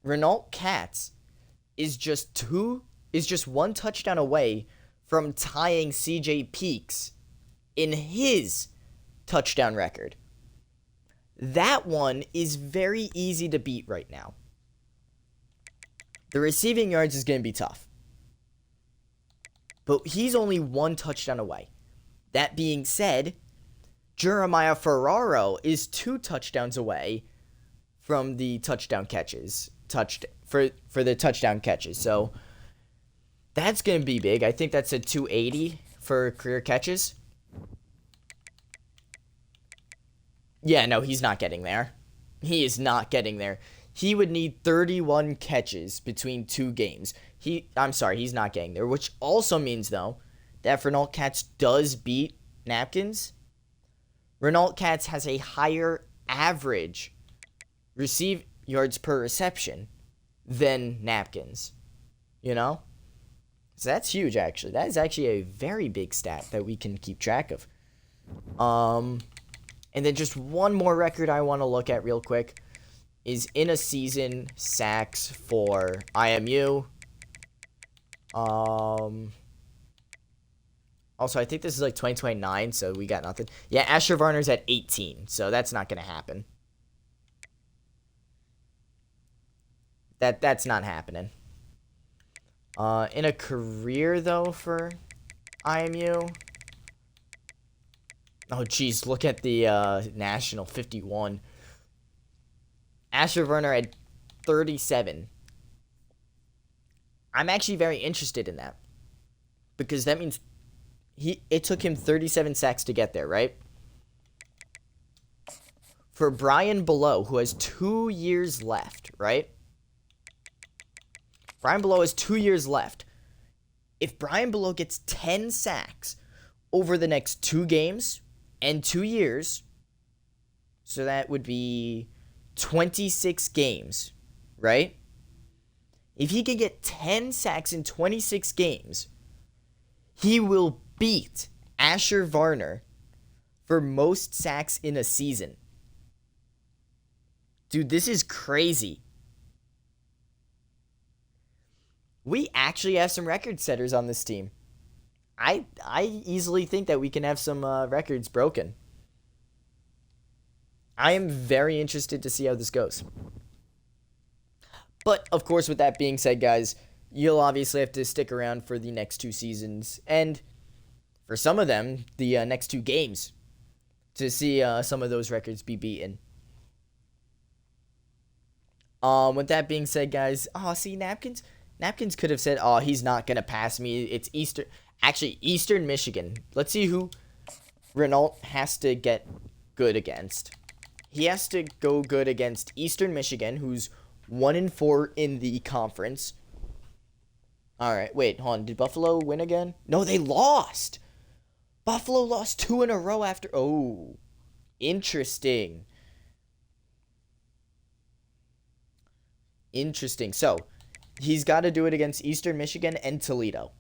Renault Katz is just one touchdown away from tying CJ Peaks in his touchdown record. That one is very easy to beat right now. The receiving yards is going to be tough. But he's only one touchdown away. That being said, Jeremiah Ferraro is 2 touchdowns away from the touchdown catches. For the touchdown catches. So that's going to be big. I think that's a 280 for career catches. Yeah, no, he's not getting there. He is not getting there. He would need 31 catches between 2 games. I'm sorry, he's not getting there, which also means, though, that if Renault Katz does beat Napkins, Renault Katz has a higher average receive yards per reception than Napkins. You know? So that's huge, actually. That is actually a very big stat that we can keep track of. And then just one more record I want to look at real quick is in a season sacks for IMU. Also, I think this is like 2029, so we got nothing. Yeah, Asher Varner's at 18, so that's not going to happen. That's not happening. In a career, though, for IMU. Oh, geez, look at the national 51. Asher Werner at 37. I'm actually very interested in that. Because that means it took him 37 sacks to get there, right? For Brian Below, who has 2 years left, right? Brian Below has 2 years left. If Brian Below gets 10 sacks over the next 2 games and 2 years, so that would be 26 games, right? If he can get 10 sacks in 26 games, he will beat Asher Varner for most sacks in a season. Dude, this is crazy. We actually have some record setters on this team. I easily think that we can have some records broken. I am very interested to see how this goes. But, of course, with that being said, guys, you'll obviously have to stick around for the next 2 seasons. And for some of them, the next 2 games to see some of those records be beaten. With that being said, guys, see, Napkins could have said, he's not going to pass me. It's Eastern Michigan. Let's see who Renault has to get good against. He has to go good against Eastern Michigan, who's 1-4 in the conference. All right, wait, hold on. Did Buffalo win again? No, they lost. Buffalo lost 2 in a row after. Oh, interesting. Interesting. So, he's got to do it against Eastern Michigan and Toledo.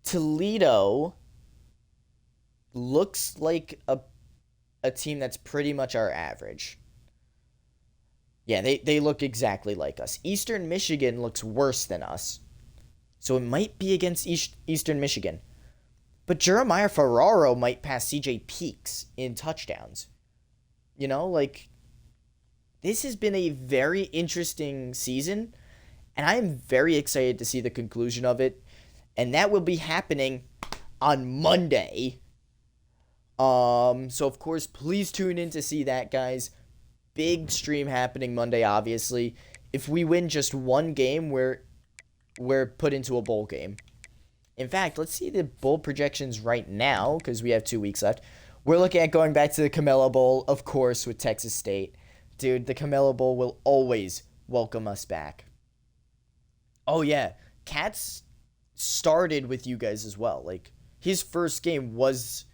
Toledo looks like a team that's pretty much our average. Yeah, they look exactly like us. Eastern Michigan looks worse than us. So it might be against Eastern Michigan. But Jeremiah Ferraro might pass CJ Peaks in touchdowns. You know, like, this has been a very interesting season. And I am very excited to see the conclusion of it. And that will be happening on Monday. So, of course, please tune in to see that, guys. Big stream happening Monday, obviously. If we win just one game, we're put into a bowl game. In fact, let's see the bowl projections right now, because we have 2 weeks left. We're looking at going back to the Camelo Bowl, of course, with Texas State. Dude, the Camelo Bowl will always welcome us back. Oh, yeah. Cats started with you guys as well. Like, his first game was...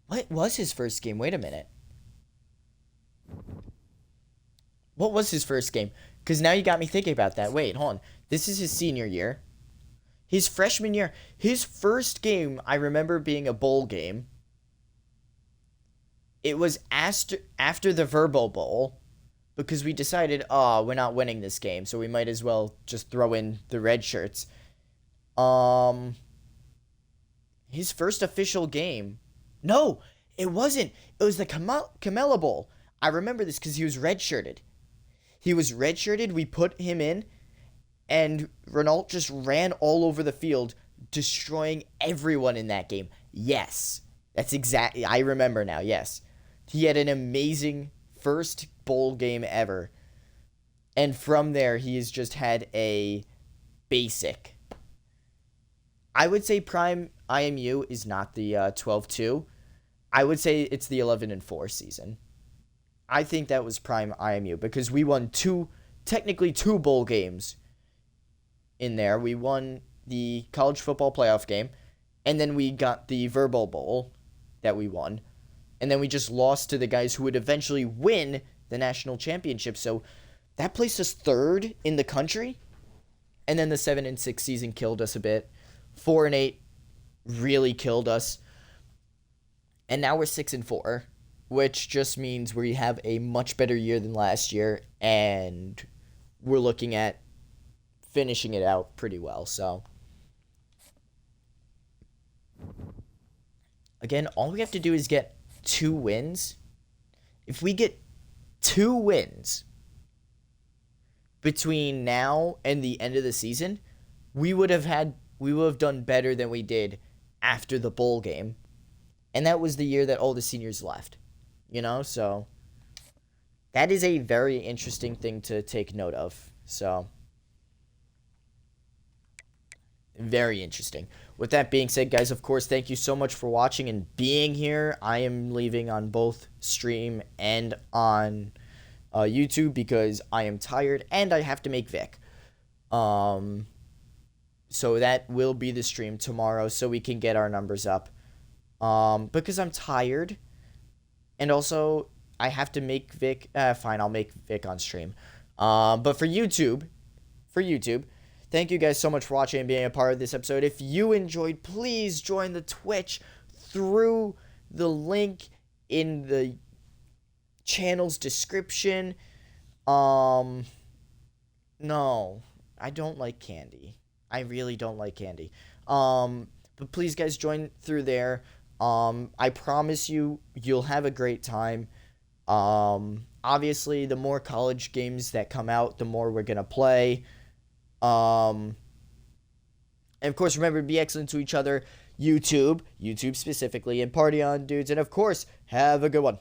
What was his first game? Wait a minute. What was his first game? Because now you got me thinking about that. Wait, hold on. This is his senior year. His freshman year, his first game, I remember being a bowl game. It was after the Verbal Bowl, because we decided, oh, we're not winning this game, so we might as well just throw in the red shirts. His first official game. No, it wasn't. It was the Camella Bowl. I remember this because he was redshirted. He was redshirted. We put him in, and Renault just ran all over the field, destroying everyone in that game. Yes, that's exactly. I remember now. Yes, he had an amazing first bowl game ever, and from there he has just had a basic. I would say prime IMU is not the 12-2. I would say it's the 11-4 season. I think that was prime IMU because we won technically two bowl games in there. We won the college football playoff game, and then we got the Verbal Bowl that we won. And then we just lost to the guys who would eventually win the national championship. So that placed us third in the country. And then the 7-6 season killed us a bit. 4-8 really killed us. And now we're 6-4, which just means we have a much better year than last year, and we're looking at finishing it out pretty well. So again, all we have to do is get 2 wins. If we get 2 wins between now and the end of the season, we would have done better than we did after the bowl game. And that was the year that all the seniors left. So that is a very interesting thing to take note of. So very interesting. With that being said, guys, of course, thank you so much for watching and being here. I am leaving on both stream and on YouTube because I am tired and I have to make Vic. So that will be the stream tomorrow so we can get our numbers up. Because I'm tired. And also, I have to make Vic... fine, I'll make Vic on stream. But for YouTube, thank you guys so much for watching and being a part of this episode. If you enjoyed, please join the Twitch through the link in the channel's description. No, I don't like candy. I really don't like candy. But please, guys, join through there. I promise you'll have a great time. Obviously, the more college games that come out, the more we're gonna play. And of course, remember to be excellent to each other. YouTube specifically, and party on, dudes. And of course, have a good one.